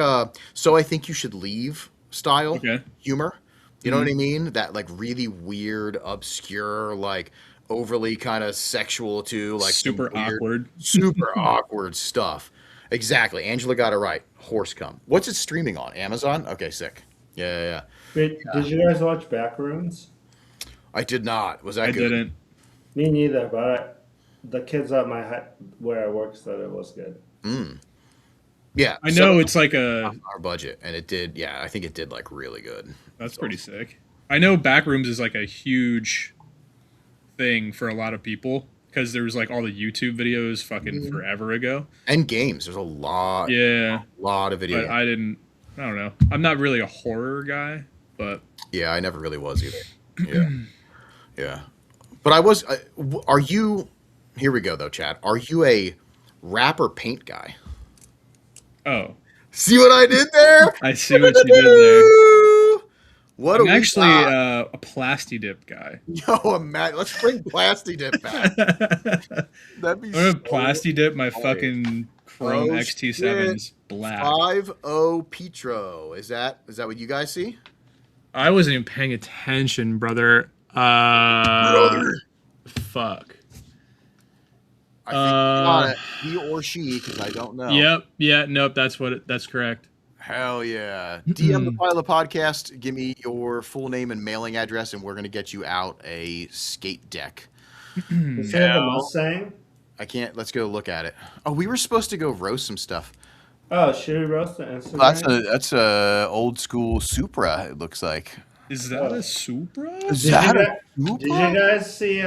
so I think you should leave style Okay. humor. You know what I mean? That like really weird, obscure, like overly kind of sexual too, like some Super weird, awkward. super awkward stuff. Exactly. Angela got it right. Horse cum. What's it streaming on? Amazon? Okay, sick. Yeah, yeah, yeah. Wait, did you guys watch Backrooms? I did not. Was that I good? didn't. Me neither, but the kids at where I work said it was good. Yeah. I know it's like a. our budget, and it did. Yeah, I think it did like really good. That's So, pretty sick. I know Backrooms is like a huge thing for a lot of people because there was like all the YouTube videos fucking forever ago. and games. There's a lot, Yeah, lot of video. but I didn't. I don't know. I'm not really a horror guy, but Yeah, I never really was either. Yeah, yeah. But I was. Are you? Here we go though, Chad. Are you a wrapper paint guy? oh, See what I did there? I see what you did there. What I'm do we actually got? a Plasti Dip guy. Yo, Matt, let's bring Plasti Dip back. That'd be I'm gonna so Plasti Dip my funny. fucking Chrome Oh, XT7s black. 5-0 Petro. Is that what you guys see? I wasn't even paying attention, brother. Fuck. I think you got it. He or she, because I don't know. Yep. Yeah. Nope. That's correct. Hell yeah. DM the Pilot Podcast. Give me your full name and mailing address, and we're going to get you out a skate deck. Does he have a Mustang? I can't. Let's go look at it. Oh, we were supposed to go roast some stuff. Oh, should we roast the Instagram? That's a old school Supra, it looks like. Is that a Supra? Is Did that you, a guys, did you Supra? guys see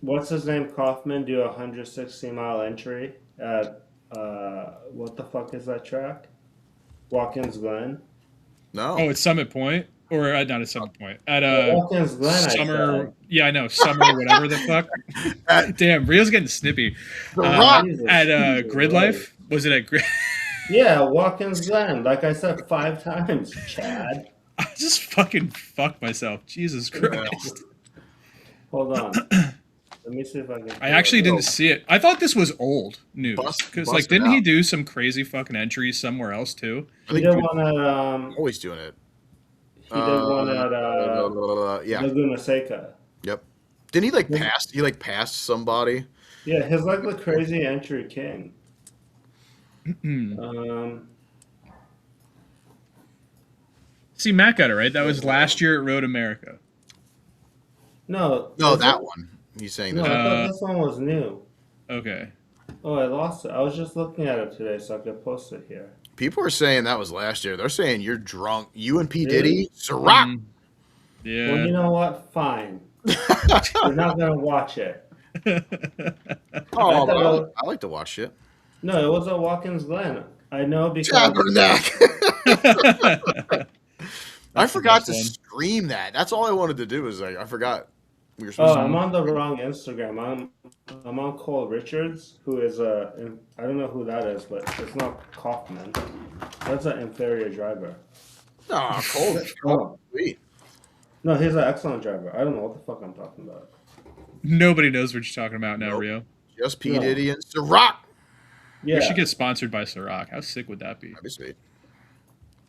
what's his name, Kaufman, do a 160-mile entry at what the fuck is that track? Watkins Glen. No. Oh, it's Summit Point, or not at Summit Point. At Watkins Glen. Summer. Yeah, I know Summer, whatever the fuck. Damn, Rio's getting snippy. Rock. Jesus, At Jesus Grid Christ. Life. Was it at Grid? Yeah, Watkins Glen. Like I said 5 times, Chad. I just fucking fucked myself. Jesus Christ. Hold on. Let me see if I can. I actually didn't see it. I thought this was old news because Bust like it didn't he out. do some crazy fucking entries somewhere else too? I He think did you're one at always doing it. he did one at Yeah. Laguna Seca. Yep. Didn't he like pass? He like passed somebody. Yeah, he's like the crazy entry king. See, Matt got it right. That was last year at Road America. No, No, is that it? one. He's saying No, that. I thought this one was new. Okay. Oh, I lost it. I was just looking at it today, so I could post it here. People are saying that was last year. They're saying you're drunk. You and P Really? Diddy, Ciroc. Yeah. Well, you know what? Fine. We're not gonna watch it. Oh, but thought- I like to watch shit. No, it was at Watkins Glen. I know because Tabernacle. I forgot to best one. scream that. That's all I wanted to do. Is like I forgot we were oh, supposed I'm on the wrong Instagram. I'm on Cole Richards, who is I don't know who that is, but it's not Kaufman. That's an inferior driver. to. Nah, Cole. Oh. Sweet. No, he's an excellent driver. I don't know what the fuck I'm talking about. Nobody knows what you're talking about now, Nope. Rio. Just P No. Diddy and Ciroc. Yeah. We should get sponsored by Ciroc. How sick would that be? That'd be sweet.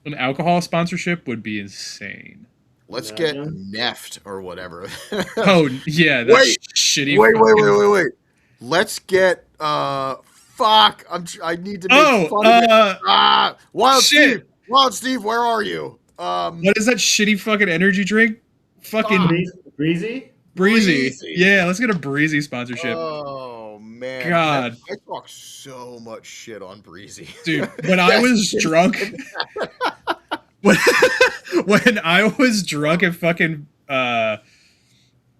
An alcohol sponsorship would be insane. Let's get Imagine. Neft or whatever. Oh yeah, that's Wait. shitty. Wait. fucking- Let's get fuck. I need to make fun of it. Wild shit. Steve. Wild Steve, where are you? What is that shitty fucking energy drink? Fucking Breezy? breezy. Breezy. Yeah, let's get a breezy sponsorship. Oh man. God. I talk so much shit on Breezy. Dude, when I was drunk when, when I was drunk at fucking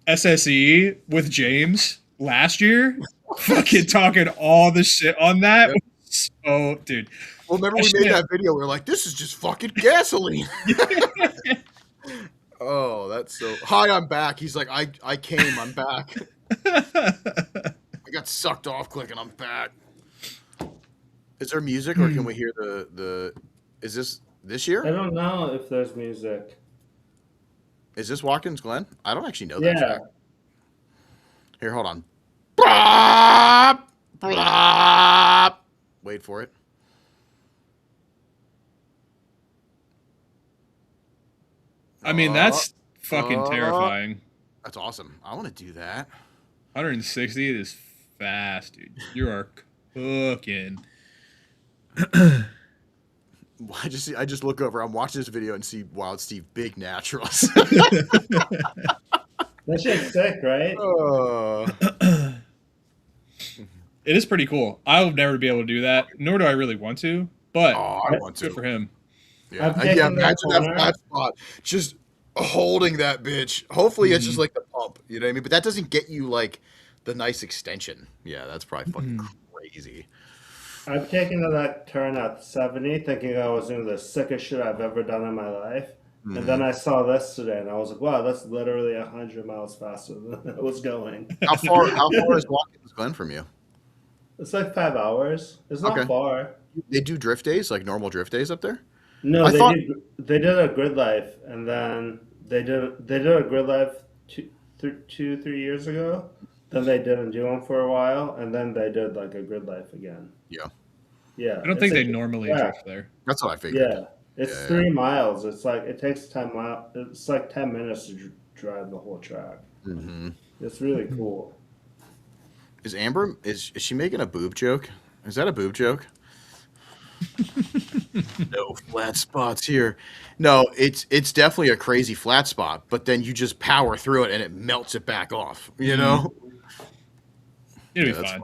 SSE with James last year, fucking talking all the shit on that. Yep. So, dude. Well, remember we That made shit- that video? We were like, this is just fucking gasoline. Oh, that's so. Hi, I'm back. He's like, I came. I'm back. I got sucked off clicking. I'm back. Is there music, or can we hear the? Is this I year? don't know if there's music. Is this Watkins Glen? I don't actually know that Yeah. track. Here, hold on. Blop, blop. Wait for it. I mean, that's fucking terrifying. That's awesome. I want to do that. 160 is fast, dude. You are cooking. I just look over. I'm watching this video and see Wild Steve big naturals. That shit's sick, right? It is pretty cool. I'll never be able to do that, nor do I really want to. But I want to. good for him. Yeah, I've taken imagine that corner. flat spot just holding that bitch. Hopefully, it's just like the pump. You know what I mean? But that doesn't get you like the nice extension. Yeah, that's probably fucking crazy. I've taken that turn at 70, thinking I was doing the sickest shit I've ever done in my life. And then I saw this today, and I was like, wow, that's literally 100 miles faster than I was going. How far is Watkins Glen from you? It's like 5 hours. It's not Okay. far. They do drift days, like normal drift days up there? No, I thought- they did a grid life, and then they did a grid life 3 years ago. Then they didn't do one for a while, and then they did like a grid life again. Yeah. Yeah, I don't it's think they like- normally yeah, drift there. That's what I figured. Yeah, it's Yeah. 3 miles. It's like it takes 10 miles. It's like 10 minutes to drive the whole track. Mm-hmm. It's really cool. Is Amber, is she making a boob joke? Is that a boob joke? No flat spots here. No, it's definitely a crazy flat spot, but then you just power through it and it melts it back off, you know? It'll Yeah, be that's fine.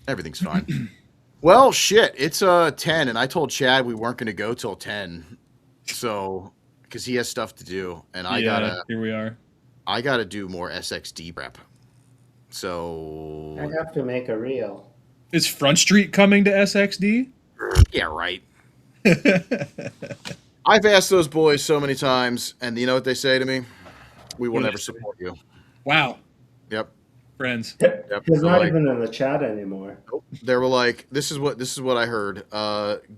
Everything's fine. Well, shit, it's 10, and I told Chad we weren't going to go till 10, so because he has stuff to do, and Here we are. I gotta do more SXD prep. So I have to make a reel. Is Front Street coming to SXD? yeah, right. I've asked those boys so many times, and you know what they say to me? We will What do never they say? support you. Wow, Yep. friends. Yep. He's They're not like- even in the chat anymore. They were like, "This is what I heard.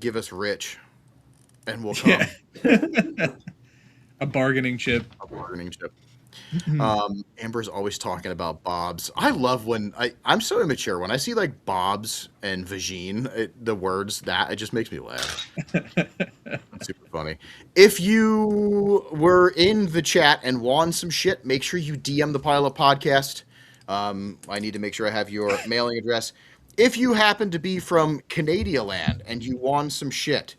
Give us Rich, and we'll come." A bargaining chip. A bargaining chip. Amber's always talking about bobs. I love when I'm so immature when I see like bobs and vagine, the words that it just makes me laugh. It's super funny. If you were in the chat and won some shit, make sure you DM the Pile Up Podcast. I need to make sure I have your mailing address. If you happen to be from Canada land and you won some shit,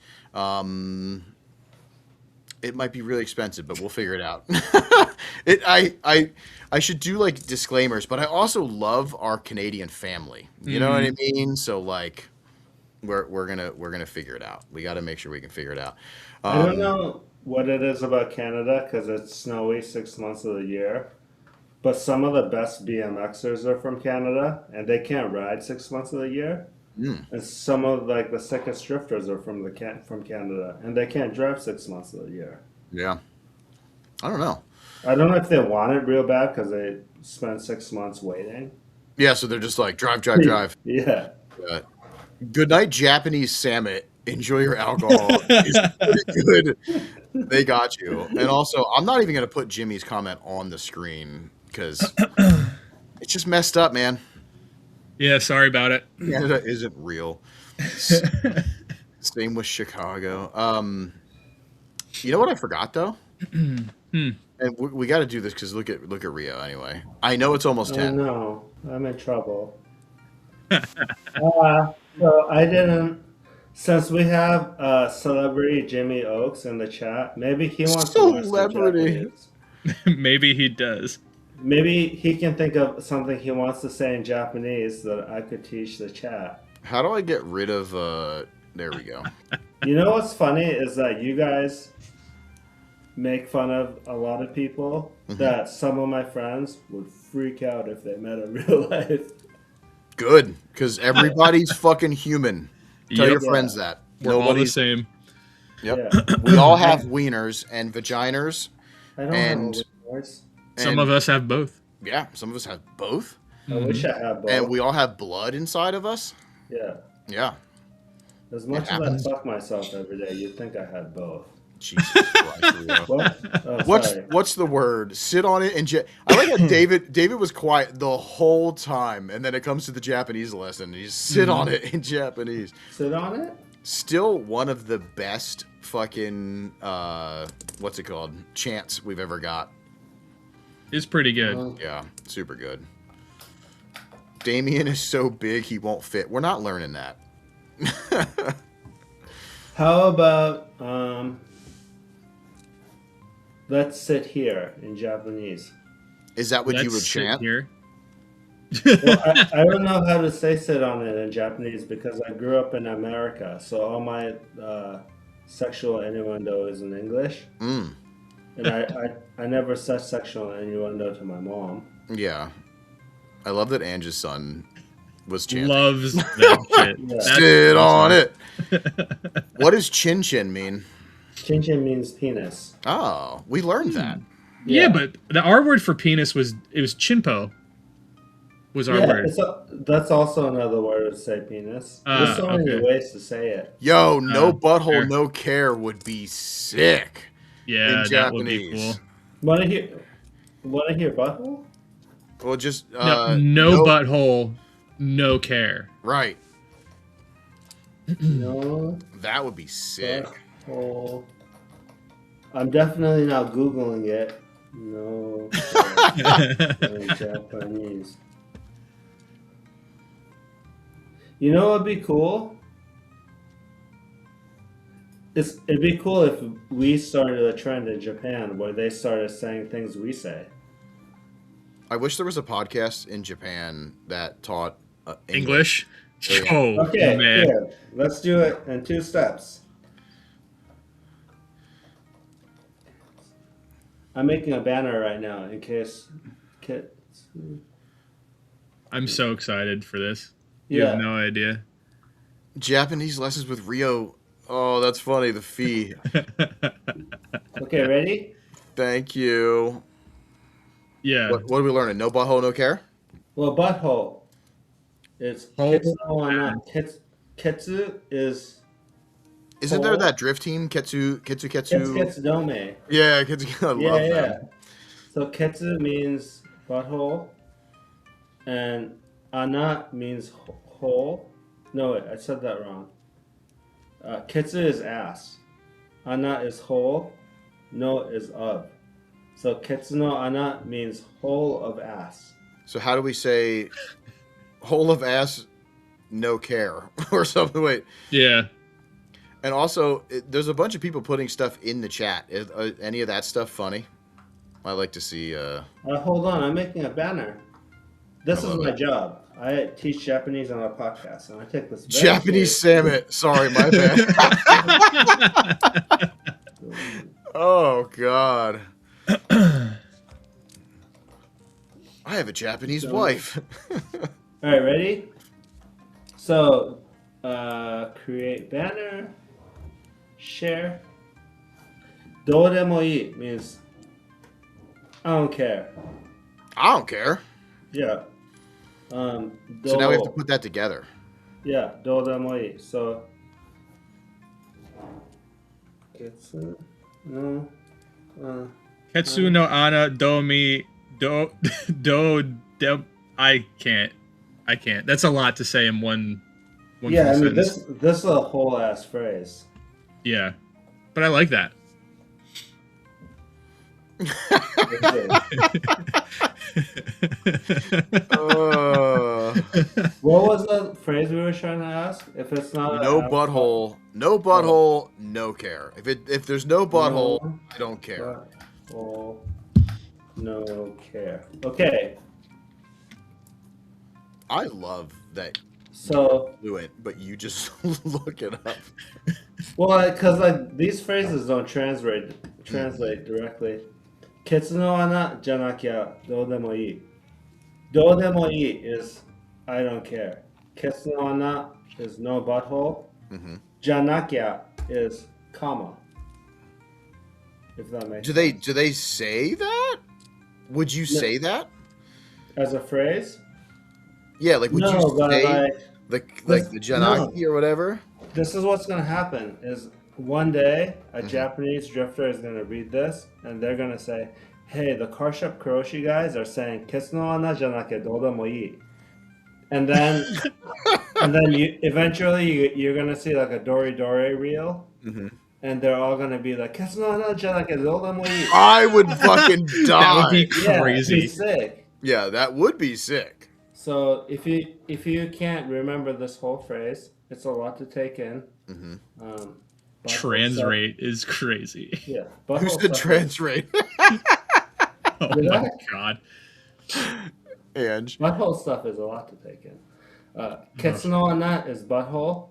it might be really expensive, but we'll figure it out. I should do like disclaimers, but I also love our Canadian family. You know what I mean? So like, we're gonna figure it out. We got to make sure we can figure it out. I don't know what it is about Canada because it's snowy 6 months of the year, but some of the best BMXers are from Canada and they can't ride 6 months of the year. And some of like the sickest drifters are from Canada and they can't drive 6 months of the year. Yeah, I don't know. I don't know if they want it real bad because they spent 6 months waiting. Yeah, so they're just like drive. Yeah. Good night, Japanese Samet. Enjoy your alcohol. It's pretty good. They got you. And also, I'm not even gonna put Jimmy's comment on the screen because it's just messed up, man. Yeah, sorry about it. Canada isn't real. Same with Chicago. You know what I forgot though? And we got to do this because look at Rio anyway. I know it's almost 10. Oh no, I'm in trouble. So I didn't. Since we have celebrity Jimmy Oaks in the chat, maybe he wants to learn some Celebrity. Japanese. Maybe he does. Maybe he can think of something he wants to say in Japanese that I could teach the chat. How do I get rid of? There we go. You know what's funny is that you guys make fun of a lot of people that some of my friends would freak out if they met in real life. Good, because everybody's fucking human. Tell Yep. your friends that. We're all the Nobody's. same. Yep. Yeah. We all have wieners and vaginers. I don't And- know words. Some of us have both. Yeah, some of us have both. I wish I had both. And we all have blood inside of us. Yeah. Yeah. As much as I happens. fuck myself every day, you'd think I had both. Jesus Christ, Rio. What? Oh, What's sorry. what's the word? Sit on it and I like how David was quiet the whole time, and then it comes to the Japanese lesson, and he's sit on it in Japanese. Sit on it? Still one of the best fucking what's it called? Chants we've ever got. It's pretty good. Yeah, super good. Damien is so big he won't fit. We're not learning that. How about let's sit here in Japanese? Is that what you Let's would sit chant? here. Well, I don't know how to say sit on it in Japanese because I grew up in America, so all my sexual innuendo is in English. Mm. And I never said sexual innuendo to my mom. Yeah. I love that Ange's son was chanting. Loves that shit. Yeah. That's Sit on awesome. it. What does chin chin mean? Chin chin means penis. Oh, we learned that. Yeah, but the R word for penis was chinpo. Was our word. That's also another word to say penis. There's so many okay. ways to say it. Yo, no butthole, fair. no care would be sick. Yeah, in that would be Japanese. cool. Want to hear butthole? Well, just No butthole, no care. Right. No That would be sick. butthole. I'm definitely not Googling it. No. In Japanese. You know what would be cool? It'd be cool if we started a trend in Japan where they started saying things we say. I wish there was a podcast in Japan that taught English. Yeah. Oh Okay, man. here. Let's do it in 2 steps. I'm making a banner right now in case kids. I'm so excited for this. You Yeah. have no idea. Japanese lessons with Rio. Oh, that's funny. The fee. Okay, ready? Thank you. Yeah. What are we learning? No butthole, no care? Well, butthole. It's Hole. kitsu no ana. Ketsu is Isn't there that drift team? Ketsu. ketsudome. Yeah, Ketsu. I love Yeah. them. So ketsu means butthole, and ana means hole. No, wait, I said that wrong. Ketsu is ass. Ana is hole. No is of. So ketsu no ana means hole of ass. So how do we say hole of ass, no care or something? Wait. Yeah. And also, there's a bunch of people putting stuff in the chat. Is any of that stuff funny? I like to see. Hold on, I'm making a banner. This I is love my it. job. I teach Japanese on a podcast, and I take this very Japanese seriously. salmon. Sorry, my bad. Oh God. I have a Japanese wife. All right, ready? So, create banner, share. Doudemo ii means I don't care. I don't care. Yeah. So now we have to put that together. Yeah, doudemo ii. So, it's no. Ketsu no ana domi do de. I can't. That's a lot to say in one Yeah, I full mean sentence. this is a whole ass phrase. Yeah. But I like that. Okay. What was the phrase we were trying to ask? If it's not No butthole, no care. If there's no butthole, No. I don't care. Butthole, no care. Okay, I love that so fluent, but you just look it up. well, because like these phrases don't translate directly. Ketsu no ana janakya doudemo ii. Doudemo ii is I don't care. Ketsu no ana is no butthole. Janakya is comma. If that makes sense. Do they say that? Would you say that? As a phrase? Yeah, like would No, you but say like like the Janaki or whatever? this is what's gonna happen is one day a Japanese drifter is gonna read this and they're gonna say, "Hey, the car shop Kuroshi guys are saying ケツの穴じゃなきゃどうでもいい." And then you eventually you're gonna see like a Dory Dory reel, and they're all gonna be like, "ケツの穴じゃなきゃどうでもいい." I would fucking die. That would be Yeah, crazy. it's sick. Yeah, that would be sick. So if you can't remember this whole phrase, it's a lot to take in. Butthole Trans-rate is crazy. stuff- Yeah. Who butthole said stuff trans rate? Oh Did my I? god. Ange. Butthole stuff is a lot to take in. Ketsuno on that is butthole.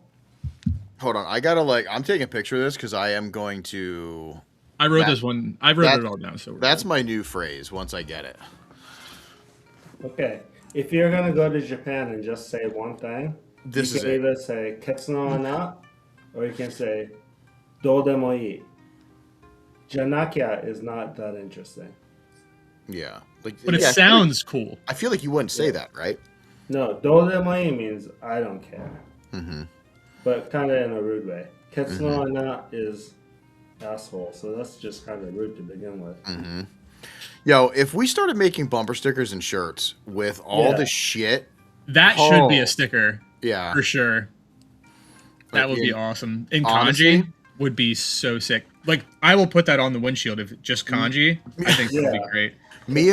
Hold on, I'm taking a picture of this because I am going to. I wrote That- this one. I wrote that- it all down. So That's my new phrase once I get it. Okay. If you're gonna go to Japan and just say one thing, This you is can it. either say ketsuno on that, or you can say dodemo ii. Janakia is not that interesting. Yeah. Like, but it yeah, sounds cool. I feel like you wouldn't say that, right? No, dodemo ii means I don't care. But kind of in a rude way. Ketsuno on that is asshole, so that's just kind of rude to begin with. Yo, if we started making bumper stickers and shirts with all Yeah. the shit, That should be Oh. a sticker yeah. for sure. That would be in- awesome. In honestly- kanji would be so sick. Like I will put that on the windshield if just kanji. I think that would be Yeah. great. Me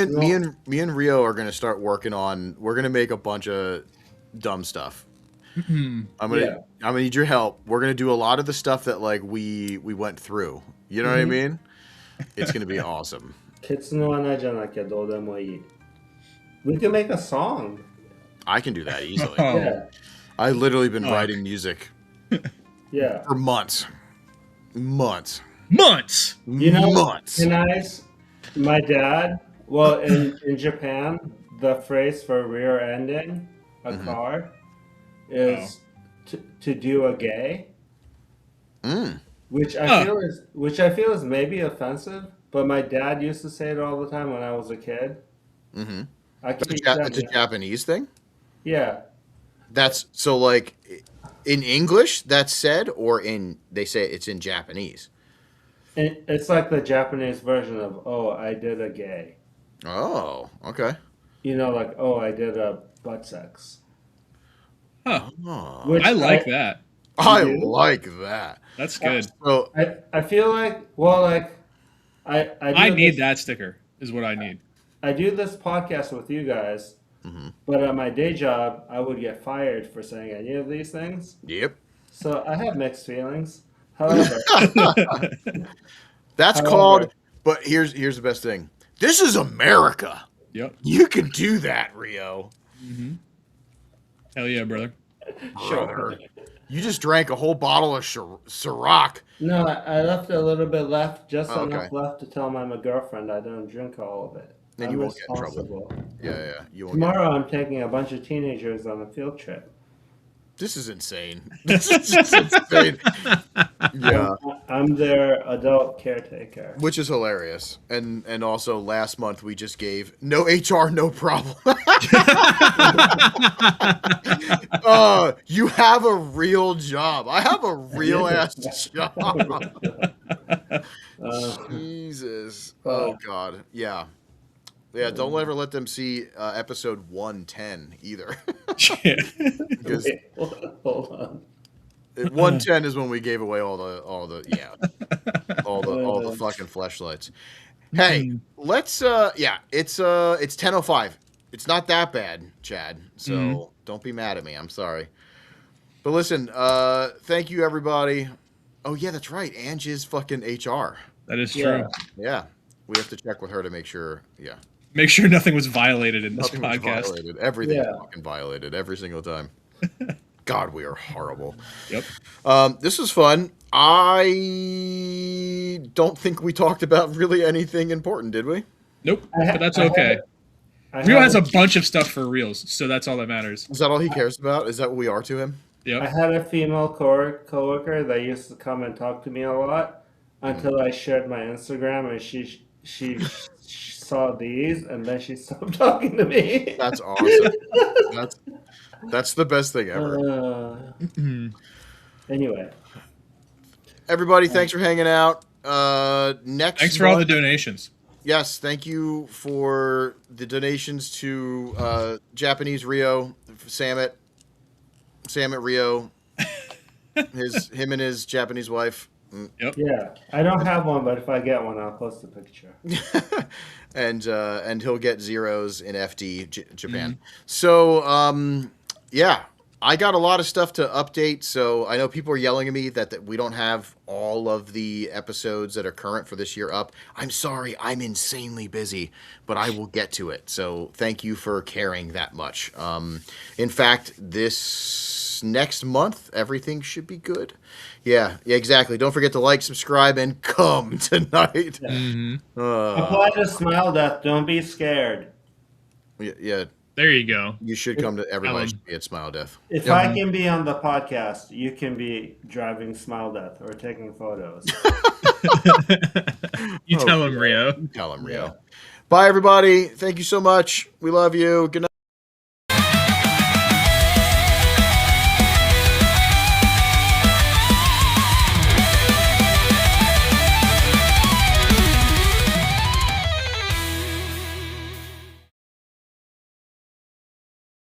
and Rio are gonna start working on. We're gonna make a bunch of dumb stuff. I'm gonna need your help. We're gonna do a lot of the stuff that like we went through. You know what I mean? It's gonna be awesome. Ketsuno wa nai janakia dodemo ii. We can make a song. I can do that easily. Oh. Yeah. I literally been writing music Yeah. for months. Months. You know, months. my dad, well, in Japan, the phrase for rear ending a car is to do a gay, which I feel is maybe offensive, but my dad used to say it all the time when I was a kid. I can It's a Japanese thing. Yeah. That's so like in English that's said, or they say it's in Japanese. It's like the Japanese version of, oh, I did a gay. Oh, okay. You know, like, oh, I did a butt sex. Huh. Oh, Which I like that. I do? like that. That's good. So I feel like, well, like, I need that sticker. Is what I need. I do this podcast with you guys, but at my day job, I would get fired for saying any of these things. yep. So I have mixed feelings. However, That's called. But here's the best thing. This is America. Yep. You can do that, Rio. Hell yeah, brother. Brother. You just drank a whole bottle of Ciroc. no, I left a little bit left, just Oh, enough okay. left to tell my girlfriend I didn't drink all of it. Then I'm you won't get in trouble. responsible. Yeah. You won't get. Tomorrow I'm taking a bunch of teenagers on a field trip. This is insane. This is just insane. Yeah. I'm their adult caretaker. Which is hilarious. And also last month we just gave no HR, no problem. You have a real job. I have a real ass job. Jesus. Oh God. Yeah. Yeah, don't ever let them see episode 110 either. Because Hold on. 110 is when we gave away all the fucking fleshlights. Hey, let's it's 10:05. It's not that bad, Chad. So don't be mad at me. I'm sorry. But listen, thank you everybody. Oh yeah, that's right. Ange is fucking HR. That is true. Yeah. Yeah. We have to check with her to make sure. Yeah. Make sure nothing was violated in this Nothing was podcast. violated. Everything Yeah. was fucking violated every single time. God, we are horrible. Yep. This was fun. I don't think we talked about really anything important, did we? Nope. But that's okay. Rio has a bunch of stuff for reels, so that's all that matters. Is that all he cares about? Is that what we are to him? I Yep. had a female coworker that used to come and talk to me a lot until I shared my Instagram and she saw these and then she stopped talking to me. That's awesome. that's the best thing ever. Anyway, Everybody, thanks for hanging out. Thanks for all the donations. Yes, thank you for the donations to Japanese Rio, Samit Rio, him and his Japanese wife. Yep. Yeah, I don't have one, but if I get one, I'll post a picture. and he'll get zeros in FD Japan. So yeah, I got a lot of stuff to update. So I know people are yelling at me that we don't have all of the episodes that are current for this year up. I'm sorry, I'm insanely busy, but I will get to it. So thank you for caring that much. In fact, this next month, everything should be good. Yeah, exactly. Don't forget to like, subscribe, and come tonight. Apply the smile death. Don't be scared. Yeah, There you go. you should come to everybody should be at Smile Death. If I can be on the podcast, you can be driving smile death or taking photos. You tell him, Rio. Tell him, Rio. Bye, everybody. Thank you so much. We love you. Good night.